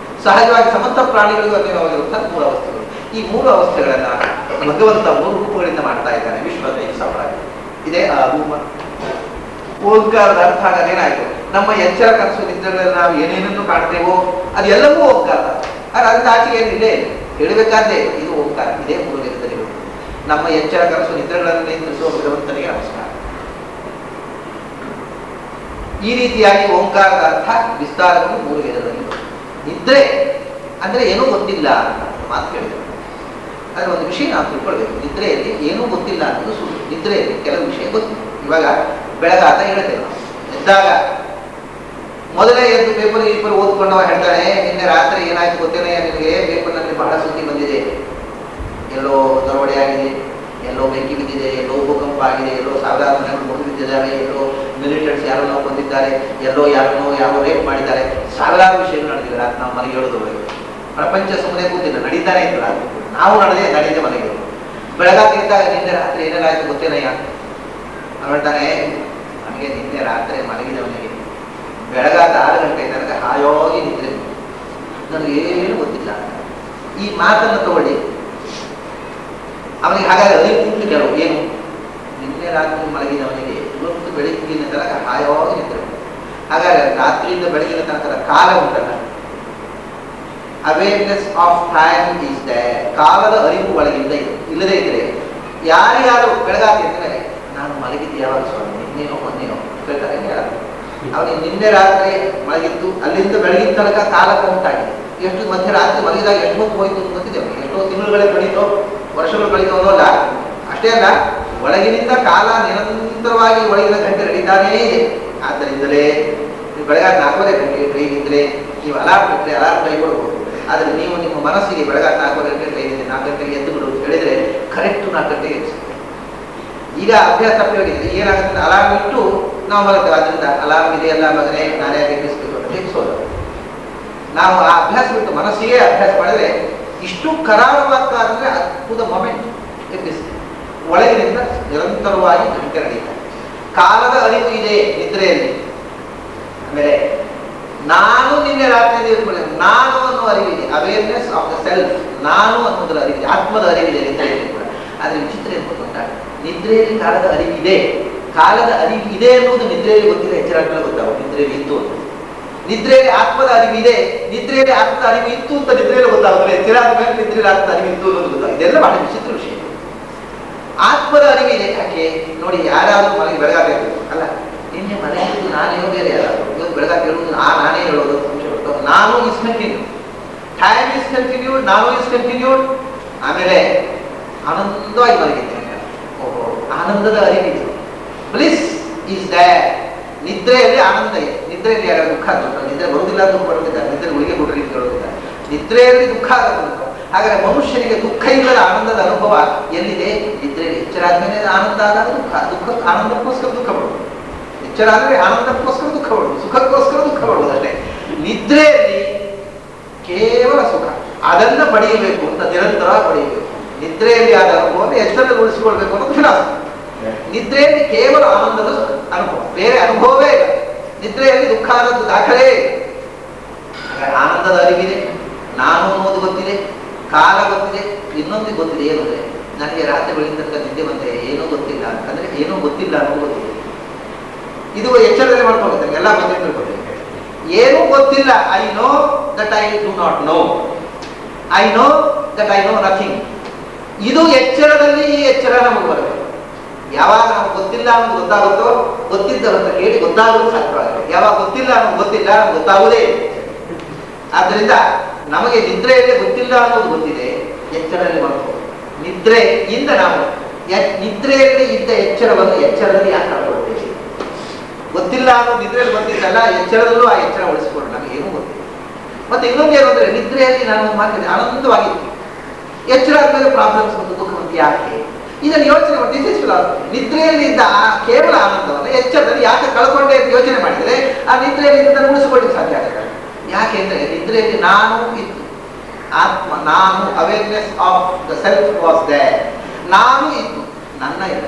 ಸಹಜವಾಗಿ ಸಮಸ್ತ ಪ್ರಾಣಿಗಳಿಗೂ ಅನ್ಯವಾಗಿರುವಂತಹ 3 ಅವಸ್ಥೆಗಳು. ಈ 3 ಅವಸ್ಥೆಗಳನ್ನ ಭಗವಂತ 3 ರೂಪಗಳಿಂದ ಮಾಡ್ತಾ ಇದ್ದಾನೆ. ವಿಶ್ವದ ಸಂಪ್ರಾಯ ಇದೆ ಆ ರೂಪ. ಓಂಕಾರದ ಅರ್ಥ ಆಗೋದೇನಾಯ್ತು, ನಮ್ಮ ಎಚ್ಚರ ಕನಸು ನಿದ್ರೆಗಳಲ್ಲಿ ನಾವು ಏನೇನನ್ನು ಕಾಣ್ತೇವೋ ಅದೆಲ್ಲವೂ ಓಂಕಾರ. ಅದರಿಂದ ಆಚೆಗೆ ಏನಿದೆ ಹೇಳಬೇಕಾದ್ರೆ ಇದು ಓಂಕಾರ, ಇದೇ 3 ವೇದದಲ್ಲಿ. ನಮ್ಮ ಎಚ್ಚರ ಕನಸು ನಿದ್ರೆಗಳನ್ನು ನಿಯಂತ್ರಿಸುವ ಭಗವಂತನಿಗೆ ನಮಸ್ಕಾರ. ಈ ರೀತಿಯಾಗಿ ಓಂಕಾರದ ಅರ್ಥ ವಿಸ್ತಾರವನ್ನು 3 ವೇದದಲ್ಲಿ. ನಿದ್ರೆ ಅಂದ್ರೆ ಏನೂ ಗೊತ್ತಿಲ್ಲ ಅಂತ ಮಾತು ಕೇಳಿದ್ರು. ಆದ್ರೆ ಒಂದು ವಿಷಯ ನಾವು ತಿಳ್ಕೊಳ್ಬೇಕು, ನಿದ್ರೆಯಲ್ಲಿ ಏನೂ ಗೊತ್ತಿಲ್ಲ ಅನ್ನೋದು ಸುಳ್ಳು. ನಿದ್ರೆಯಲ್ಲಿ ಕೆಲವು ವಿಷಯ ಗೊತ್ತಿಲ್ಲ. ಇವಾಗ ಬೆಳಗಾತ ಹೇಳ್ತೇವೆ, ಎದ್ದಾಗ ಮೊದಲೇ ಎದ್ದು ಪೇಪರ್ ಓದ್ಕೊಂಡವ ಹೇಳ್ತಾನೆ, ನಿನ್ನೆ ರಾತ್ರಿ ಏನಾಯ್ತು ಗೊತ್ತೇನೆ ನಿನಗೆ, ಪೇಪರ್ನಲ್ಲಿ ಬಹಳ ಸುದ್ದಿ ಬಂದಿದೆ, ಎಲ್ಲೋ ದರೋಡೆ ಆಗಿದೆ, ಎಲ್ಲೋ ಬೆಂಕಿ ಬಿದ್ದಿದೆ, ಎಲ್ಲೋ ಭೂಕಂಪ ಆಗಿದೆ, ಎಲ್ಲೋ ಸಾವಿರಾರು ಮನೆಗಳು ಮುಗಿದು ಬಿದ್ದಿದ್ದಾವೆ, ಎಲ್ಲೋ ಮಿಲಿಟೆಂಟ್ಸ್ ಯಾರನ್ನೋ ಕೊಂದಿದ್ದಾರೆ, ಎಲ್ಲೋ ಯಾರೋ ರೇಪ್ ಮಾಡಿದ್ದಾರೆ, ಸಾವಿರಾರು ವಿಷಯಗಳು ನಡೆದಿಲ್ಲ. ರಾತ್ರಿ ನಾವು ಮನೆಗೆ ಹೇಳೋದು ಪ್ರಪಂಚ ಸುಮ್ಮನೆ ಕೂತಿಲ್ಲ, ನಡೀತಾನೆ ಇತ್ತು. ನಾವು ನಡೆಯದೆ ಮನೆಗೆ ಬೆಳಗಾತಿದ್ದಾಗ ನಿನ್ನೆ ರಾತ್ರಿ ಏನೆಲ್ಲಾಯ್ತು ಗೊತ್ತೇನಯ್ಯ ಹೇಳ್ತಾನೆ, ನನಗೆ ನಿನ್ನೆ ರಾತ್ರಿ ಮಲಗಿದವನಿಗೆ ಬೆಳಗಾದ 6 ಗಂಟೆ ತನಕ ಹಾಯಾಗಿ ನಿದ್ರೆ, ನನಗೇನು ಗೊತ್ತಿಲ್ಲ. ಈ ಮಾತನ್ನು ತಗೊಳ್ಳಿ, ಅವನಿಗೆ ಹಾಗಾದ್ರೆ ಅರಿವುಂಟು ಕೆಲವು ಏನು, ನಿನ್ನೆ ರಾತ್ರಿ ಮಲಗಿದವನಿಗೆ ಇವತ್ತು ಬೆಳಗ್ಗಿನ ತನಕ ಹಾಯಾಗಿ ನಿದ್ರೆ. ಹಾಗಾದ್ರೆ ರಾತ್ರಿಯಿಂದ ಬೆಳಗಿನ ತನಕದ ಕಾಲ ಉಂಟಲ್ಲ, awareness of time is there. ಕಾಲದ ಅರಿವು ಒಳಗಿಂದ ಇಲ್ಲದೆ ಇದ್ರೆ ಯಾರಿಗಾರು ಬೆಳಗಾತಿ ಅಂತಂದ್ರೆ ನಾನು ಮಲಗಿದ್ದು ಯಾವಾಗ ಸ್ವಾಮಿ, ನಿನ್ನೇನೋ ಮೊನ್ನೆನೋ ಹೇಳ್ತಾರೆ ಯಾರು. ಅವನಿಗೆ ನಿನ್ನೆ ರಾತ್ರಿ ಮಲಗಿದ್ದು ಅಲ್ಲಿಂದ ಬೆಳಗಿನ ತನಕ ಕಾಲ ಕೌಂಟ್ ಆಗಿದೆ. ಎಷ್ಟು ಮಧ್ಯರಾತ್ರಿ ಮಲಗಿದಾಗ ಎಷ್ಟು ಹೊತ್ತು ಹೋಯ್ತು ಅಂತ ಗೊತ್ತಿದೆ, ಎಷ್ಟೋ ತಿಂಗಳುಗಳೇ ಕಳೀತೋ ವರ್ಷಗಳು ಕಳೀತೋ ಅನ್ನೋಲ್ಲ. ಅಷ್ಟೇ ಅಲ್ಲ, ಒಳಗಿನಿಂದ ಕಾಲ ನಿರಂತರವಾಗಿ ಒಳಗಿನ ಗಂಟೆ ನಡೀತಾನೇ ಇದೆ. ಆದ್ದರಿಂದಲೇ ಬೆಳಗಾದ 4:30 ಗಂಟೆ ಟ್ರೈನ್ ಇದ್ರೆ ನೀವು ಅಲಾರ್ಮ್ ಇಟ್ಟರೆ ಅಲಾರ್ಮ್ ಕೈ ಕೊಡ್ಬೋದು. ಆದರೆ ನೀವು ನಿಮ್ಮ ಮನಸ್ಸಿಗೆ ಬೆಳಗಾದ 4:30 ಗಂಟೆ ಟ್ರೈನ್ ಇದೆ, 4 ಗಂಟೆಗೆ ಎದ್ದು ಬಿಡು ಹೇಳಿದ್ರೆ ಕರೆಕ್ಟ್ 4 ಗಂಟೆಗೆ ಎನಿಸುತ್ತೆ. ಈಗ ಅಭ್ಯಾಸ ತಪ್ಪಿ ಹೋಗಿದೆ. ಏನಾಗುತ್ತೆ, ಅಲಾರ್ಮ್ ಇಟ್ಟು ನಾವು ಮಲಗ್ತೇವೆ. ಅದರಿಂದ ಅಲಾರ್ಮ್ ಇದೆಯಲ್ಲ ಮಗನೇ ನಾನೇ ಎಬ್ಬಿಸ್ಬೇಕು ಅಂತ ಎಬ್ಬಿಸೋದು. ನಾವು ಆ ಅಭ್ಯಾಸ ಬಿಟ್ಟು ಮನಸ್ಸಿಗೆ ಅಭ್ಯಾಸ ಮಾಡಿದ್ರೆ ಇಷ್ಟು ಕರಾರುವಾಕ್ಕಾದ್ರೆ ಅದ್ಭುತ ಮೊಮೆಂಟ್ ಎಬ್ಬಿಸ್ತೇವೆ. ಒಳಗಿನಿಂದ ನಿರಂತರವಾಗಿ ಗಂಟೆ ನಡೀತಾರೆ. ಕಾಲದ ಅರಿವು ಇದೆ ನಿದ್ರೆಯಲ್ಲಿ. ಆಮೇಲೆ ನಾನು ನಿನ್ನೆ ರಾತ್ರಿ ನಾನು ಅನ್ನೋ ಅರಿವಿದೆ, ಅವೇರ್ನೆಸ್ ಆಫ್ ದ ಸೆಲ್ಫ್, ನಾನು ಅನ್ನೋದರ ಅರಿವಿದೆ, ಆತ್ಮದ ಅರಿವಿದೆ ನಿದ್ರೆಯಲ್ಲಿ ಕೂಡ. ಆದ್ರೆ ವಿಚಿತ್ರ ಏನು ಗೊತ್ತುಂಟ, ನಿದ್ರೆಯಲ್ಲಿ ಕಾಲದ ಅರಿವಿದೆ, ಕಾಲದ ಅರಿವು ಇದೆ ಅನ್ನೋದು ನಿದ್ರೆಯಲ್ಲಿ ಗೊತ್ತಿದೆ, ಎಚ್ಚರ ಗೊತ್ತಾಗುತ್ತೆ ನಿದ್ರೆಯಲ್ಲಿ ಇತ್ತು ಅಂತ. ನಿದ್ರೆಯಲ್ಲಿ ಆತ್ಮದ ಅರಿವಿದೆ, ನಿದ್ರೆಯಲ್ಲಿ ಆತ್ಮದ ಅರಿವು ಇತ್ತು ಅಂತ ನಿದ್ರೆಯಲ್ಲಿ ಗೊತ್ತಾಗುತ್ತೆ, ಎಚ್ಚರ ಆದ್ಮೇಲೆ ನಿದ್ರೆಯಲ್ಲಿ ಆತ್ಮದ ಅರಿವು ಇತ್ತು ಅನ್ನೋದು ಗೊತ್ತಾಗುತ್ತೆ. ಇದೆಲ್ಲ ಬಹಳ ವಿಚಿತ್ರ ವಿಷಯ. ಆತ್ಮದ ಅರಿವಿದೆ ಯಾಕೆ ನೋಡಿ, ಯಾರಾದ್ರೂ ಮನೆಗೆ ಬೆಳಗಾಗಬೇಕು ಅಲ್ಲ, ನಿನ್ನೆ ಮನೆಯಲ್ಲಿ ನಾನೇನೋ ಬೇರೆ ಯಾರಾದ್ರು ಇವತ್ತು ಬೆಳಗಾಗ ಹೇಳುವುದು ನಾನೇ ಹೇಳೋದು ನಾನು is continue, time is continued, ನಾನು ಇಸ್ ಕಂಟಿನ್ಯೂಡ್. ಆಮೇಲೆ ಆನಂದವಾಗಿ ಮಲಗಿದ್ದೇನೆ, ಓಹೋ ಆನಂದದ ಅರಿವಿದೆ, ಬ್ಲಿಸ್ ಈಸ್ ದ್ಯಾಟ್. ನಿದ್ರೆಯಲ್ಲಿ ಆನಂದ ಇದೆ. ನಿದ್ರೆಯಲ್ಲಿ ಯಾರು ದುಃಖ ಅಂತ ನಿದ್ರೆ ಬರುವುದಿಲ್ಲ ಅಂತ ಬರುತ್ತಿದ್ದಾರೆ, ನಿದ್ರೆ ಗುಳಿಗೆ ಕೊಟ್ಟರೆ ಕೇಳುತ್ತಿದ್ದಾರೆ. ನಿದ್ರೆಯಲ್ಲಿ ದುಃಖ ಆಗುತ್ತೆ. ಹಾಗಾದ್ರೆ ಮನುಷ್ಯನಿಗೆ ದುಃಖ ಇಲ್ಲದ ಆನಂದದ ಅನುಭವ ಎಲ್ಲಿದೆ? ನಿದ್ರೆಯಲ್ಲಿ. ಎಚ್ಚರ ಆದ್ಮೇಲೆ ಆನಂದ ಆದಾಗ ದುಃಖ ಆನಂದಕ್ಕೋಸ್ಕರ ದುಃಖ ಪಡುವುದು, ಎಚ್ಚರ ಆದ್ರೆ ಆನಂದಕ್ಕೋಸ್ಕರ ದುಃಖ ಪಡುವುದು, ಸುಖಕ್ಕೋಸ್ಕರ ದುಃಖ ಪಡುವುದು ಅಷ್ಟೇ. ನಿದ್ರೆಯಲ್ಲಿ ಕೇವಲ ಸುಖ, ಅದನ್ನ ಪಡೆಯಬೇಕು ಅಂತ ನಿರಂತರ ಪಡೆಯಬೇಕು. ನಿದ್ರೆಯಲ್ಲಿ ಆದ ಅನುಭವವನ್ನು ಎಚ್ಚರದಲ್ಲಿ ಉಳಿಸಿಕೊಳ್ಬೇಕು ಅನ್ನೋದು ಫಿಲಾಸಫಿ. ನಿದ್ರೆಯಲ್ಲಿ ಕೇವಲ ಆನಂದದ ಅನುಭವ, ಬೇರೆ ಅನುಭವವೇ ಇಲ್ಲ. ನಿದ್ರೆಯಲ್ಲಿ ದುಃಖ ಆದದ್ದು ದಾಖಲೇ ಇಲ್ಲ. ಆನಂದದ ಅರಿವಿದೆ, ನಾನು ಅನ್ನೋದು ಗೊತ್ತಿದೆ, ಕಾಲ ಗೊತ್ತಿದೆ, ಇನ್ನೊಂದು ಗೊತ್ತಿದೆ. ಏನು ಅಂದ್ರೆ ನನಗೆ ರಾತ್ರಿ ಬೆಳಗಿನ ತನಕ ನಿದ್ದೆ ಬಂದ್ರೆ ಏನೂ ಗೊತ್ತಿಲ್ಲ ಅಂತಂದ್ರೆ ಏನೂ ಗೊತ್ತಿಲ್ಲ ಅನ್ನೋದು ಗೊತ್ತಿದೆ. ಇದು ಎಚ್ಚರದಲ್ಲಿ ಮಾಡ್ಕೊಳ್ತೇನೆ, ಎಲ್ಲ ಬಂದೇ ತಿಳ್ಕೊಳ್ತೇನೆ. ಏನೂ ಗೊತ್ತಿಲ್ಲ. I know that I do not know, I know that I know nothing. ಇದು ಎಚ್ಚರದಲ್ಲಿ ಈ ಎಚ್ಚರ ನಮಗೆ ಬರುತ್ತೆ. ಯಾವಾಗ ನಮ್ಗೆ ಗೊತ್ತಿಲ್ಲ ಅನ್ನೋದು ಗೊತ್ತಾಗುತ್ತೋ, ಗೊತ್ತಿದ್ದವಂತ ಹೇಳಿ ಗೊತ್ತಾಗೋದು ಸಾಧ್ಯವಾಗುತ್ತೆ. ಯಾವಾಗ ಗೊತ್ತಿಲ್ಲ ಅನ್ನೋದು ಗೊತ್ತಿಲ್ಲ ಗೊತ್ತಾಗುವುದೇ. ಆದ್ದರಿಂದ ನಮಗೆ ನಿದ್ರೆಯಲ್ಲಿ ಗೊತ್ತಿಲ್ಲ ಅನ್ನೋದು ಗೊತ್ತಿದೆ, ಎಚ್ಚರದಲ್ಲಿ ಬರಬಹುದು. ನಿದ್ರೆಯಿಂದ ನಾವು ನಿದ್ರೆಯಲ್ಲಿ ಇದ್ದ ಎಚ್ಚರವನ್ನು ಎಚ್ಚರದಲ್ಲಿ ಯಾಕೆ ಕಳ್ಕೊಳ್ತೇವೆ? ಗೊತ್ತಿಲ್ಲ ಅನ್ನೋದು ನಿದ್ರೆಯಲ್ಲಿ ಬಂದಿದ್ದಲ್ಲ, ಎಚ್ಚರದಲ್ಲೂ ಆ ಎಚ್ಚರ ಉಳಿಸಿಕೊಂಡು ನಮಗೆ ಏನೂ ಗೊತ್ತಿಲ್ಲ. ಮತ್ತೆ ಇನ್ನೊಂದೇನು ಅಂದರೆ, ನಿದ್ರೆಯಲ್ಲಿ ನಾನು ಮಾತಾಡಿದೆ ಆನಂದವಾಗಿತ್ತು, ಎಚ್ಚರ ಆದ್ಮೇಲೆ ಪ್ರಾಬ್ಲಮ್ಸ್ ಮತ್ತು ದುಃಖ ಬಂತು ಯಾಕೆ? ಇದನ್ನು ಯೋಚನೆ ಮಾಡಿ. This is philosophy. ನಿದ್ರೆಯಲ್ಲಿ ಇದ್ದ ಕೇವಲ ಆನಂದವನ್ನು ಎಚ್ಚರದಲ್ಲಿ ಯಾಕೆ ಕಳ್ಕೊಂಡೆ ಅಂತ ಯೋಚನೆ ಮಾಡಿದರೆ ಆ ನಿದ್ರೆಯಲ್ಲಿ ಇದನ್ನು ಉಳಿಸಿಕೊಳ್ಳಿಕ್ಕೆ ಸಾಧ್ಯ ಆಗುತ್ತೆ. ಯಾಕೆಂದ್ರೆ ನಿದ್ರೆಯಲ್ಲಿ ನಾನು ಇತ್ತು, ಆತ್ಮ ನಾನು, awareness of the self was there. ನಾನು ಇತ್ತು, ನನ್ನ ಇಲ್ಲ,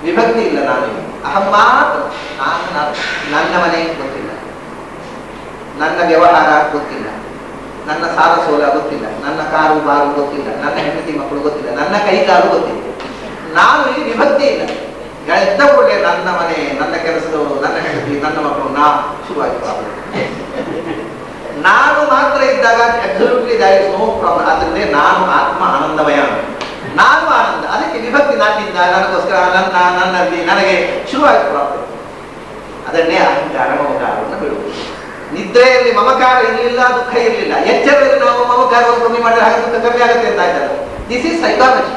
ವಿಭಕ್ತಿ ಇಲ್ಲ. ನಾನು ಅಹಂ ಮಾತ್ರ, ನಾನು. ನನ್ನ ಮನೆ ಗೊತ್ತಿಲ್ಲ, ನನ್ನ ವ್ಯವಹಾರ ಗೊತ್ತಿಲ್ಲ, ನನ್ನ ಸಾಲ ಸೋಲ ಗೊತ್ತಿಲ್ಲ, ನನ್ನ ಕಾರು ಬಾರು ಗೊತ್ತಿಲ್ಲ, ನನ್ನ ಹೆಂಡತಿ ಮಕ್ಕಳು ಗೊತ್ತಿಲ್ಲ, ನನ್ನ ಕೈಕಾಲು ಗೊತ್ತಿಲ್ಲ. ನಾನು ಇಲ್ಲಿ ವಿಭಕ್ತಿ ಇಲ್ಲ. ಎದ್ದ ಕೂಡಲೇ ನನ್ನ ಮನೆ, ನನ್ನ ಕೆಲಸದವರು, ನನ್ನ ಹೆಂಡತಿ, ನನ್ನ ಮಕ್ಕಳು, ನಾ ಶುರುವಾಯಿತು ಪ್ರಾಬ್ಲಮ್. ನಾನು ಮಾತ್ರ ಇದ್ದಾಗ absolutely there is no problem. ಆದ್ರಿಂದ ನಾನು ಆತ್ಮ ಆನಂದಮಯ, ನಾನು ಆನಂದ. ಅದಕ್ಕೆ ವಿಭಕ್ತಿ ನನ್ನಿಂದ, ನನಗೋಸ್ಕರ, ನನ್ನಲ್ಲಿ, ನನಗೆ ಶುರುವಾಯಿತು ಪ್ರಾಬ್ಲಮ್. ಅದನ್ನೇ ಅಹಂಕಾರ ಮಮಕಾರವನ್ನು ಬಿಡುವುದು. ನಿದ್ರೆಯಲ್ಲಿ ಮಮಕಾರ ಇರಲಿಲ್ಲ, ದುಃಖ ಇರಲಿಲ್ಲ. ಎಚ್ಚರದಲ್ಲಿ ನಾವು ಮಮಕಾರವನ್ನು ಕಮ್ಮಿ ಮಾಡಿದ್ರೆ ಹಾಗೆ ದುಃಖ ಕಮ್ಮಿ ಆಗುತ್ತೆ ಅಂತ ಆಯ್ತಲ್ಲ. This is psychology.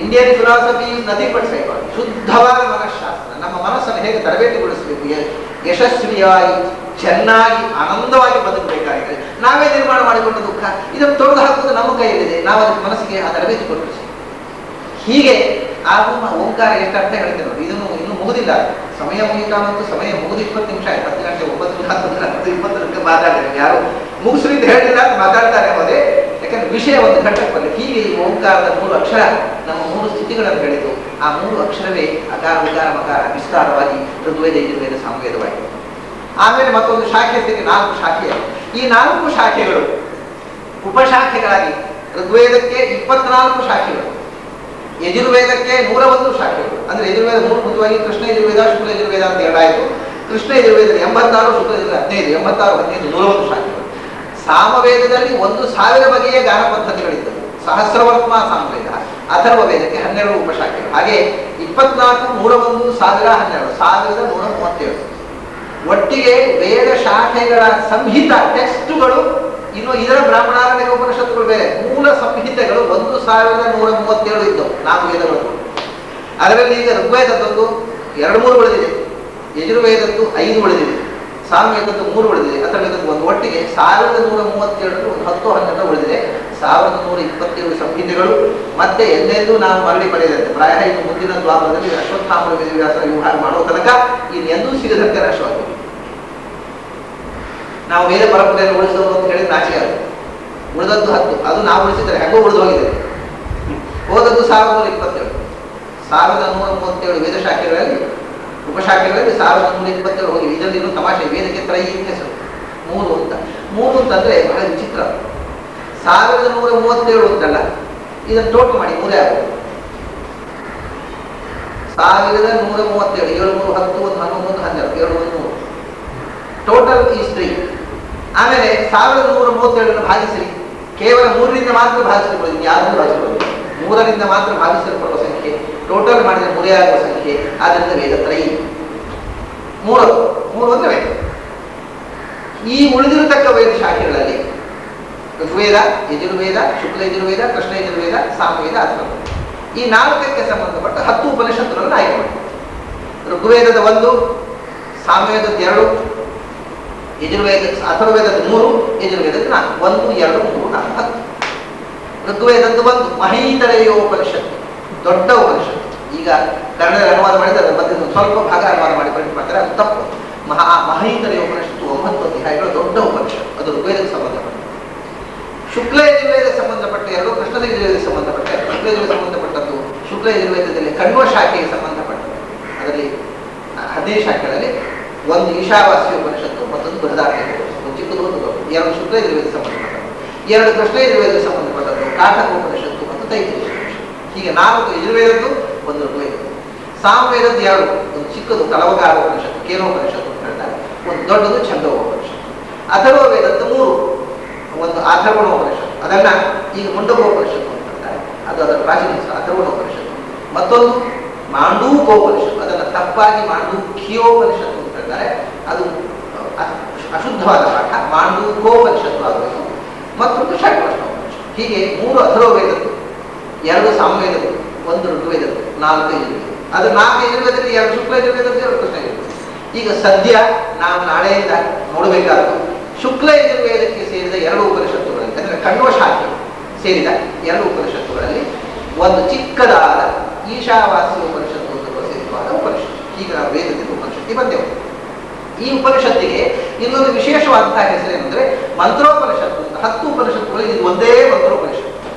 Indian philosophy is nothing but psychology. ಶುದ್ಧವಾದ ಮನಃಶಾಸ್ತ್ರ. ನಮ್ಮ ಮನಸ್ಸನ್ನು ಹೇಗೆ ತರಬೇತಿಗೊಳಿಸಬೇಕು, ಯಶಸ್ವಿಯಾಗಿ ಚೆನ್ನಾಗಿ ಆನಂದವಾಗಿ ಬದುಕಬೇಕಾಗಿದೆ. ನಾವೇ ನಿರ್ಮಾಣ ಮಾಡಿಕೊಂಡ ದುಃಖ, ಇದನ್ನು ತೊಡೆದು ಹಾಕುವುದು ನಮ್ಮ ಕೈಯಲ್ಲಿದೆ. ನಾವು ಅದಕ್ಕೆ ಮನಸ್ಸಿಗೆ ಆ ತರಬೇತಿ ಕೊಟ್ಟು ಹೀಗೆ ಆಗು. ಓಂಕಾರ ಎಷ್ಟು ಅರ್ಥ ಹೇಳ್ತೇವೆ ನೋಡಿ. ಇದನ್ನು ಇನ್ನೂ ಮುಗುದಿಲ್ಲ, ಸಮಯ ಮುಗಿತಾ ಮತ್ತು ಸಮಯ ಮುಗಿದು 20 ನಿಮಿಷ ಆಯ್ತು. 10 ಗಂಟೆ 9 20 ಮಾತಾಡ್ತಾರೆ. ಯಾರು ಮುಗಿಸ್ರಿ ಅಂತ ಹೇಳಿಲ್ಲ ಅಂತ ಮಾತಾಡ್ತಾರೆ ಹೋದೆ. ಯಾಕಂದ್ರೆ ವಿಷಯ ಒಂದು ಘಟ್ಟಕ್ಕೆ ಬರಲಿ. ಹೀಗೆ ಈ ಓಂಕಾರದ 3 ಅಕ್ಷರ ನಮ್ಮ 3 ಸ್ಥಿತಿಗಳನ್ನು ಹೇಳಿತು. ಆ 3 ಅಕ್ಷರವೇ ಅಕಾರ ವಿಕಾರ ಮಕಾರ ವಿಸ್ತಾರವಾಗಿ ಋಗ್ವೇದ ಯಜುರ್ವೇದ ಸಾಮವೇದವಾಯಿತು. ಆಮೇಲೆ ಮತ್ತೊಂದು ಶಾಖೆ ಸ್ಥಿತಿ, 4 ಶಾಖೆ. ಈ 4 ಶಾಖೆಗಳು ಉಪಶಾಖೆಗಳಾಗಿ ಋಗ್ವೇದಕ್ಕೆ 24 ಶಾಖೆಗಳು, ಯಜುರ್ವೇದಕ್ಕೆ 101 ಶಾಖೆಗಳು. ಅಂದ್ರೆ ಯಜುರ್ವೇದ ಮೂಲಭೂತವಾಗಿ ಕೃಷ್ಣ ಯಜುರ್ವೇದ, ಶುಕ್ಲ ಯಜುರ್ವೇದ ಅಂತ ಎರಡಾಯಿತು. ಕೃಷ್ಣ ಯಜುರ್ವೇದದಲ್ಲಿ 86, ಶುಕ್ಲ ಯಜುರ್ವೇದ 15, 86, 15, 101 ಶಾಖೆಗಳು. ಸಾಮವೇದದಲ್ಲಿ 1000 ಬಗೆಯ ಗಾನ ಪದ್ಧತಿಗಳಿದ್ದವು. ಸಹಸ್ರವರ್ಮ ಸಾಮವೇದ. ಅಥರ್ವ ವೇದಕ್ಕೆ 12 ಉಪಶಾಖೆಗಳು. ಹಾಗೆ 24, 101, 1000, 12, 1137. ಒಟ್ಟಿಗೆ ವೇದ ಶಾಖೆಗಳ ಸಂಹಿತ ಟೆಕ್ಸ್ಟ್ಗಳು, ಇನ್ನು ಇದರ ಬ್ರಾಹ್ಮಣಾರಣ್ಯ ಉಪನಿಷತ್ತುಗಳು ಬೇರೆ. ಮೂಲ ಸಂಹಿತೆಗಳು 1137 ಇದ್ದವು 4 ವೇದಗಳು. ಅದರಲ್ಲಿ ಈಗ ಋಗ್ವೇದದ್ದು 2-3 ಉಳಿದಿದೆ, ಯಜುರ್ವೇದದ್ದು 5 ಉಳಿದಿದೆ, ಸಾಮವೇದದ್ದು 3 ಉಳಿದಿದೆ, ಅಥರ್ವೇದದ್ದು 1. ಒಟ್ಟಿಗೆ 1137 ಒಂದು 10-12 ಉಳಿದಿದೆ. 1127 ಸಂಹಿತೆಗಳು. ಮತ್ತೆ ಎಲ್ಲೆಲ್ಲೂ ನಾವು ಮರಳಿ ಪಡೆಯದಂತೆ ಪ್ರಾಯ ಇನ್ನು ಮುಂದಿನ ದ್ವಾರದಲ್ಲಿ ಅಶ್ವತ್ಥಾಮ ವೇದವ್ಯಾಸ ವ್ಯವಹಾರ ಮಾಡೋ ತನಕ ಇನ್ನೆಂದೂ ಸಿಗದಂತೆ ನಾಶವಾಗಿದೆ. ನಾವು ವೇದ ಪರಂಪರೆಯನ್ನು ಉಳಿಸೋದು ಅಂತ ಹೇಳಿದ್ರೆ ನಾಚಿಕೆ ಆಗುತ್ತೆ. ಉಳಿದದ್ದು 10, ಅದು ನಾವು ಉಳಿಸಿದರೆ ಹೆಂಗೋ ಉಳಿದು ಹೋಗಿದೆ. ಹೋದದ್ದು 1127. 1137 ವೇದ ಶಾಖೆಗಳಲ್ಲಿ, ಉಪಶಾಖೆಗಳಲ್ಲಿ 1127 ಹೋಗಿ. ಇದರಲ್ಲಿ ಇನ್ನೂ ತಮಾಷೆ, ವೇದಕ್ಕೆ ತ್ರೈ ಅಂತ ಹೆಸರು, 3 ಅಂತ. 3 ಅಂತಂದ್ರೆ ಬಹಳ ವಿಚಿತ್ರ. 1137 ಅಂತಲ್ಲ, ಇದನ್ನು ಟೋಟಲ್ ಮಾಡಿ 3 ಆಗುತ್ತೆ. 1137, 7, 3, 10, 1, 11, 12, 2, 1, 3. Total is 3. ಆಮೇಲೆ 1137 ಭಾಗಿಸಿ ಕೇವಲ 3ರಿಂದ ಮಾತ್ರ ಭಾಗಿಸಬಹುದು, ಯಾರು ಭಾಗಿಸಬಹುದು. 3ರಿಂದ ಮಾತ್ರ ಭಾಗಿಸಲ್ಪಡುವ ಸಂಖ್ಯೆ. ಟೋಟಲ್ ಮಾಡಿದರೆ 3 ಆಗುವ ಸಂಖ್ಯೆ. ಆದ್ದರಿಂದ ವೇದ ತ್ರೈ 3 ಅಂದ್ರೆ ವೇದ. ಈ ಉಳಿದಿರತಕ್ಕ ವೇದ ಶಾಖೆಗಳಲ್ಲಿ ಋಗ್ವೇದ, ಯಜುರ್ವೇದ, ಶುಕ್ಲ ಯಜುರ್ವೇದ, ಕೃಷ್ಣ ಯಜುರ್ವೇದ, ಸಾಮವೇದ, ಅಥರ್ವ, ಈ 4ಕ್ಕೆ ಸಂಬಂಧಪಟ್ಟ 10 ಉಪನಿಷತ್ತುಗಳನ್ನು ಆಯ್ಕೆ ಮಾಡಿ. ಋಗ್ವೇದದ 1, ಸಾಮವೇದದ 2, ಯಜುರ್ವೇದ ಅಥರ್ವೇದದ 3, ಯಜುರ್ವೇದದ 4. 1, 2, 3, 4, 10. ಋಗ್ವೇದದ್ದು 1 ಮಹೀತರೆಯೋಪನಿಷತ್ತು, ದೊಡ್ಡ ಉಪನಿಷತ್ತು. ಈಗ ಕನ್ನಡದಲ್ಲಿ ಅನುವಾದ ಮಾಡಿದ್ರೆ ಅದರ ಮಧ್ಯೆ ಸ್ವಲ್ಪ ಭಾಗ ಅನುವಾದ ಮಾಡಿ ಪ್ರಿಂಟ್ ಮಾಡ್ತಾರೆ, ಅದು ತಪ್ಪು. ಮಹೀತರೆಯೋಪನಿಷತ್ತು 9 ಅಧ್ಯಾಯಗಳು, ದೊಡ್ಡ ಉಪನಿಷತ್ತು. ಅದು ಋಗ್ವೇದಕ್ಕೆ ಸಂಬಂಧಪಟ್ಟ. ಶುಕ್ಲ ಯಜುರ್ವೇದಕ್ಕೆ ಸಂಬಂಧಪಟ್ಟ 2, ಕೃಷ್ಣ ಯಜುರ್ವೇದಕ್ಕೆ ಸಂಬಂಧಪಟ್ಟ 2. ಶುಕ್ಲ ಯಜುರ್ವೇದಕ್ಕೆ ಸಂಬಂಧಪಟ್ಟದ್ದು ಶುಕ್ಲ ಯಜುರ್ವೇದದಲ್ಲಿ ಕಣ್ವ ಶಾಖೆಗೆ ಸಂಬಂಧಪಟ್ಟದ್ದು. ಅದರಲ್ಲಿ 15 ಶಾಖೆಗಳಲ್ಲಿ 1 ಈಶಾವಾಸ್ಯ ಉಪನಿಷತ್ತು, ಮತ್ತೊಂದು ಬೃಹದಾರಣ್ಯ ಉಪನಿಷತ್ತು, ಚಿಕ್ಕದು ಒಂದು ದೊಡ್ಡ. 2 ಶುಕ್ಲ ಯಜುರ್ವೇದಕ್ಕೆ ಸಂಬಂಧಪಟ್ಟದ್ದು, 2 ಕೃಷ್ಣ ಯಜುರ್ವೇದಕ್ಕೆ ಸಂಬಂಧಪಟ್ಟದ್ದು, ಕಾಟಕ ಉಪನಿಷತ್ತು ಮತ್ತು ತೈತಿರೀಯ ಉಪನಿಷತ್ತು. ಹೀಗೆ 4 ಯಜುರ್ವೇದದ್ದು, 1 ಋಗ್ವೇದದ್ದು. ಸಾಮವೇದದ್ದು 2, ಒಂದು ಚಿಕ್ಕದು ಕಲವಗಾರ ಉಪನಿಷತ್ತು, ಕೇನೋಪನಿಷತ್ತು ಅಂತ ಹೇಳ್ತಾರೆ, ಒಂದು ದೊಡ್ಡದು ಛಂದೋಪನಿಷತ್ತು. ಅಥರ್ವ ವೇದದ್ದು 3. ಒಂದು ಅಥರ್ವಣೋಪನಿಷತ್ತು, ಅದನ್ನ ಈಗ ಮುಂಡಕೋಪನಿಷತ್ತು ಅಂತ ಹೇಳ್ತಾರೆ, ಅದು ಅದರ ಪ್ರಾಚೀನ ಹೆಸರು ಅಥರ್ವಣೋಪನಿಷತ್ತು. ಮತ್ತೊಂದು ಮಾಂಡೂಕೋಪನಿಷತ್ತು, ಅದನ್ನು ತಪ್ಪಾಗಿ ಮಾಂಡೂಕ್ಯೋಪನಿಷತ್ತು ಅಂತ ಹೇಳ್ತಾರೆ, ಅದು ಅಶುದ್ಧವಾದ ಪಾಠ, ಮಾಂಡೂಕೋಪನಿಷತ್ತು ಆಗಬೇಕು. ಮತ್ತೊಂದು ಷಡ್ವರ್ಷೋಪನಿಷತ್ತು. ಹೀಗೆ 3 ಅಥರ್ವ ವೇದದ್ದು, 2 ಸಾಮವೇದದ್ದು, 1 ಋಗ್ವೇದದ್ದು, 4 ಯಜುರ್ವೇದ. ಅದು 4 ಯಜುರ್ವೇದದಲ್ಲಿ 2 ಶುಕ್ಲ ಯಜುರ್ವೇದದ್ದು, 2 ಕೃಷ್ಣ ಯಜುರ್ವೇದ. ಈಗ ಸದ್ಯ ನಾವು ನಾಳೆಯಿಂದ ನೋಡಬೇಕಾದ್ದು ಶುಕ್ಲ ಯಜುರ್ವೇದಕ್ಕೆ ಸೇರಿದ 2 ಉಪನಿಷತ್ತುಗಳಲ್ಲಿ, ಅಂದರೆ ಕಣ್ವ ಶಾಖೆ ಸೇರಿದ 2 ಉಪನಿಷತ್ತುಗಳಲ್ಲಿ ಒಂದು ಚಿಕ್ಕದಾದ ಈಶಾವಾಸ್ಯ ಉಪನಿಷತ್ತು ಅಂತ ಪ್ರಸಿದ್ಧವಾದ ಉಪನಿಷತ್ತು. ಈಗ ನಾವು ವೇದದಿಂದ ಉಪನಿಷತ್ತಿಗೆ ಬಂದೆವು. ಈ ಉಪನಿಷತ್ತಿಗೆ ಇನ್ನೊಂದು ವಿಶೇಷವಾದಂತಹ ಹೆಸರೇನೆಂದರೆ ಮಂತ್ರೋಪನಿಷತ್ತು ಅಂತ. 10 ಉಪನಿಷತ್ತುಗಳು ಇದು ಒಂದೇ ಮಂತ್ರೋಪನಿಷತ್ತು.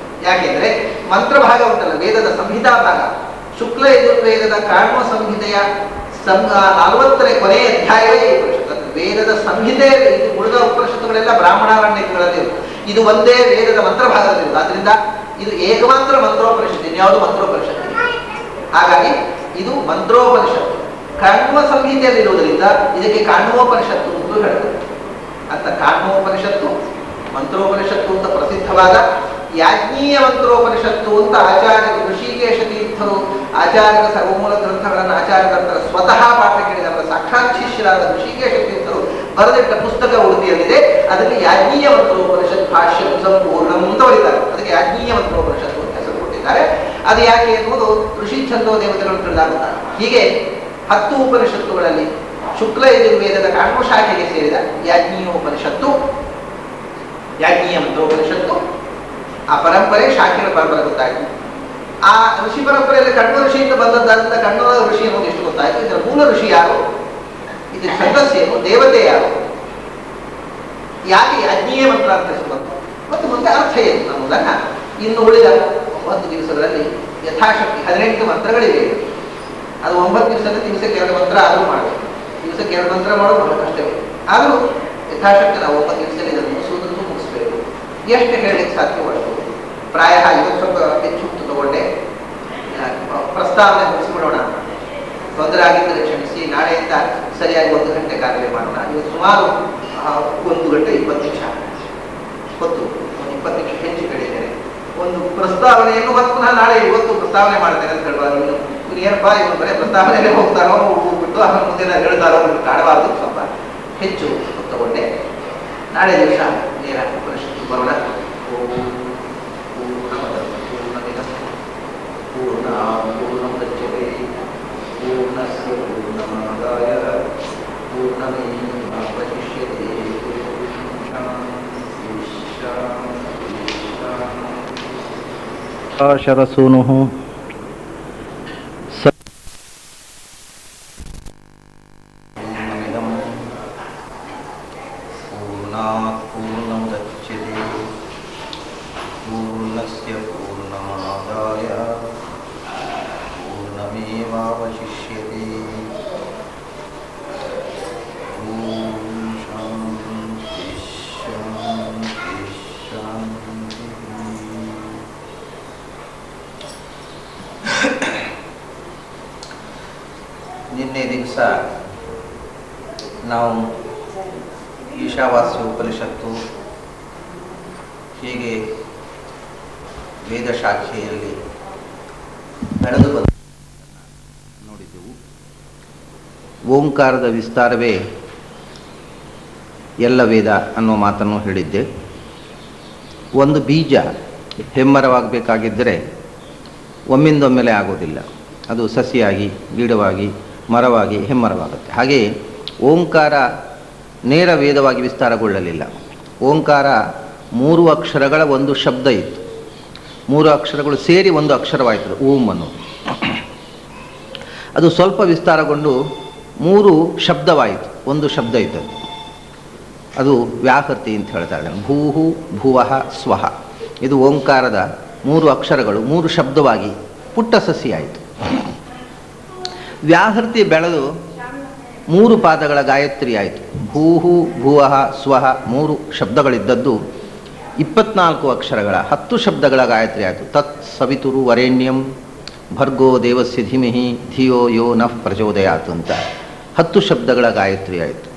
ಯಾಕೆಂದ್ರೆ ಮಂತ್ರ ಭಾಗ ಉಂಟಲ್ಲ, ವೇದದ ಸಂಹಿತಾ ಭಾಗ, ಶುಕ್ಲ ಯಜುರ್ವೇದದ ಕಾಣ್ವ ಸಂಹಿತೆಯ 40ನೇ ಕೊನೆಯ ಅಧ್ಯಾಯವೇ ಈ ಉಪನಿಷತ್ತು. ವೇದದ ಸಂಹಿತೆ ಇದು. ಉಳಿದ ಉಪನಿಷತ್ತುಗಳೆಲ್ಲ ಬ್ರಾಹ್ಮಣಾರಣ್ಯಗಳಲ್ಲಿ, ಇದು ಒಂದೇ ವೇದದ ಮಂತ್ರ ಭಾಗದಲ್ಲಿರುವುದು. ಆದ್ರಿಂದ ಇದು ಏಕಮಾತ್ರ ಮಂತ್ರೋಪನಿಷತ್ತು, ಇನ್ಯಾವುದು ಮಂತ್ರೋಪನಿಷತ್ತು. ಹಾಗಾಗಿ ಇದು ಮಂತ್ರೋಪನಿಷತ್ತು. ಕಾಣ್ವ ಸಂಹಿತೆಯಲ್ಲಿರುವುದರಿಂದ ಇದಕ್ಕೆ ಕಾಣ್ವೋಪನಿಷತ್ತು ಎಂದು ಹೇಳ್ತಾರೆ. ಅಂತ ಕಾಣ್ವೋಪನಿಷತ್ತು, ಮಂತ್ರೋಪನಿಷತ್ತು ಅಂತ ಪ್ರಸಿದ್ಧವಾದ ಯಾಜ್ಞೀಯ ಮಂತ್ರೋಪನಿಷತ್ತು ಅಂತ ಆಚಾರ್ಯ ಋಷಿಕೇಶ ತೀರ್ಥರು ಆಚಾರ್ಯರ ಸರ್ವಮೂಲ ಗ್ರಂಥಗಳನ್ನು ಆಚಾರ್ಯರ ಸ್ವತಃ ಪಾಠ ಕೇಳಿದ ಅವರ ಸಾಕ್ಷಾತ್ ಶಿಷ್ಯರಾದ ಋಷಿಕೇಶ ತೀರ್ಥರು ಬರೆದಿಟ್ಟ ಪುಸ್ತಕ ಉಡುಪಿಯಲ್ಲಿದೆ. ಅದರಲ್ಲಿ ಯಾಜ್ಞೀಯ ಮಂತ್ರೋಪನಿಷತ್ ಭಾಷ್ಯ ಸಂಪೂರ್ಣಂ ಅಂತ ಬರೀತಾರೆ. ಅದಕ್ಕೆ ಯಾಜ್ಞೀಯ ಮಂತ್ರೋಪನಿಷತ್ತು ಅಂತ ಹೆಸರು ಕೊಟ್ಟಿದ್ದಾರೆ. ಅದು ಯಾಕೆ ಎನ್ನುವುದು ಋಷಿ ಛಂದೋ ದೇವತೆಗಳು ತಿಳಿದಾಗುತ್ತಾರೆ. ಹೀಗೆ 10 ಉಪನಿಷತ್ತುಗಳಲ್ಲಿ ಶುಕ್ಲ ಯಜುರ್ವೇದದ ಕಾಣ್ವ ಶಾಖೆಗೆ ಸೇರಿದ ಯಾಜ್ಞೀಯೋಪನಿಷತ್ತು, ಯಾಜ್ಞೀಯ ಮಂತ್ರೋಪನಿಷತ್ತು, ಆ ಪರಂಪರೆ ಶಾಖೆಗಳ ಪರಂಪರೆ ಗೊತ್ತಾಯಿತು. ಆ ಋಷಿ ಪರಂಪರೆಯಲ್ಲಿ ಕಣ್ವ ಋಷಿಯಿಂದ ಬಂದದ್ದಾದಂಥ ಕಣ್ವ ಋಷಿ ಅನ್ನೋದು ಎಷ್ಟು ಗೊತ್ತಾಯಿತು. ಇದರ ಮೂಲ ಋಷಿ ಯಾರು, ಇದು ಛಂದಸ್ಸೇನು, ದೇವತೆ ಯಾರು, ಯಾಕೆ ಯಾಜ್ಞೀಯ ಮಂತ್ರ ಅಂತ ಹೆಸರು ಬಂತು, ಮತ್ತು ಮುಂದೆ ಅರ್ಥ ಏನು ಅನ್ನೋದನ್ನ ಇನ್ನು ಉಳಿದ 9 ದಿವಸಗಳಲ್ಲಿ ಯಥಾಶಕ್ತಿ 18 ಮಂತ್ರಗಳಿವೆ. ಅದು 9 ದಿವಸದಲ್ಲಿ ದಿವಸಕ್ಕೆ 2 ಮಂತ್ರ ಆದರೂ ಮಾಡಬೇಕು. ದಿವಸಕ್ಕೆ 2 ಮಂತ್ರ ಮಾಡೋದು ಬಹಳ ಕಷ್ಟವೇ. ಆದರೂ ಯಥಾಶಕ್ತಿ ನಾವು 9 ದಿವಸದಲ್ಲಿ ಇದನ್ನು ಮುಗಿಸುವುದನ್ನು ಮುಗಿಸ್ಬೇಕು. ಎಷ್ಟು ಹೇಳಲಿಕ್ಕೆ ಸಾಧ್ಯವಾಯಿತು. ಪ್ರಾಯ ಇವತ್ತು ಸ್ವಲ್ಪ ಹೆಚ್ಚು ತಗೊಂಡೆ, ಪ್ರಸ್ತಾವನೆ ಮುಗಿಸಿಬಿಡೋಣ. ತೊಂದರೆ ಆಗಿದ್ದರೆ ಕ್ಷಮಿಸಿ, ನಾಳೆಯಿಂದ ಸರಿಯಾಗಿ 1 ಗಂಟೆ ಕಾರ್ಯ ಮಾಡೋಣ. ಇವತ್ತು ಸುಮಾರು 1 ಗಂಟೆ 20 ನಿಮಿಷ ಹೊತ್ತು, 20 ನಿಮಿಷ ಹೆಚ್ಚು ಹೇಳಿದ್ದೇನೆ. ಒಂದು ಪ್ರಸ್ತಾವನೆಯನ್ನು ಮತ್ತೆ ಪುನಃ ನಾಳೆ ಇವತ್ತು ಪ್ರಸ್ತಾವನೆ ಮಾಡ್ತೇನೆ ಅಂತ ಹೇಳುವಾಗ ಇವನು ಏನಪ್ಪಾ ಇವನು ಬರೀ ಪ್ರಸ್ತಾವನೆಯಲ್ಲೇ ಹೋಗ್ತಾರೋ ಹೋಗ್ಬಿಟ್ಟು ಆಮೇಲೆ ಮುಂದೆ ಹೇಳ್ತಾರೋ ಕಾಣಬಾರ್ದು. ಸ್ವಲ್ಪ ಹೆಚ್ಚು ತಗೊಂಡೆ. ನಾಳೆ ದಿವಸ ನೇರ ಉಪನಿಷತ್ತು ಬರೋಣ. पूर्णमुदच्यते पूर्णस्य पूर्णमादाय पूर्णमेवावशिष्यते। शरसूनुः पूर्णात् पूर्णमुदच्यते पूर्णस्य पूर्णमादाय पूर्णमेवावशिष्यते। ॐ शान्ति शान्ति शान्तिः। ನಿನ್ನೆ ದಿವಸ ನಾವು ಈಶಾವಾಸ್ಯ ಉಪನಿಷತ್ತು ಹೀಗೆ ವೇದ ಶಾಖೆಯಲ್ಲಿ ನಡೆದು ಬಂದ ನೋಡಿದ್ದೆವು. ಓಂಕಾರದ ವಿಸ್ತಾರವೇ ಎಲ್ಲ ವೇದ ಅನ್ನೋ ಮಾತನ್ನು ಹೇಳಿದ್ದೆ. ಒಂದು ಬೀಜ ಹೆಮ್ಮರವಾಗಬೇಕಾಗಿದ್ದರೆ ಒಮ್ಮಿಂದೊಮ್ಮೆಲೆ ಆಗೋದಿಲ್ಲ. ಅದು ಸಸಿಯಾಗಿ, ಗಿಡವಾಗಿ, ಮರವಾಗಿ ಹೆಮ್ಮರವಾಗುತ್ತೆ. ಹಾಗೆಯೇ ಓಂಕಾರ ನೇರ ವೇದವಾಗಿ ವಿಸ್ತಾರಗೊಳ್ಳಲಿಲ್ಲ. ಓಂಕಾರ 3 ಅಕ್ಷರಗಳ ಒಂದು ಶಬ್ದ ಇತ್ತು. 3 ಅಕ್ಷರಗಳು ಸೇರಿ ಒಂದು ಅಕ್ಷರವಾಯಿತು, ಓಂ ಅನ್ನೋದು. ಅದು ಸ್ವಲ್ಪ ವಿಸ್ತಾರಗೊಂಡು 3 ಶಬ್ದವಾಯಿತು, ಒಂದು ಶಬ್ದ ಇದ್ದದ್ದು. ಅದು ವ್ಯಾಹೃತಿ ಅಂತ ಹೇಳ್ತಾರೆ. ಭೂಹು ಭುವಃ ಸ್ವಹ. ಇದು ಓಂಕಾರದ 3 ಅಕ್ಷರಗಳು 3 ಶಬ್ದವಾಗಿ ಪುಟ್ಟ ಸಸಿಯಾಯಿತು. ವ್ಯಾಹೃತಿ ಬೆಳೆದು 3 ಪಾದಗಳ ಗಾಯತ್ರಿ ಆಯಿತು. ಭೂಹು ಭುವಃ ಸ್ವಹ 3 ಶಬ್ದಗಳಿದ್ದದ್ದು 24 ಅಕ್ಷರಗಳ 10 ಶಬ್ದಗಳ ಗಾಯತ್ರಿ ಆಯಿತು. ತತ್ ಸವಿತುರು ವರೇಣ್ಯಂ ಭರ್ಗೋ ದೇವಸ್ಯ ಧೀಮಹಿ ಧಿಯೋ ಯೋ ನಃ ಪ್ರಚೋದಯಾತ್ ಅಂತ 10 ಶಬ್ದಗಳ ಗಾಯತ್ರಿ ಆಯಿತು.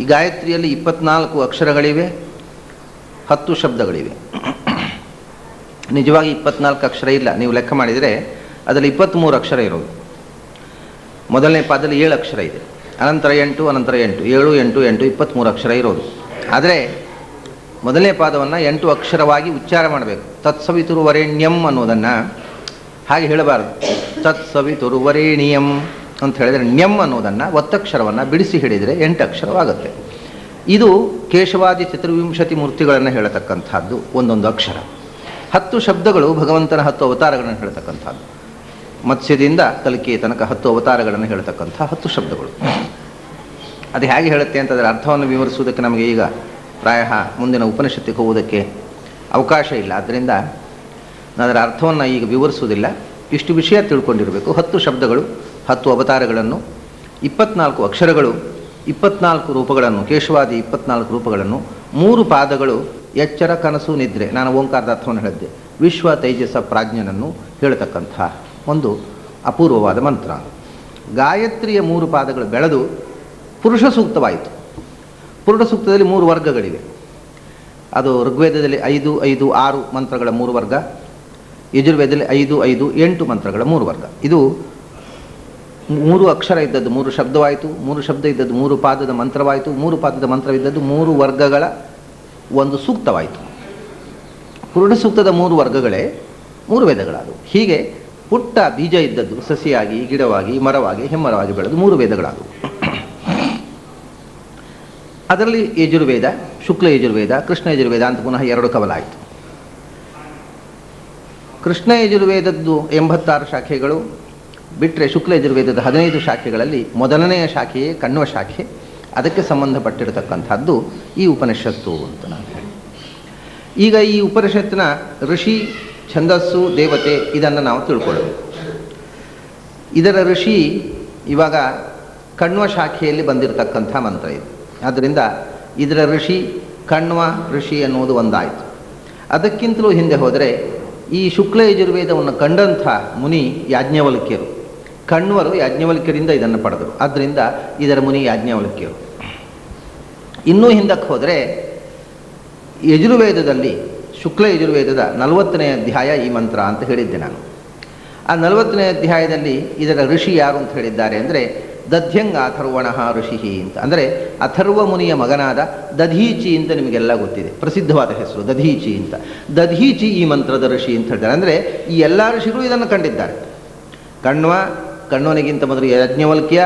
ಈ ಗಾಯತ್ರಿಯಲ್ಲಿ 24 ಅಕ್ಷರಗಳಿವೆ, 10 ಶಬ್ದಗಳಿವೆ. ನಿಜವಾಗಿ 24 ಅಕ್ಷರ ಇಲ್ಲ, ನೀವು ಲೆಕ್ಕ ಮಾಡಿದರೆ ಅದರಲ್ಲಿ 23 ಅಕ್ಷರ ಇರೋದು. ಮೊದಲನೇ ಪಾದದಲ್ಲಿ 7 ಅಕ್ಷರ ಇದೆ, ಅನಂತರ 8, ಅನಂತರ 8, 7, 8, 8, 23 ಅಕ್ಷರ ಇರೋದು. ಆದರೆ ಮೊದಲನೇ ಪಾದವನ್ನು 8 ಅಕ್ಷರವಾಗಿ ಉಚ್ಚಾರ ಮಾಡಬೇಕು. ತತ್ಸವಿತುರ್ವರೆಣ್ಯಂ ಅನ್ನೋದನ್ನು ಹಾಗೆ ಹೇಳಬಾರದು. ತತ್ಸವಿತುರ್ವರೆಣ್ಯಂ ಅಂತ ಹೇಳಿದರೆ ಣ್ಯಂ ಅನ್ನೋದನ್ನು ಒತ್ತಕ್ಷರವನ್ನು ಬಿಡಿಸಿ ಹಿಡಿದರೆ 8 ಅಕ್ಷರವಾಗುತ್ತೆ. ಇದು ಕೇಶವಾದಿ ಚತುರ್ವಿಂಶತಿ ಮೂರ್ತಿಗಳನ್ನು ಹೇಳತಕ್ಕಂಥದ್ದು ಒಂದೊಂದು ಅಕ್ಷರ. 10 ಶಬ್ದಗಳು ಭಗವಂತನ 10 ಅವತಾರಗಳನ್ನು ಹೇಳ್ತಕ್ಕಂಥದ್ದು. ಮತ್ಸ್ಯದಿಂದ ಕಲ್ಕಿಯ ತನಕ 10 ಅವತಾರಗಳನ್ನು ಹೇಳ್ತಕ್ಕಂಥ 10 ಶಬ್ದಗಳು. ಅದು ಹೇಗೆ ಹೇಳುತ್ತೆ ಅಂತ ಅದರ ಅರ್ಥವನ್ನು ವಿವರಿಸುವುದಕ್ಕೆ ನಮಗೆ ಈಗ ಪ್ರಾಯ ಮುಂದಿನ ಉಪನಿಷತ್ತಿಗೆ ಹೋಗುವುದಕ್ಕೆ ಅವಕಾಶ ಇಲ್ಲ. ಆದ್ದರಿಂದ ನಾನು ಅದರ ಅರ್ಥವನ್ನು ಈಗ ವಿವರಿಸುವುದಿಲ್ಲ. ಇಷ್ಟು ವಿಷಯ ತಿಳ್ಕೊಂಡಿರಬೇಕು. 10 ಶಬ್ದಗಳು, 10 ಅವತಾರಗಳನ್ನು, 24 ಅಕ್ಷರಗಳು, 24 ರೂಪಗಳನ್ನು, ಕೇಶವಾದಿ 24 ರೂಪಗಳನ್ನು, 3 ಪಾದಗಳು, ಎಚ್ಚರ, ಕನಸು, ನಿದ್ರೆ, ನಾನು ಓಂಕಾರದ ಅರ್ಥವನ್ನು ಹೇಳಿದ್ದೆ, ವಿಶ್ವ ತೈಜಸ ಪ್ರಾಜ್ಞನನ್ನು ಹೇಳತಕ್ಕಂಥ ಒಂದು ಅಪೂರ್ವವಾದ ಮಂತ್ರ. ಗಾಯತ್ರಿಯ 3 ಪಾದಗಳು ಬೆಳೆದು ಪುರುಷ ಸೂಕ್ತವಾಯಿತು. ಪುರುಷ ಸೂಕ್ತದಲ್ಲಿ 3 ವರ್ಗಗಳಿವೆ. ಅದು ಋಗ್ವೇದದಲ್ಲಿ 5, 5, 6 ಮಂತ್ರಗಳ 3 ವರ್ಗ, ಯಜುರ್ವೇದದಲ್ಲಿ 5, 5, 8 ಮಂತ್ರಗಳ 3 ವರ್ಗ. ಇದು 3 ಅಕ್ಷರ ಇದ್ದದ್ದು 3 ಶಬ್ದವಾಯಿತು, 3 ಶಬ್ದ ಇದ್ದದ್ದು 3 ಪಾದದ ಮಂತ್ರವಾಯಿತು, 3 ಪಾದದ ಮಂತ್ರವಿದ್ದದ್ದು 3 ವರ್ಗಗಳ ಒಂದು ಸೂಕ್ತವಾಯಿತು. ಪುರುಷ ಸೂಕ್ತದ 3 ವರ್ಗಗಳೇ 3 ವೇದಗಳಾದವು. ಹೀಗೆ ಪುಟ್ಟ ಬೀಜ ಇದ್ದದ್ದು ಸಸಿಯಾಗಿ, ಗಿಡವಾಗಿ, ಮರವಾಗಿ, ಹೆಮ್ಮರವಾಗಿ ಬೆಳೆದು 3 ವೇದಗಳಾದವು. ಅದರಲ್ಲಿ ಯಜುರ್ವೇದ, ಶುಕ್ಲ ಯಜುರ್ವೇದ, ಕೃಷ್ಣ ಯಜುರ್ವೇದ ಅಂತ ಪುನಃ 2 ಕವಲಾಯಿತು. ಕೃಷ್ಣ ಯಜುರ್ವೇದದ್ದು 86 ಶಾಖೆಗಳು ಬಿಟ್ಟರೆ ಶುಕ್ಲ ಯಜುರ್ವೇದದ 15 ಶಾಖೆಗಳಲ್ಲಿ ಮೊದಲನೆಯ ಶಾಖೆಯೇ ಕಣ್ವ ಶಾಖೆ. ಅದಕ್ಕೆ ಸಂಬಂಧಪಟ್ಟಿರತಕ್ಕಂಥದ್ದು ಈ ಉಪನಿಷತ್ತು ಅಂತ ನಾನು ಹೇಳಿ. ಈಗ ಈ ಉಪನಿಷತ್ತಿನ ಋಷಿ, ಛಂದಸ್ಸು, ದೇವತೆ ಇದನ್ನು ನಾವು ತಿಳ್ಕೊಳ್ಳಬೇಕು. ಇದರ ಋಷಿ ಇವಾಗ ಕಣ್ವ ಶಾಖೆಯಲ್ಲಿ ಬಂದಿರತಕ್ಕಂಥ ಮಂತ್ರ ಇದು. ಆದ್ದರಿಂದ ಇದರ ಋಷಿ ಕಣ್ವ ಋಷಿ ಅನ್ನುವುದು ಒಂದಾಯಿತು. ಅದಕ್ಕಿಂತಲೂ ಹಿಂದೆ ಹೋದರೆ ಈ ಶುಕ್ಲ ಯಜುರ್ವೇದವನ್ನು ಕಂಡಂಥ ಮುನಿ ಯಾಜ್ಞವಲ್ಕ್ಯರು, ಕಣ್ವರು ಯಾಜ್ಞವಲ್ಕ್ಯರಿಂದ ಇದನ್ನು ಪಡೆದರು. ಆದ್ದರಿಂದ ಇದರ ಮುನಿ ಯಾಜ್ಞವಲ್ಕ್ಯರು. ಇನ್ನೂ ಹಿಂದಕ್ಕೆ ಹೋದರೆ ಯಜುರ್ವೇದದಲ್ಲಿ ಶುಕ್ಲ ಯಜುರ್ವೇದದ 40ನೇ ಅಧ್ಯಾಯ ಈ ಮಂತ್ರ ಅಂತ ಹೇಳಿದ್ದೆ ನಾನು. ಆ 40ನೇ ಅಧ್ಯಾಯದಲ್ಲಿ ಇದರ ಋಷಿ ಯಾರು ಅಂತ ಹೇಳಿದ್ದಾರೆ ಅಂದರೆ ದಧ್ಯಂಗ ಅಥರ್ವಣಃ ಋಷಿ ಅಂತ. ಅಂದರೆ ಅಥರ್ವ ಮುನಿಯ ಮಗನಾದ ದಧೀಚಿ ಅಂತ ನಿಮಗೆಲ್ಲ ಗೊತ್ತಿದೆ, ಪ್ರಸಿದ್ಧವಾದ ಹೆಸರು ದಧೀಚಿ ಅಂತ. ದಧೀಚಿ ಈ ಮಂತ್ರದ ಋಷಿ ಅಂತ ಹೇಳ್ತಾರೆ. ಅಂದರೆ ಈ ಎಲ್ಲ ಋಷಿಗಳು ಇದನ್ನು ಕಂಡಿದ್ದಾರೆ. ಕಣ್ವನಿಗಿಂತ ಮೊದಲು ಯಾಜ್ಞವಲ್ಕ್ಯ,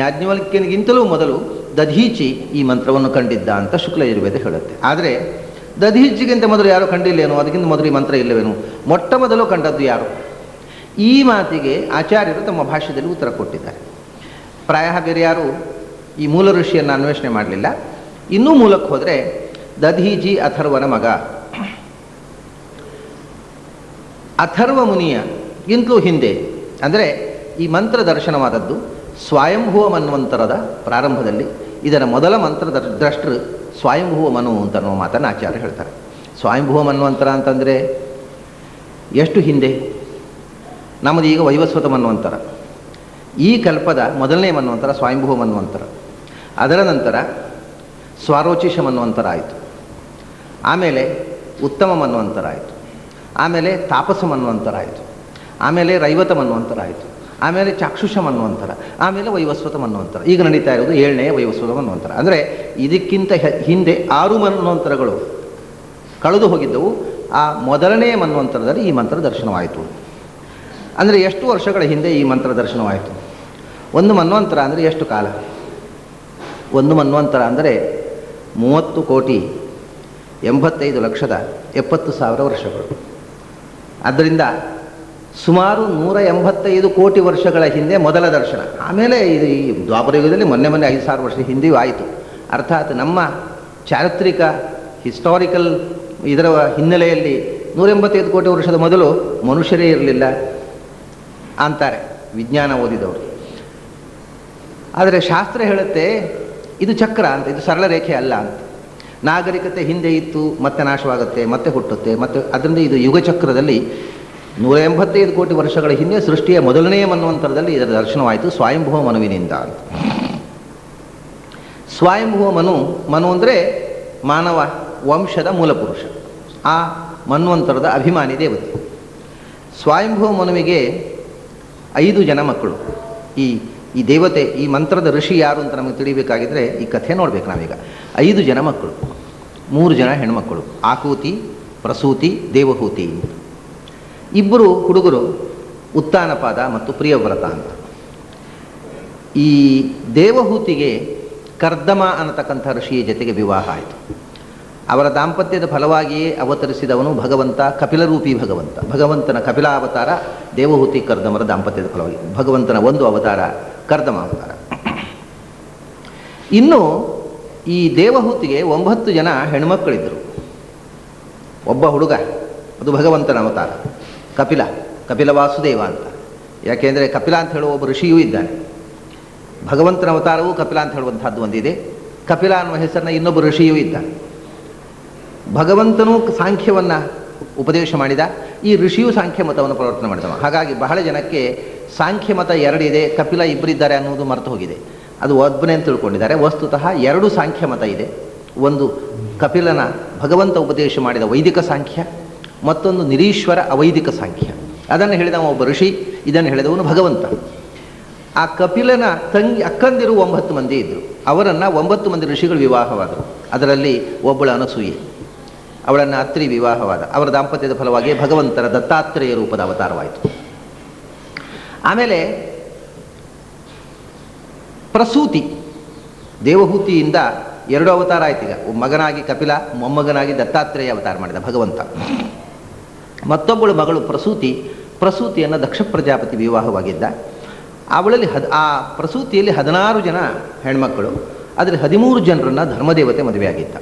ಯಾಜ್ಞವಲ್ಕ್ಯನಿಗಿಂತಲೂ ಮೊದಲು ದಧೀಚಿ ಈ ಮಂತ್ರವನ್ನು ಕಂಡಿದ್ದ ಅಂತ ಶುಕ್ಲ ಯಜುರ್ವೇದ ಹೇಳುತ್ತೆ. ಆದರೆ ದಧೀಚಿಗಿಂತ ಮೊದಲು ಯಾರು ಕಂಡಿಲ್ಲೇನೋ, ಅದಕ್ಕಿಂತ ಮೊದಲು ಈ ಮಂತ್ರ ಇಲ್ಲವೇನೋ, ಮೊಟ್ಟ ಮೊದಲು ಕಂಡದ್ದು ಯಾರು? ಈ ಮಾತಿಗೆ ಆಚಾರ್ಯರು ತಮ್ಮ ಭಾಷ್ಯದಲ್ಲಿ ಉತ್ತರ ಕೊಟ್ಟಿದ್ದಾರೆ. ಪ್ರಾಯ ಬೇರೆ ಯಾರು ಈ ಮೂಲ ಋಷಿಯನ್ನು ಅನ್ವೇಷಣೆ ಮಾಡಲಿಲ್ಲ. ಇನ್ನೂ ಮೂಲಕ್ಕೆ ಹೋದರೆ ದಧೀಚಿ ಅಥರ್ವನ ಮಗ. ಅಥರ್ವ ಮುನಿಯಗಿಂತಲೂ ಹಿಂದೆ, ಅಂದರೆ ಈ ಮಂತ್ರ ದರ್ಶನವಾದದ್ದು ಸ್ವಯಂಭುವ ಮನ್ವಂತರದ ಪ್ರಾರಂಭದಲ್ಲಿ. ಇದರ ಮೊದಲ ಮಂತ್ರ ದ್ರಷ್ಟೃ ಸ್ವಯಂಭುವ ಮನು ಅಂತ ಅನ್ನೋ ಮಾತನ್ನು ಆಚಾರ್ಯ ಹೇಳ್ತಾರೆ. ಸ್ವಯಂಭುವ ಮನ್ವಂತರ ಅಂತಂದರೆ ಎಷ್ಟು ಹಿಂದೆ? ನಮ್ಮದು ಈಗ ವೈವಸ್ವತ ಮನ್ವಂತರ. ಈ ಕಲ್ಪದ ಮೊದಲನೇ ಮನ್ವಂತರ ಸ್ವಯಂಭುವ ಮನ್ವಂತರ. ಅದರ ನಂತರ ಸ್ವಾರೋಚಿಷ ಮನ್ವಂತರ ಆಯಿತು. ಆಮೇಲೆ ಉತ್ತಮ ಮನ್ವಂತರ ಆಯಿತು. ಆಮೇಲೆ ತಾಪಸ ಮನ್ವಂತರ ಆಯಿತು. ಆಮೇಲೆ ರೈವತ ಮನ್ವಂತರ ಆಯಿತು. ಆಮೇಲೆ ಚಾಕ್ಷುಷ ಮನ್ವಂತರ. ಆಮೇಲೆ ವೈವಸ್ವತ ಮನ್ವಂತರ. ಈಗ ನಡೀತಾ ಇರೋದು 7ನೇ ವೈವಸ್ವತ ಮನ್ವಂತರ. ಅಂದರೆ ಇದಕ್ಕಿಂತ ಹಿಂದೆ 6 ಮನ್ವಂತರಗಳು ಕಳೆದು ಹೋಗಿದ್ದವು. ಆ ಮೊದಲನೇ ಮನ್ವಂತರದಲ್ಲಿ ಈ ಮಂತ್ರ ದರ್ಶನವಾಯಿತು. ಅಂದರೆ ಎಷ್ಟು ವರ್ಷಗಳ ಹಿಂದೆ ಈ ಮಂತ್ರ ದರ್ಶನವಾಯಿತು? ಒಂದು ಮನ್ವಂತರ ಅಂದರೆ ಎಷ್ಟು ಕಾಲ? ಒಂದು ಮನ್ವಂತರ ಅಂದರೆ 30,85,70,000 ವರ್ಷಗಳು. ಆದ್ದರಿಂದ ಸುಮಾರು 185 ಕೋಟಿ ವರ್ಷಗಳ ಹಿಂದೆ ಮೊದಲ ದರ್ಶನ. ಆಮೇಲೆ ಇದು ಈ ದ್ವಾಪರ ಯುಗದಲ್ಲಿ ಮೊನ್ನೆ 5,000 ವರ್ಷ ಹಿಂದೆಯೂ ಆಯಿತು. ಅರ್ಥಾತ್ ನಮ್ಮ ಚಾರಿತ್ರಿಕ ಹಿಸ್ಟಾರಿಕಲ್ ಇದರ ಹಿನ್ನೆಲೆಯಲ್ಲಿ 185 ಕೋಟಿ ವರ್ಷದ ಮೊದಲು ಮನುಷ್ಯರೇ ಇರಲಿಲ್ಲ ಅಂತಾರೆ ವಿಜ್ಞಾನ ಓದಿದವರು. ಆದರೆ ಶಾಸ್ತ್ರ ಹೇಳುತ್ತೆ ಇದು ಚಕ್ರ ಅಂತ, ಇದು ಸರಳ ರೇಖೆ ಅಲ್ಲ ಅಂತ. ನಾಗರಿಕತೆ ಹಿಂದೆ ಇತ್ತು, ಮತ್ತೆ ನಾಶವಾಗುತ್ತೆ, ಮತ್ತೆ ಹುಟ್ಟುತ್ತೆ, ಮತ್ತೆ ಅದರಿಂದ ಇದು ಯುಗಚಕ್ರದಲ್ಲಿ 185 ಕೋಟಿ ವರ್ಷಗಳ ಹಿಂದೆ ಸೃಷ್ಟಿಯ ಮೊದಲನೆಯ ಮನ್ವಂತರದಲ್ಲಿ ಇದರ ದರ್ಶನವಾಯಿತು ಸ್ವಯಂಭುವ ಮನುವಿನಿಂದ ಅಂತ. ಸ್ವಯಂಭುವ ಮನು, ಮನು ಅಂದರೆ ಮಾನವ ವಂಶದ ಮೂಲಪುರುಷ, ಆ ಮನ್ವಂತರದ ಅಭಿಮಾನಿ ದೇವತೆ. ಸ್ವಯಂಭುವ ಮನುವಿಗೆ 5 ಜನ ಮಕ್ಕಳು. ಈ ದೇವತೆ, ಈ ಮಂತ್ರದ ಋಷಿ ಯಾರು ಅಂತ ನಮಗೆ ತಿಳಿಬೇಕಾಗಿದ್ದರೆ ಈ ಕಥೆ ನೋಡ್ಬೇಕು ನಾವೀಗ. 5 ಜನ ಮಕ್ಕಳು, 3 ಜನ ಹೆಣ್ಮಕ್ಕಳು, ಆಕೂತಿ, ಪ್ರಸೂತಿ, ದೇವಹೂತಿ. 2 ಹುಡುಗರು, ಉತ್ತಾನಪಾದ ಮತ್ತು ಪ್ರಿಯವ್ರತ ಅಂತ. ಈ ದೇವಹೂತಿಗೆ ಕರ್ದಮ ಅನ್ನತಕ್ಕಂಥ ಋಷಿಯ ಜೊತೆಗೆ ವಿವಾಹ ಆಯಿತು. ಅವರ ದಾಂಪತ್ಯದ ಫಲವಾಗಿಯೇ ಅವತರಿಸಿದವನು ಭಗವಂತ, ಕಪಿಲರೂಪಿ ಭಗವಂತ. ಭಗವಂತನ ಕಪಿಲಾವತಾರ ದೇವಹೂತಿ ಕರ್ದಮರ ದಾಂಪತ್ಯದ ಫಲವಾಗಿ, ಭಗವಂತನ ಒಂದು ಅವತಾರ ಕರ್ದಮ ಅವತಾರ. ಇನ್ನು ಈ ದೇವಹೂತಿಗೆ 9 ಜನ ಹೆಣ್ಮಕ್ಕಳಿದ್ದರು. ಒಬ್ಬ ಹುಡುಗ, ಅದು ಭಗವಂತನ ಅವತಾರ ಕಪಿಲ ವಾಸುದೇವ ಅಂತ. ಯಾಕೆಂದರೆ ಕಪಿಲ ಅಂತ ಹೇಳುವ ಒಬ್ಬ ಋಷಿಯೂ ಇದ್ದಾನೆ. ಭಗವಂತನ ಅವತಾರವೂ ಕಪಿಲ ಅಂತ ಹೇಳುವಂಥದ್ದು ಒಂದಿದೆ. ಕಪಿಲ ಅನ್ನುವ ಹೆಸರಿನ ಇನ್ನೊಬ್ಬ ಋಷಿಯೂ ಇದ್ದಾನೆ. ಭಗವಂತನೂ ಸಾಂಖ್ಯವನ್ನು ಉಪದೇಶ ಮಾಡಿದ, ಈ ಋಷಿಯು ಸಾಂಖ್ಯ ಮತವನ್ನು ಪ್ರವರ್ತನೆ ಮಾಡಿದವ. ಹಾಗಾಗಿ ಬಹಳ ಜನಕ್ಕೆ ಸಾಂಖ್ಯ ಮತ 2 ಇದೆ, ಕಪಿಲ 2 ಇದ್ದಾರೆ ಅನ್ನೋದು ಮರೆತು ಹೋಗಿದೆ. ಅದು ಒಬ್ಬನೇ ಅಂತ ತಿಳ್ಕೊಂಡಿದ್ದಾರೆ. ವಸ್ತುತಃ 2 ಸಾಂಖ್ಯ ಮತ ಇದೆ. ಒಂದು ಕಪಿಲನ ಭಗವಂತ ಉಪದೇಶ ಮಾಡಿದ ವೈದಿಕ ಸಾಂಖ್ಯ, ಮತ್ತೊಂದು ನಿರೀಶ್ವರ ಅವೈದಿಕ ಸಾಂಖ್ಯ. ಅದನ್ನು ಹೇಳಿದವ ಒಬ್ಬ ಋಷಿ, ಇದನ್ನು ಹೇಳಿದವನು ಭಗವಂತ. ಆ ಕಪಿಲನ ಅಕ್ಕಂದಿರು 9 ಮಂದಿ ಇದ್ದರು. ಅವರನ್ನು 9 ಮಂದಿ ಋಷಿಗಳು ವಿವಾಹವಾದರು. ಅದರಲ್ಲಿ ಒಬ್ಬಳು ಅನಸೂಯೆ, ಅವಳನ್ನು ಅತ್ರಿ ವಿವಾಹವಾದ. ಅವರ ದಾಂಪತ್ಯದ ಫಲವಾಗಿ ಭಗವಂತನ ದತ್ತಾತ್ರೇಯ ರೂಪದ ಅವತಾರವಾಯಿತು. ಆಮೇಲೆ ಪ್ರಸೂತಿ, ದೇವಹೂತಿಯಿಂದ 2 ಅವತಾರ ಆಯ್ತು. ಈಗ ಮಗನಾಗಿ ಕಪಿಲ, ಮೊಮ್ಮಗನಾಗಿ ದತ್ತಾತ್ರೇಯ ಅವತಾರ ಮಾಡಿದ ಭಗವಂತ. ಮತ್ತೊಬ್ಬಳು ಮಗಳು ಪ್ರಸೂತಿಯನ್ನು ದಕ್ಷ ಪ್ರಜಾಪತಿ ವಿವಾಹವಾಗಿದ್ದ. ಅವಳಲ್ಲಿ ಆ ಪ್ರಸೂತಿಯಲ್ಲಿ 16 ಜನ ಹೆಣ್ಮಕ್ಕಳು, ಅದರಲ್ಲಿ 13 ಜನರನ್ನು ಧರ್ಮದೇವತೆ ಮದುವೆಯಾಗಿದ್ದ.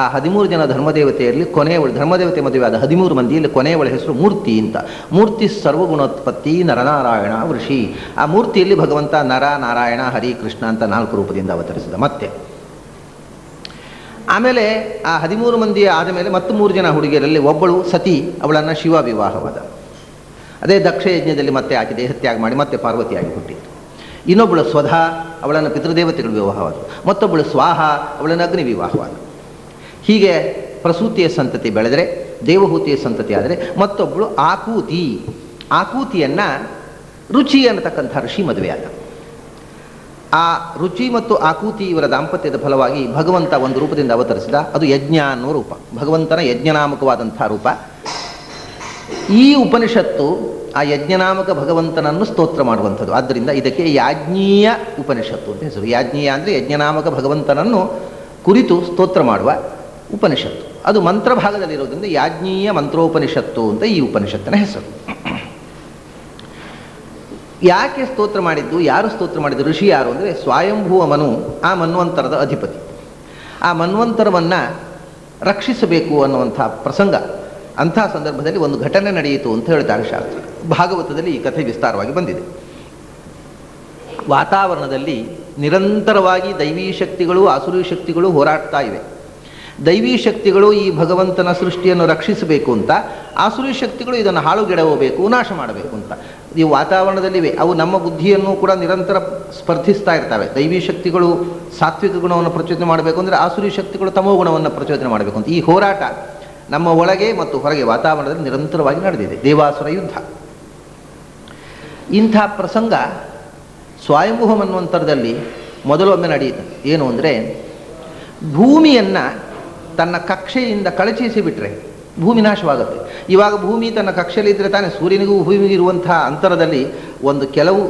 ಆ 13 ಜನ ಧರ್ಮದೇವತೆಯಲ್ಲಿ ಕೊನೆಯವಳು, ಧರ್ಮದೇವತೆ ಮದುವೆಯಾದ 13 ಮಂದಿಯಲ್ಲಿ ಕೊನೆಯವಳ ಹೆಸರು ಮೂರ್ತಿ ಅಂತ. ಮೂರ್ತಿ ಸರ್ವಗುಣೋತ್ಪತ್ತಿ ನರನಾರಾಯಣ ಋಷಿ. ಆ ಮೂರ್ತಿಯಲ್ಲಿ ಭಗವಂತ ನರ, ನಾರಾಯಣ, ಹರಿ, ಕೃಷ್ಣ ಅಂತ 4 ರೂಪದಿಂದ ಅವತರಿಸಿದ. ಮತ್ತೆ ಆಮೇಲೆ ಆ 13 ಮಂದಿ ಆದ ಮೇಲೆ ಮತ್ತು 3 ಜನ ಹುಡುಗಿಯರಲ್ಲಿ ಒಬ್ಬಳು ಸತಿ, ಅವಳನ್ನು ಶಿವ ವಿವಾಹವಾದ. ಅದೇ ದಕ್ಷ ಯಜ್ಞದಲ್ಲಿ ಮತ್ತೆ ಆಕೆ ದೇಹತ್ಯಾಗ ಮಾಡಿ ಮತ್ತೆ ಪಾರ್ವತಿಯಾಗಿ ಹುಟ್ಟಿತ್ತು. ಇನ್ನೊಬ್ಬಳು ಸ್ವಧಾ, ಅವಳನ್ನು ಪಿತೃದೇವತೆಗಳು ವಿವಾಹವಾದ. ಮತ್ತೊಬ್ಬಳು ಸ್ವಾಹ, ಅವಳನ್ನು ಅಗ್ನಿ ವಿವಾಹವಾದ. ಹೀಗೆ ಪ್ರಸೂತಿಯ ಸಂತತಿ ಬೆಳೆದರೆ, ದೇವಹೂತಿಯ ಸಂತತಿ ಆದರೆ ಮತ್ತೊಬ್ಬಳು ಆಕೂತಿಯನ್ನು ರುಚಿ ಅನ್ನತಕ್ಕಂಥ ಋಷಿ ಮದುವೆಯಾದ. ಆ ರುಚಿ ಮತ್ತು ಆಕೂತಿ ಇವರ ದಾಂಪತ್ಯದ ಫಲವಾಗಿ ಭಗವಂತ ಒಂದು ರೂಪದಿಂದ ಅವತರಿಸಿದ. ಅದು ಯಜ್ಞ ಅನ್ನುವ ರೂಪ, ಭಗವಂತನ ಯಜ್ಞನಾಮಕವಾದಂಥ ರೂಪ. ಈ ಉಪನಿಷತ್ತು ಆ ಯಜ್ಞನಾಮಕ ಭಗವಂತನನ್ನು ಸ್ತೋತ್ರ ಮಾಡುವಂಥದ್ದು. ಆದ್ದರಿಂದ ಇದಕ್ಕೆ ಯಾಜ್ಞೀಯ ಉಪನಿಷತ್ತು ಅಂತ ಹೆಸರು. ಯಾಜ್ಞೀಯ ಅಂದರೆ ಯಜ್ಞನಾಮಕ ಭಗವಂತನನ್ನು ಕುರಿತು ಸ್ತೋತ್ರ ಮಾಡುವ ಉಪನಿಷತ್ತು. ಅದು ಮಂತ್ರ ಭಾಗದಲ್ಲಿರೋದ್ರಿಂದ ಯಾಜ್ಞೀಯ ಮಂತ್ರೋಪನಿಷತ್ತು ಅಂತ ಈ ಉಪನಿಷತ್ತಿನ ಹೆಸರು. ಯಾಕೆ ಸ್ತೋತ್ರ ಮಾಡಿದ್ದು, ಯಾರು ಸ್ತೋತ್ರ ಮಾಡಿದ್ದು, ಋಷಿ ಯಾರು ಅಂದರೆ ಸ್ವಯಂಭುವ ಮನು, ಆ ಮನ್ವಂತರದ ಅಧಿಪತಿ. ಆ ಮನ್ವಂತರವನ್ನು ರಕ್ಷಿಸಬೇಕು ಅನ್ನುವಂಥ ಪ್ರಸಂಗ, ಅಂಥ ಸಂದರ್ಭದಲ್ಲಿ ಒಂದು ಘಟನೆ ನಡೆಯಿತು ಅಂತ ಹೇಳ್ತಾರೆ ಶಾಸ್ತ್ರ. ಭಾಗವತದಲ್ಲಿ ಈ ಕಥೆ ವಿಸ್ತಾರವಾಗಿ ಬಂದಿದೆ. ವಾತಾವರಣದಲ್ಲಿ ನಿರಂತರವಾಗಿ ದೈವೀ ಶಕ್ತಿಗಳು ಆಸುರಿ ಶಕ್ತಿಗಳು ಹೋರಾಡ್ತಾ ಇವೆ. ದೈವೀ ಶಕ್ತಿಗಳು ಈ ಭಗವಂತನ ಸೃಷ್ಟಿಯನ್ನು ರಕ್ಷಿಸಬೇಕು ಅಂತ, ಆಸುರಿ ಶಕ್ತಿಗಳು ಇದನ್ನು ಹಾಳುಗೆಡವಬೇಕು, ನಾಶ ಮಾಡಬೇಕು ಅಂತ ಈ ವಾತಾವರಣದಲ್ಲಿವೆ. ಅವು ನಮ್ಮ ಬುದ್ಧಿಯನ್ನು ಕೂಡ ನಿರಂತರ ಸ್ಪರ್ಧಿಸ್ತಾ ಇರ್ತವೆ. ದೈವೀ ಶಕ್ತಿಗಳು ಸಾತ್ವಿಕ ಗುಣವನ್ನು ಪ್ರಚೋದನೆ ಮಾಡಬೇಕು ಅಂದರೆ, ಆಸುರಿ ಶಕ್ತಿಗಳು ತಮೋ ಗುಣವನ್ನು ಪ್ರಚೋದನೆ ಮಾಡಬೇಕು ಅಂತ ಈ ಹೋರಾಟ ನಮ್ಮ ಒಳಗೆ ಮತ್ತು ಹೊರಗೆ ವಾತಾವರಣದಲ್ಲಿ ನಿರಂತರವಾಗಿ ನಡೆದಿದೆ. ದೇವಾಸುರ ಯುದ್ಧ. ಇಂಥ ಪ್ರಸಂಗ ಸ್ವಯಂಭುವ ಮನ್ವಂತರದಲ್ಲಿ ಮೊದಲೊಮ್ಮೆ ನಡೆಯಿತು. ಏನು ಅಂದರೆ, ಭೂಮಿಯನ್ನು ತನ್ನ ಕಕ್ಷೆಯಿಂದ ಕಳಚಿಸಿ ಬಿಟ್ಟರೆ ಭೂಮಿ ನಾಶವಾಗುತ್ತೆ. ಇವಾಗ ಭೂಮಿ ತನ್ನ ಕಕ್ಷೆಯಲ್ಲಿದ್ದರೆ ತಾನೇ ಸೂರ್ಯನಿಗೂ ಭೂಮಿಗೂ ಇರುವಂಥ ಅಂತರದಲ್ಲಿ ಒಂದು ಕೆಲವು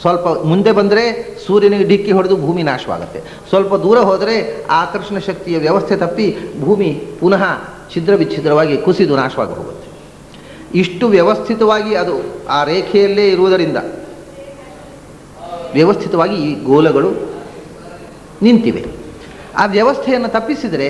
ಸ್ವಲ್ಪ ಮುಂದೆ ಬಂದರೆ ಸೂರ್ಯನಿಗೆ ಡಿಕ್ಕಿ ಹೊಡೆದು ಭೂಮಿ ನಾಶವಾಗುತ್ತೆ. ಸ್ವಲ್ಪ ದೂರ ಹೋದರೆ ಆಕರ್ಷಣ ಶಕ್ತಿಯ ವ್ಯವಸ್ಥೆ ತಪ್ಪಿ ಭೂಮಿ ಪುನಃ ಛಿದ್ರ ವಿಚ್ಛಿದ್ರವಾಗಿ ಕುಸಿದು ನಾಶವಾಗಿ ಹೋಗುತ್ತೆ. ಇಷ್ಟು ವ್ಯವಸ್ಥಿತವಾಗಿ ಅದು ಆ ರೇಖೆಯಲ್ಲೇ ಇರುವುದರಿಂದ ವ್ಯವಸ್ಥಿತವಾಗಿ ಈ ಗೋಲಗಳು ನಿಂತಿವೆ. ಆ ವ್ಯವಸ್ಥೆಯನ್ನು ತಪ್ಪಿಸಿದರೆ